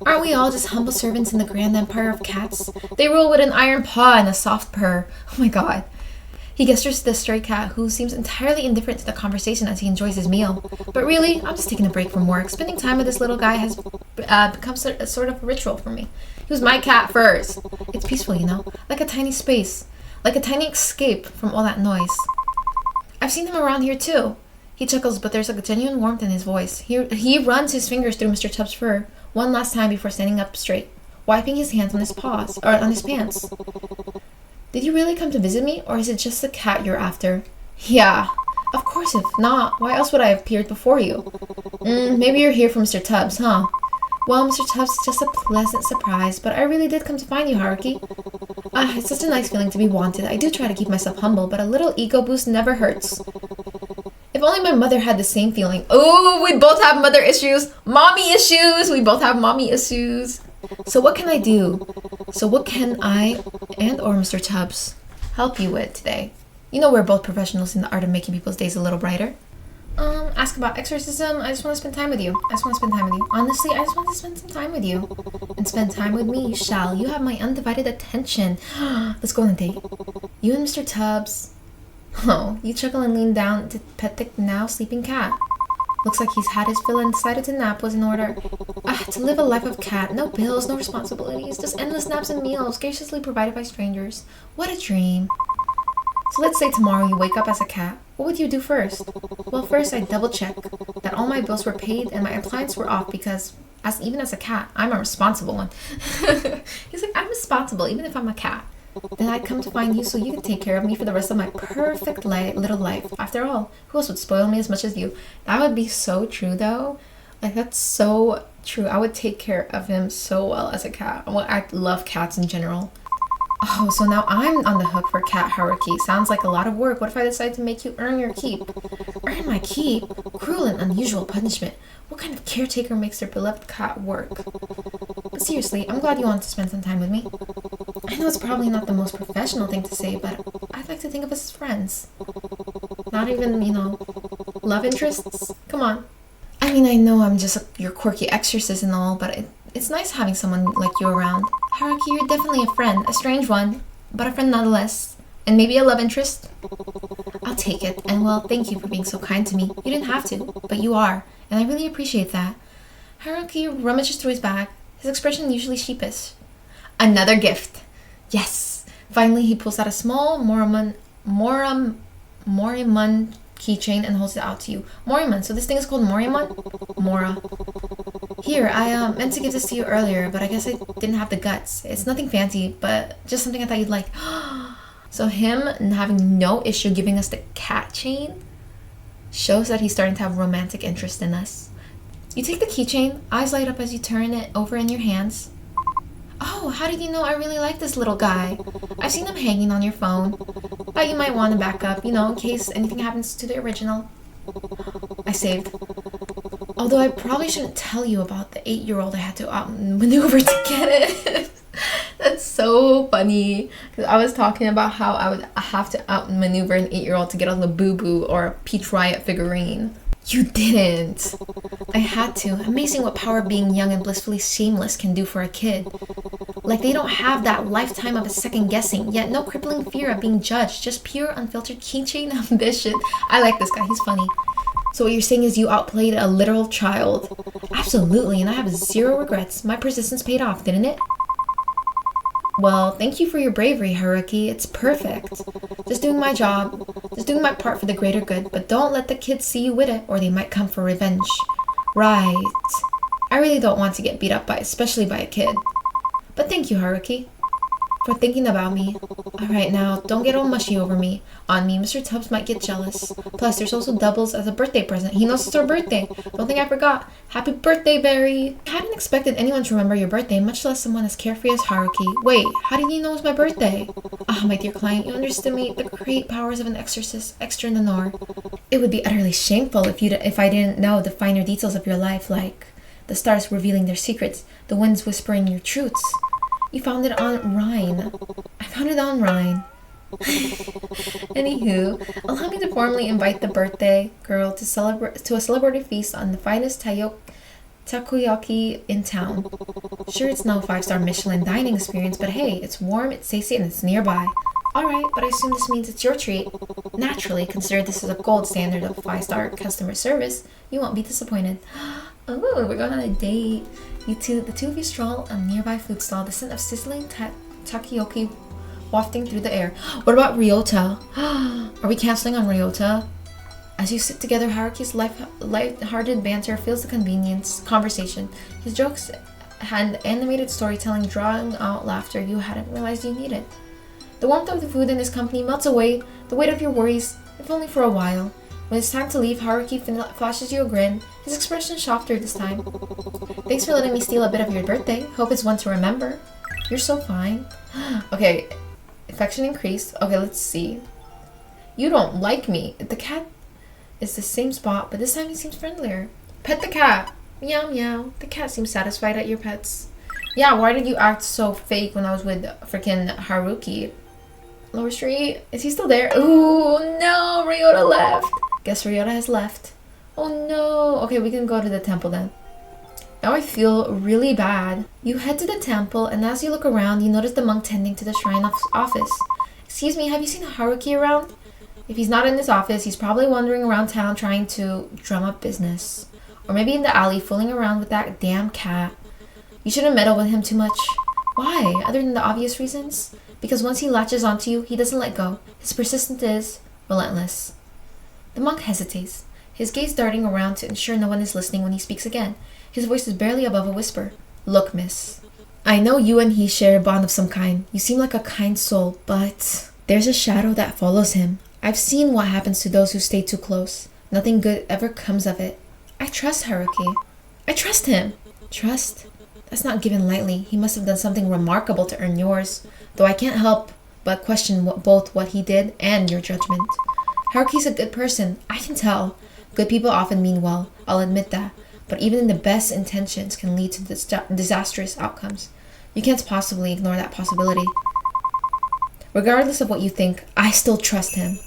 Aren't we all just humble servants in the grand empire of cats? They rule with an iron paw and a soft purr. Oh my god. He gestures to the stray cat, who seems entirely indifferent to the conversation as he enjoys his meal. But really, I'm just taking a break from work. Spending time with this little guy has become a sort of ritual for me. He was my cat first. It's peaceful, you know? Like a tiny space. Like a tiny escape from all that noise. I've seen him around here too. He chuckles, but there's a genuine warmth in his voice. He runs his fingers through Mr. Tubbs' fur one last time before standing up straight, wiping his hands on his paws, or on his pants. Did you really come to visit me, or is it just the cat you're after? Yeah. Of course, if not, why else would I have appeared before you? Maybe you're here for Mr. Tubbs, huh? Well, Mr. Tubbs, it's just a pleasant surprise, but I really did come to find you, Haruki. It's such a nice feeling to be wanted. I do try to keep myself humble, but a little ego boost never hurts. If only my mother had the same feeling. Oh, we both have mother issues. Mommy issues. We both have mommy issues. So what can I do? So what can I and or Mr. Tubbs help you with today? You know we're both professionals in the art of making people's days a little brighter. Ask about exorcism. I just want to spend time with you. Honestly, I just want to spend some time with you. And spend time with me, you shall. You have my undivided attention. Let's go on a date. You and Mr. Tubbs. Oh, you chuckle and lean down to pet the now sleeping cat. Looks like he's had his fill and decided to nap was in order. To live a life of cat. No bills, no responsibilities. Just endless naps and meals, graciously provided by strangers. What a dream. So let's say tomorrow you wake up as a cat. What would you do first? Well, first I'd double check that all my bills were paid and my appliances were off because, even as a cat, I'm a responsible one. He's like, I'm responsible even if I'm a cat. Then I'd come to find you so you could take care of me for the rest of my perfect little life. After all, who else would spoil me as much as you? That would be so true though. Like, that's so true. I would take care of him so well as a cat. Well, I love cats in general. Oh, so now I'm on the hook for cat Haruki. Sounds like a lot of work. What if I decide to make you earn your keep? Earn my keep? Cruel and unusual punishment. What kind of caretaker makes their beloved cat work? But seriously, I'm glad you want to spend some time with me. I know it's probably not the most professional thing to say, but I'd like to think of us as friends. Not even, love interests? Come on. I mean, I know I'm just your quirky exorcist and all, but it's nice having someone like you around. Haruki, you're definitely a friend. A strange one, but a friend nonetheless. And maybe a love interest? I'll take it. And well, thank you for being so kind to me. You didn't have to, but you are. And I really appreciate that. Haruki rummages through his bag, his expression usually sheepish. Another gift. Yes. Finally, he pulls out a small Moriman keychain and holds it out to you. Moriman. So this thing is called Moriman? Mora. Here, I meant to give this to you earlier, but I guess I didn't have the guts. It's nothing fancy, but just something I thought you'd like. So him having no issue giving us the cat chain shows that he's starting to have romantic interest in us. You take the keychain, eyes light up as you turn it over in your hands. Oh, how did you know I really like this little guy? I've seen him hanging on your phone. Thought you might want to back up, in case anything happens to the original. I saved. Although I probably shouldn't tell you about the 8-year-old I had to outmaneuver to get it. That's so funny. Because I was talking about how I would have to outmaneuver an 8-year-old to get on the Boo Boo or a Peach Riot figurine. You didn't. I had to. Amazing what power being young and blissfully shameless can do for a kid. Like they don't have that lifetime of a second guessing, yet no crippling fear of being judged, just pure unfiltered keychain ambition. I like this guy, he's funny. So what you're saying is you outplayed a literal child? Absolutely, and I have zero regrets. My persistence paid off, didn't it? Well, thank you for your bravery, Haruki. It's perfect. Just doing my job. Just doing my part for the greater good, but don't let the kids see you with it, or they might come for revenge. Right. I really don't want to get beat up especially by a kid. But thank you, Haruki, for thinking about me. Alright, now, don't get all mushy on me. Mr. Tubbs might get jealous. Plus, there's also doubles as a birthday present. He knows it's our birthday. Don't think I forgot. Happy birthday, Barry! I hadn't expected anyone to remember your birthday, much less someone as carefree as Haruki. Wait, how did you know it was my birthday? My dear client, you underestimate the great powers of an exorcist, extra in the Nor. It would be utterly shameful if I didn't know the finer details of your life, like the stars revealing their secrets, the winds whispering your truths. You found it on Rhine. I found it on Rhine. Anywho, allow me to formally invite the birthday girl to a celebratory feast on the finest takoyaki in town. Sure, it's no 5-star Michelin dining experience, but hey, it's warm, it's tasty, and it's nearby. Alright, but I assume this means it's your treat. Naturally, consider this as a gold standard of 5-star customer service. You won't be disappointed. Oh, we're going on a date. The two of you stroll a nearby food stall. The scent of sizzling takoyaki wafting through the air. What about Ryota? Are we canceling on Ryota? As you sit together, Haruki's light-hearted banter fills the conversation. His jokes and animated storytelling drawing out laughter you hadn't realized you needed. The warmth of the food in his company melts away the weight of your worries, if only for a while. When it's time to leave, Haruki flashes you a grin, his expression softer this time. Thanks for letting me steal a bit of your birthday. Hope it's one to remember. You're so fine. Okay, affection increased. Okay, let's see. You don't like me. The cat is the same spot, but this time he seems friendlier. Pet the cat. Meow meow. The cat seems satisfied at your pets. Yeah, why did you act so fake when I was with freaking Haruki? Lower Street. Is he still there? Ooh, no, Ryota left. Guess Ryota has left. Oh no. Okay, we can go to the temple then. Now I feel really bad. You head to the temple, and as you look around, you notice the monk tending to the shrine office. Excuse me, have you seen Haruki around? If he's not in his office, he's probably wandering around town trying to drum up business. Or maybe in the alley fooling around with that damn cat. You shouldn't meddle with him too much. Why? Other than the obvious reasons? Because once he latches onto you, he doesn't let go. His persistence is relentless. The monk hesitates, his gaze darting around to ensure no one is listening when he speaks again. His voice is barely above a whisper. Look, miss. I know you and he share a bond of some kind. You seem like a kind soul, but there's a shadow that follows him. I've seen what happens to those who stay too close. Nothing good ever comes of it. I trust Haruki. I trust him. Trust? That's not given lightly. He must have done something remarkable to earn yours. Though I can't help but question both what he did and your judgment. Haruki's a good person. I can tell. Good people often mean well. I'll admit that. But even the best intentions can lead to disastrous outcomes. You can't possibly ignore that possibility. Regardless of what you think, I still trust him.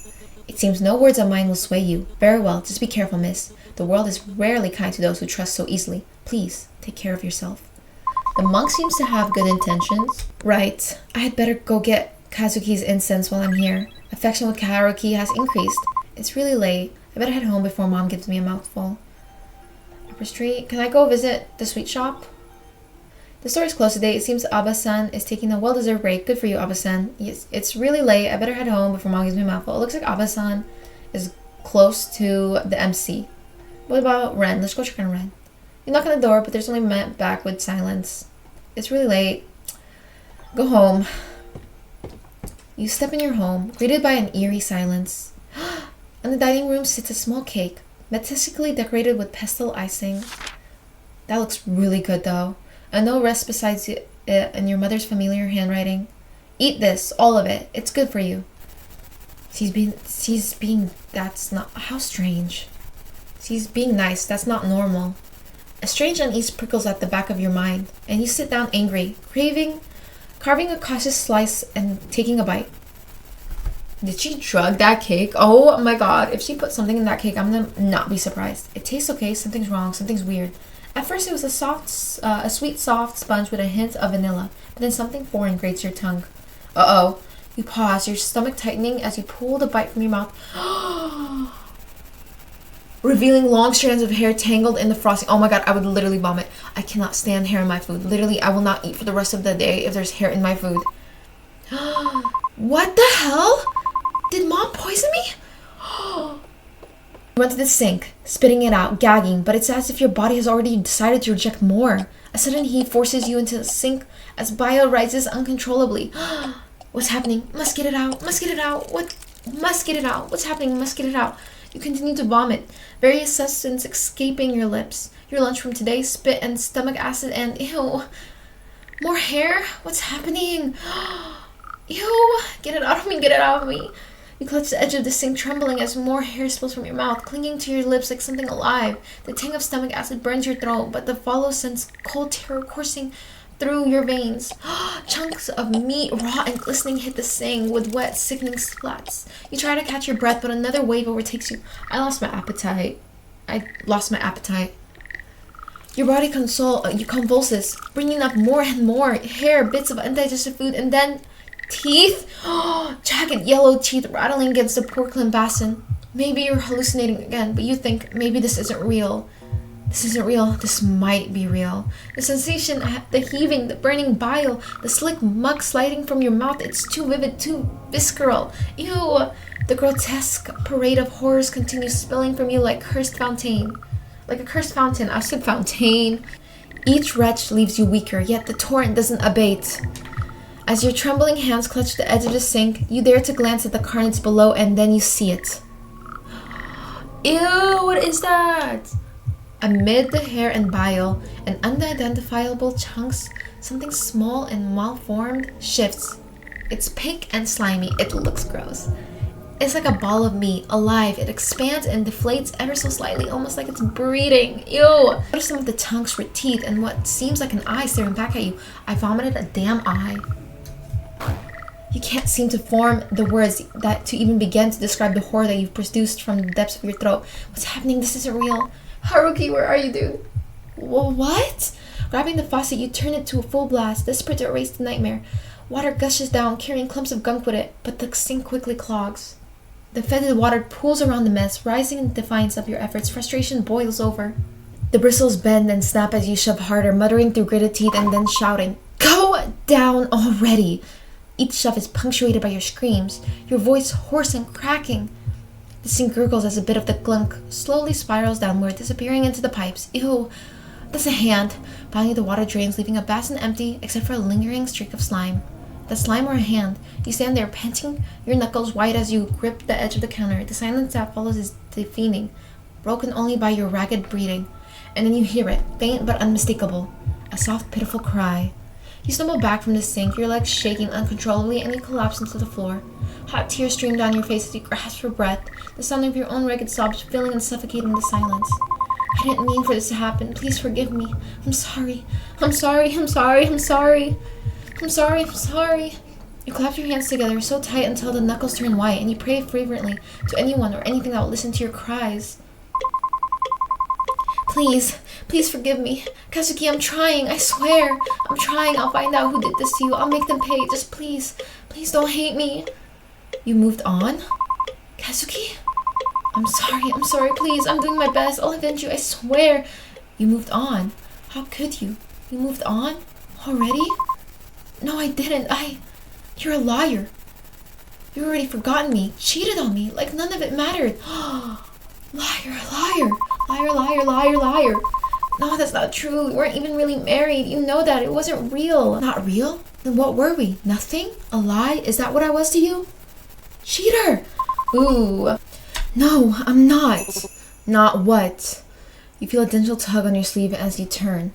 It seems no words of mine will sway you. Very well, just be careful, miss. The world is rarely kind to those who trust so easily. Please, take care of yourself. The monk seems to have good intentions. Right, I had better go get Kazuki's incense while I'm here. Affection with Haruki has increased. It's really late. I better head home before mom gives me a mouthful. Upper Street, can I go visit the sweet shop? The store is closed today. It seems Abba-san is taking a well-deserved break. Good for you, Abba-san. Yes, it's really late. I better head home before mom gives me a mouthful. It looks like Abba-san is close to the MC. What about Ren? Let's go check on Ren. You knock on the door, but there's only met back with silence. It's really late. Go home. You step in your home, greeted by an eerie silence. In the dining room sits a small cake, meticulously decorated with pastel icing. That looks really good though. And no rest besides it in your mother's familiar handwriting. Eat this, all of it. It's good for you. That's not, how strange. She's being nice, that's not normal. A strange unease prickles at the back of your mind, and you sit down angry, carving a cautious slice and taking a bite. Did she drug that cake? Oh my god, if she put something in that cake, I'm gonna not be surprised. It tastes okay, something's wrong, something's weird. At first it was a sweet, soft sponge with a hint of vanilla, but then something foreign grates your tongue. Uh-oh. You pause, your stomach tightening as you pull the bite from your mouth. Revealing long strands of hair tangled in the frosting. Oh my god, I would literally vomit. I cannot stand hair in my food. Literally, I will not eat for the rest of the day if there's hair in my food. What the hell? Did mom poison me? You run to the sink, spitting it out, gagging, but it's as if your body has already decided to reject more. A sudden heat forces you into the sink as bile rises uncontrollably. What's happening? Must get it out. Must get it out. What? Must get it out. What's happening? Must get it out. You continue to vomit, various substances escaping your lips. Your lunch from today, spit and stomach acid and ew. More hair? What's happening? Ew. Get it out of me. Get it out of me. You clutch the edge of the sink, trembling as more hair spills from your mouth, clinging to your lips like something alive. The tang of stomach acid burns your throat, but the follow sends cold terror coursing through your veins. Chunks of meat, raw and glistening, hit the sink with wet, sickening splats. You try to catch your breath, but another wave overtakes you. I lost my appetite. Your body convulses, bringing up more and more hair, bits of undigested food, and then teeth. Jagged yellow teeth rattling against the porcelain basin. Maybe you're hallucinating again, but you think maybe this isn't real. The This isn't real. This might be real. The sensation, the heaving, the burning bile, the slick muck sliding from your mouth, it's too vivid, too visceral. Ew! The grotesque parade of horrors continues spilling from you like cursed fountain. Like a cursed fountain. I said fountain. Each retch leaves you weaker, yet the torrent doesn't abate. As your trembling hands clutch the edge of the sink, you dare to glance at the carnage below, and then you see it. Ew! What is that? Amid the hair and bile and unidentifiable chunks, something small and malformed shifts. It's pink and slimy. It looks gross. It's like a ball of meat, alive. It expands and deflates ever so slightly, almost like it's breathing. Ew! What are some of the chunks with teeth and what seems like an eye staring back at you? I vomited a damn eye. You can't seem to form the words that to even begin to describe the horror that you've produced from the depths of your throat. What's happening? This isn't real. Haruki, where are you, dude? What? Grabbing the faucet, you turn it to a full blast, desperate to erase the nightmare. Water gushes down, carrying clumps of gunk with it, but the sink quickly clogs. The fetid water pools around the mess, rising in defiance of your efforts. Frustration boils over. The bristles bend and snap as you shove harder, muttering through gritted teeth and then shouting, "Go down already!" Each shove is punctuated by your screams, your voice hoarse and cracking. The sink gurgles as a bit of the gunk slowly spirals downward, disappearing into the pipes. Ew! That's a hand. Finally, the water drains, leaving a basin empty except for a lingering streak of slime. The slime or a hand. You stand there, panting, your knuckles white as you grip the edge of the counter. The silence that follows is deafening, broken only by your ragged breathing. And then you hear it, faint but unmistakable. A soft, pitiful cry. You stumble back from the sink, your legs shaking uncontrollably, and you collapse into the floor. Hot tears stream down your face as you grasp for breath, the sound of your own ragged sobs filling and suffocating the silence. I didn't mean for this to happen. Please forgive me. I'm sorry. I'm sorry. I'm sorry. I'm sorry. I'm sorry. I'm sorry. You clap your hands together so tight until the knuckles turn white, and you pray fervently to anyone or anything that will listen to your cries. Please, please forgive me. Kazuki, I'm trying. I swear. I'm trying. I'll find out who did this to you. I'll make them pay. Just please, please don't hate me. You moved on? Kazuki? I'm sorry, please. I'm doing my best. I'll avenge you, I swear. You moved on? How could you? You moved on? Already? No, I didn't. You're a liar. You already forgotten me, cheated on me, like none of it mattered. Liar, liar, liar, liar, liar, liar. No, that's not true. We weren't even really married. You know that. It wasn't real. Not real? Then what were we? Nothing? A lie? Is that what I was to you? Cheater! Ooh. No, I'm not. Not what? You feel a gentle tug on your sleeve as you turn.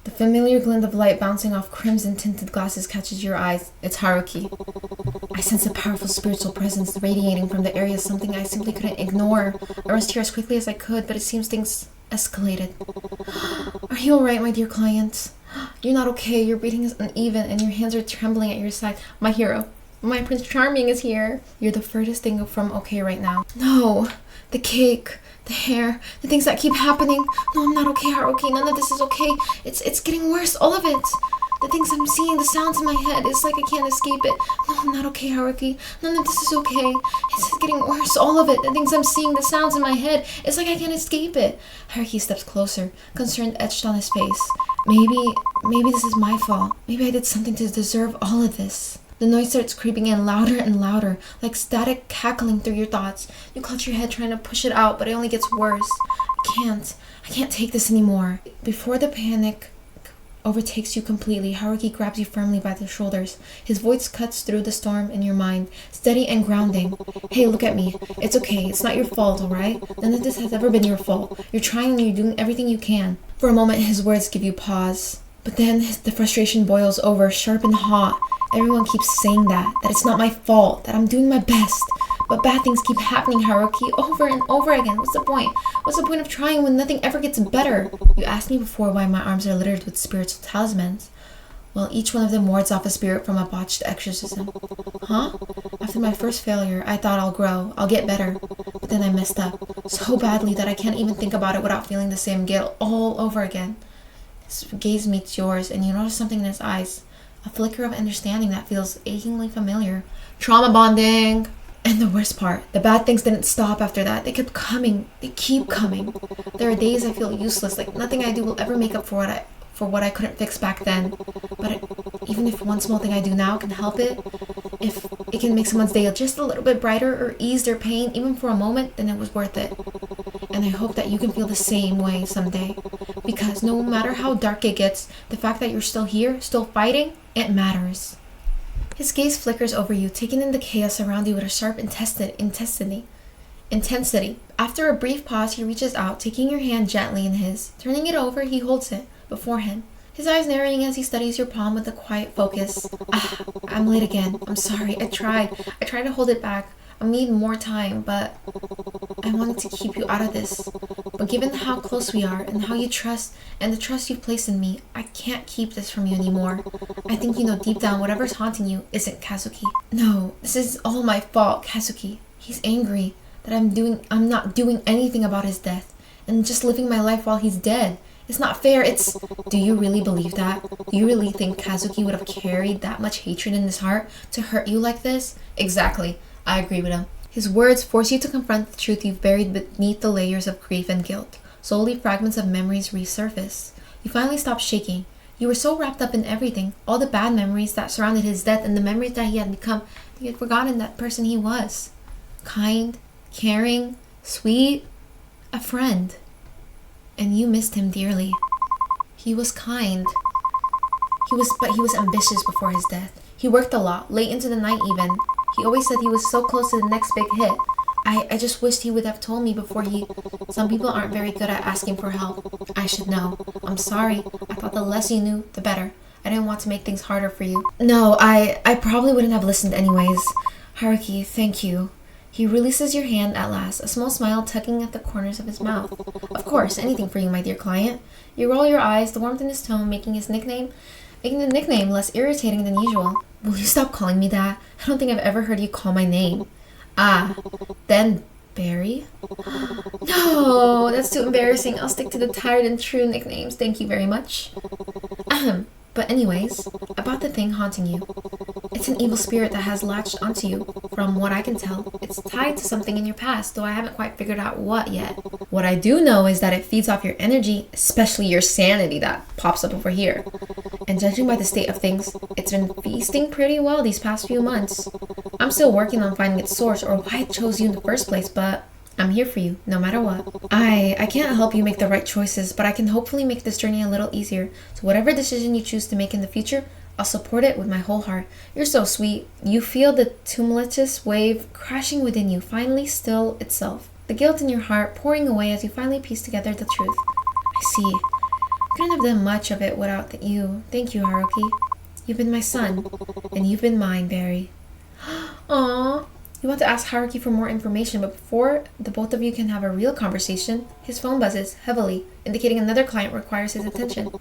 The familiar glint of light bouncing off crimson-tinted glasses catches your eyes. It's Haruki. I sense a powerful spiritual presence radiating from the area, something I simply couldn't ignore. I rushed here as quickly as I could, but it seems things escalated. Are you alright, my dear client? You're not okay. Your breathing is uneven, and your hands are trembling at your side. My hero. My Prince Charming is here. You're the furthest thing from okay right now. No. The cake. The hair. The things that keep happening. No, I'm not okay, Haruki. None of this is okay. It's getting worse. All of it. The things I'm seeing. The sounds in my head. It's like I can't escape it. No, I'm not okay, Haruki. None of this is okay. It's getting worse. All of it. The things I'm seeing. The sounds in my head. It's like I can't escape it. Haruki steps closer. Concern etched on his face. Maybe this is my fault. Maybe I did something to deserve all of this. The noise starts creeping in louder and louder, like static cackling through your thoughts. You clutch your head trying to push it out, but it only gets worse. I can't take this anymore. Before the panic overtakes you completely, Haruki grabs you firmly by the shoulders. His voice cuts through the storm in your mind, steady and grounding. Hey, look at me. It's okay. It's not your fault, alright? None of this has ever been your fault. You're trying and you're doing everything you can. For a moment, his words give you pause. But then the frustration boils over, sharp and hot. Everyone keeps saying that it's not my fault, that I'm doing my best. But bad things keep happening, Haruki, over and over again. What's the point? What's the point of trying when nothing ever gets better? You asked me before why my arms are littered with spiritual talismans. Well, each one of them wards off a spirit from a botched exorcism. Huh? After my first failure, I thought I'll grow, I'll get better. But then I messed up so badly that I can't even think about it without feeling the same guilt all over again. His gaze meets yours, and you notice something in his eyes. A flicker of understanding that feels achingly familiar. Trauma bonding! And the worst part, the bad things didn't stop after that. They kept coming. They keep coming. There are days I feel useless, like nothing I do will ever make up for what I couldn't fix back then. But even if one small thing I do now can help it, if it can make someone's day just a little bit brighter or ease their pain even for a moment, then it was worth it. And I hope that you can feel the same way someday. Because no matter how dark it gets, the fact that you're still here, still fighting, it matters. His gaze flickers over you, taking in the chaos around you with a sharp intensity. After a brief pause, he reaches out, taking your hand gently in his. Turning it over, he holds it before him, his eyes narrowing as he studies your palm with a quiet focus. I'm late again. I'm sorry. I tried to hold it back. I need more time, but I wanted to keep you out of this. But given how close we are and how you trust and the trust you've placed in me, I can't keep this from you anymore. I think you know deep down whatever's haunting you isn't Kazuki. No, this is all my fault, Kazuki. He's angry that I'm not doing anything about his death and just living my life while he's dead. It's not fair. Do you really believe that? Do you really think Kazuki would have carried that much hatred in his heart to hurt you like this? Exactly. I agree with him. His words force you to confront the truth you've buried beneath the layers of grief and guilt. Slowly, fragments of memories resurface. You finally stop shaking. You were so wrapped up in everything, all the bad memories that surrounded his death and the memories that he had become, that you had forgotten that person he was. Kind, caring, sweet, a friend. And you missed him dearly. He was kind. But he was ambitious before his death. He worked a lot, late into the night even. He always said he was so close to the next big hit. I just wished he would have told me before Some people aren't very good at asking for help. I should know. I'm sorry. I thought the less you knew, the better. I didn't want to make things harder for you. No, I probably wouldn't have listened anyways. Haruki, thank you. He releases your hand at last, a small smile tugging at the corners of his mouth. Of course, anything for you, my dear client. You roll your eyes, the warmth in his tone making the nickname less irritating than usual. Will you stop calling me that? I don't think I've ever heard you call my name. Then Barry? No, that's too embarrassing. I'll stick to the tired and true nicknames. Thank you very much. But anyways, about the thing haunting you. It's an evil spirit that has latched onto you. From what I can tell, it's tied to something in your past, though I haven't quite figured out what yet. What I do know is that it feeds off your energy, especially your sanity that pops up over here. And judging by the state of things, it's been feasting pretty well these past few months. I'm still working on finding its source or why it chose you in the first place, but I'm here for you, no matter what. I can't help you make the right choices, but I can hopefully make this journey a little easier. So whatever decision you choose to make in the future, I'll support it with my whole heart. You're so sweet. You feel the tumultuous wave crashing within you finally still itself. The guilt in your heart pouring away as you finally piece together the truth. I see. I couldn't have done much of it without you. Thank you, Haruki. You've been my son, and you've been mine, Barry. Aww. You want to ask Haruki for more information, but before the both of you can have a real conversation, his phone buzzes heavily, indicating another client requires his attention.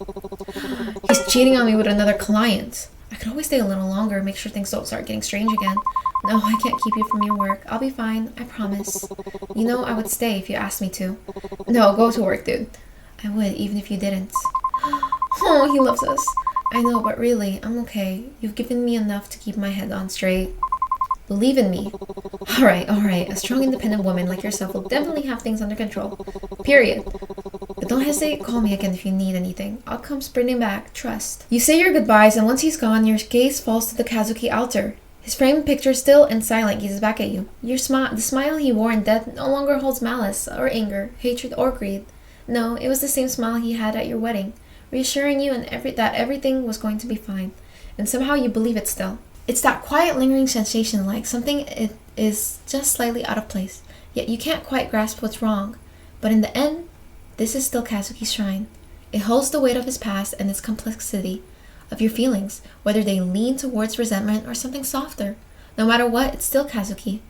He's cheating on me with another client. I could always stay a little longer, make sure things don't start getting strange again. No, I can't keep you from your work. I'll be fine, I promise. You know I would stay if you asked me to. No, go to work, dude. I would, even if you didn't. Oh, he loves us. I know, but really, I'm okay. You've given me enough to keep my head on straight. Believe in me. Alright. A strong, independent woman like yourself will definitely have things under control. Period. But don't hesitate, call me again if you need anything. I'll come sprinting back, trust. You say your goodbyes, and once he's gone, your gaze falls to the Kazuki altar. His framed picture, still and silent, gazes back at you. The smile he wore in death no longer holds malice, or anger, hatred, or greed. No, it was the same smile he had at your wedding, reassuring you that everything was going to be fine. And somehow you believe it still. It's that quiet, lingering sensation like something is just slightly out of place, yet you can't quite grasp what's wrong. But in the end, this is still Kazuki's shrine. It holds the weight of his past and its complexity, of your feelings, whether they lean towards resentment or something softer. No matter what, it's still Kazuki.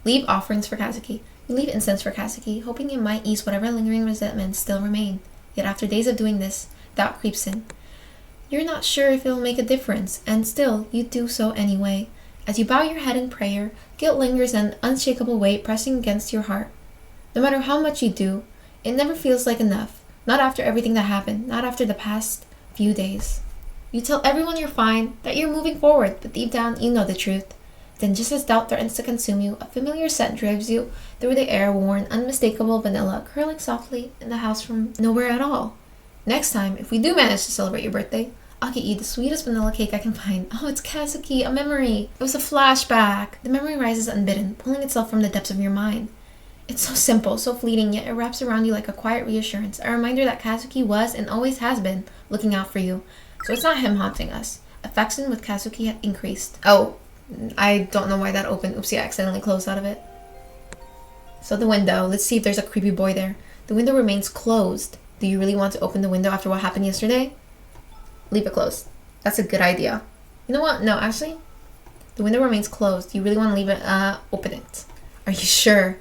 Leave offerings for Kazuki. You leave incense for Kazuki, hoping it might ease whatever lingering resentments still remain. Yet after days of doing this, doubt creeps in. You're not sure if it'll make a difference, and still, you do so anyway. As you bow your head in prayer, guilt lingers an unshakable weight pressing against your heart. No matter how much you do, it never feels like enough. Not after everything that happened, not after the past few days. You tell everyone you're fine, that you're moving forward, but deep down, you know the truth. Then just as doubt threatens to consume you, a familiar scent drives you through the air-worn, unmistakable vanilla, curling softly in the house from nowhere at all. Next time, if we do manage to celebrate your birthday, I'll get you the sweetest vanilla cake I can find. Oh, it's Kazuki, a memory. It was a flashback. The memory rises unbidden, pulling itself from the depths of your mind. It's so simple, so fleeting, yet it wraps around you like a quiet reassurance, a reminder that Kazuki was and always has been looking out for you. So it's not him haunting us. Affection with Kazuki had increased. Oh, I don't know why that opened. Oopsie, I accidentally closed out of it. So the window. Let's see if there's a creepy boy there. The window remains closed. Do you really want to open the window after what happened yesterday? Leave it closed. That's a good idea. You know what? No, actually, the window remains closed. You really want to leave it? Open it. Are you sure?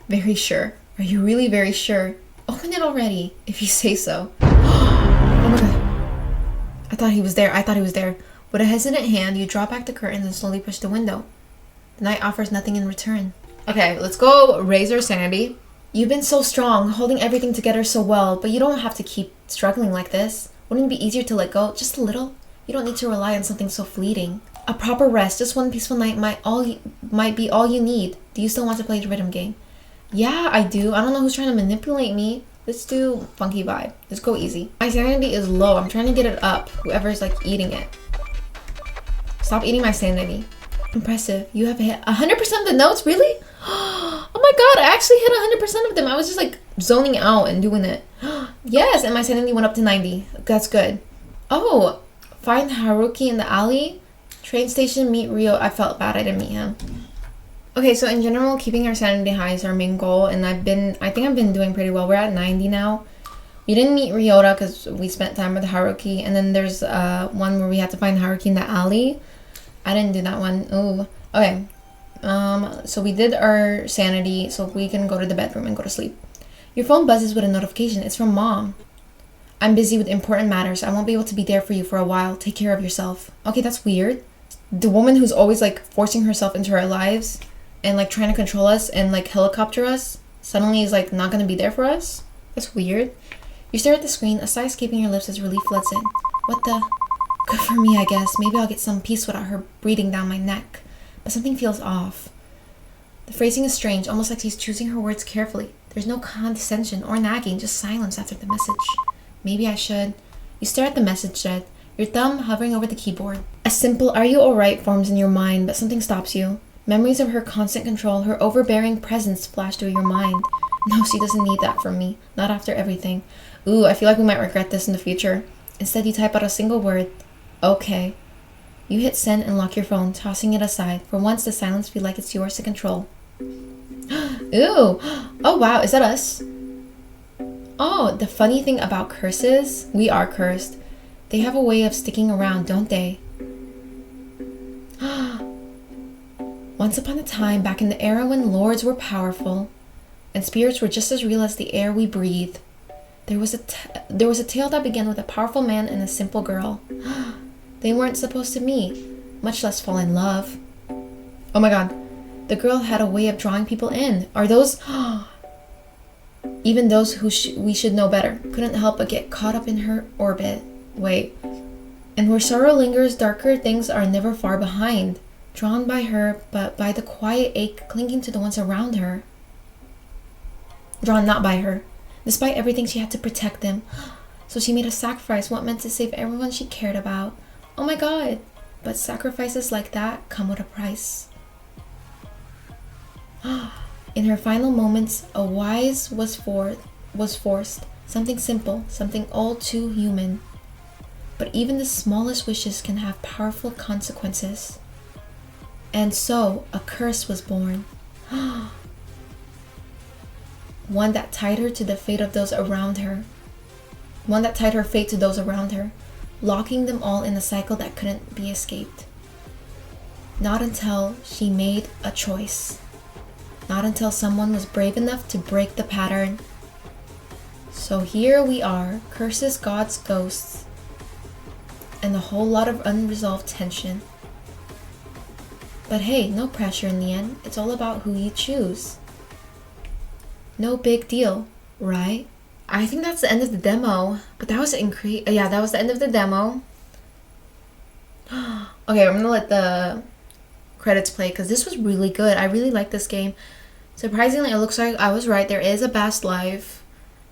Very sure. Are you really very sure? Open it already, if you say so. Oh my god. I thought he was there. With a hesitant hand, you draw back the curtains and slowly push the window. The night offers nothing in return. Okay, let's go raise our sanity. You've been so strong, holding everything together so well, but you don't have to keep struggling like this. Wouldn't it be easier to let go just a little? You don't need to rely on something so fleeting. A proper rest, just one peaceful night might be all you need. Do you still want to play the rhythm game? Yeah, I do. I don't know who's trying to manipulate me. Let's do funky vibe. Let's go easy. My sanity is low. I'm trying to get it up. Whoever's like eating it. Stop eating my sanity. Impressive. You have hit 100% of the notes? Really? Oh my god, I actually hit 100% of them. I was just like zoning out and doing it. Yes, and my sanity went up to 90. That's good. Oh, find Haruki in the alley. Train station, meet Rio. I felt bad I didn't meet him. Okay, so in general, keeping our sanity high is our main goal, and I think I've been doing pretty well. We're at 90 now. We didn't meet Ryota because we spent time with Haruki, and then there's one where we had to find Haruki in the alley. I didn't do that one. Ooh. Okay. So we did our sanity, so we can go to the bedroom and go to sleep. Your phone buzzes with a notification. It's from Mom. I'm busy with important matters. I won't be able to be there for you for a while. Take care of yourself. Okay, that's weird. The woman who's always like forcing herself into our lives and like trying to control us and like helicopter us suddenly is like not gonna be there for us? That's weird. You stare at the screen, a sigh escaping your lips as relief floods in. What the? Good for me, I guess. Maybe I'll get some peace without her breathing down my neck. But something feels off. The phrasing is strange, almost like she's choosing her words carefully. There's no condescension or nagging, just silence after the message. Maybe I should. You stare at the message thread, your thumb hovering over the keyboard. A simple "Are you alright?" forms in your mind, but something stops you. Memories of her constant control, her overbearing presence flash through your mind. No, she doesn't need that from me. Not after everything. Ooh, I feel like we might regret this in the future. Instead, you type out a single word. Okay. You hit send and lock your phone, tossing it aside. For once, the silence feels like it's yours to control. Ooh! Oh wow, is that us? Oh, the funny thing about curses, we are cursed. They have a way of sticking around, don't they? Once upon a time, back in the era when lords were powerful, and spirits were just as real as the air we breathe, there was a tale that began with a powerful man and a simple girl. They weren't supposed to meet, much less fall in love. Oh my god. The girl had a way of drawing people in. Are those... Even those who we should know better couldn't help but get caught up in her orbit. Wait. And where sorrow lingers, darker things are never far behind. Drawn by her, but by the quiet ache clinging to the ones around her. Drawn not by her. Despite everything, she had to protect them. So she made a sacrifice, what meant to save everyone she cared about. Oh my god. But sacrifices like that come with a price. In her final moments, a wise was forced. Something simple, something all too human. But even the smallest wishes can have powerful consequences. And so, a curse was born. One that tied her to the fate of those around her. One that tied her fate to those around her, locking them all in a cycle that couldn't be escaped. Not until she made a choice. Not until someone was brave enough to break the pattern. So here we are, curses, gods, ghosts, and a whole lot of unresolved tension. But hey, no pressure in the end. It's all about who you choose. No big deal, right? I think that's the end of the demo. But that was yeah, that was the end of the demo. Okay, I'm gonna let the credits play, because this was really good. I really like this game. Surprisingly, it looks like I was right. There is a past life,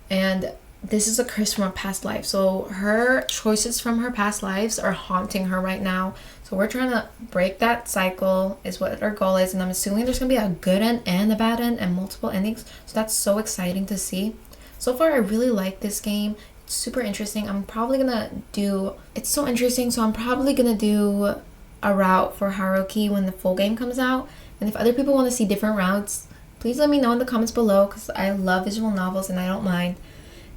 and this is a curse from a past life. So her choices from her past lives are haunting her right now. So we're trying to break that cycle is what our goal is. And I'm assuming there's going to be a good end and a bad end and multiple endings. So that's so exciting to see. So far, I really like this game. It's super interesting. I'm probably going to do... It's so interesting. So I'm probably going to do a route for Haruki when the full game comes out. And if other people want to see different routes, please let me know in the comments below, because I love visual novels and I don't mind.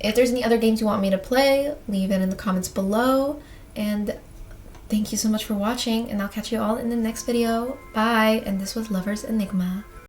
If there's any other games you want me to play, leave it in the comments below. And thank you so much for watching, and I'll catch you all in the next video. Bye! And this was Lovers Enigma.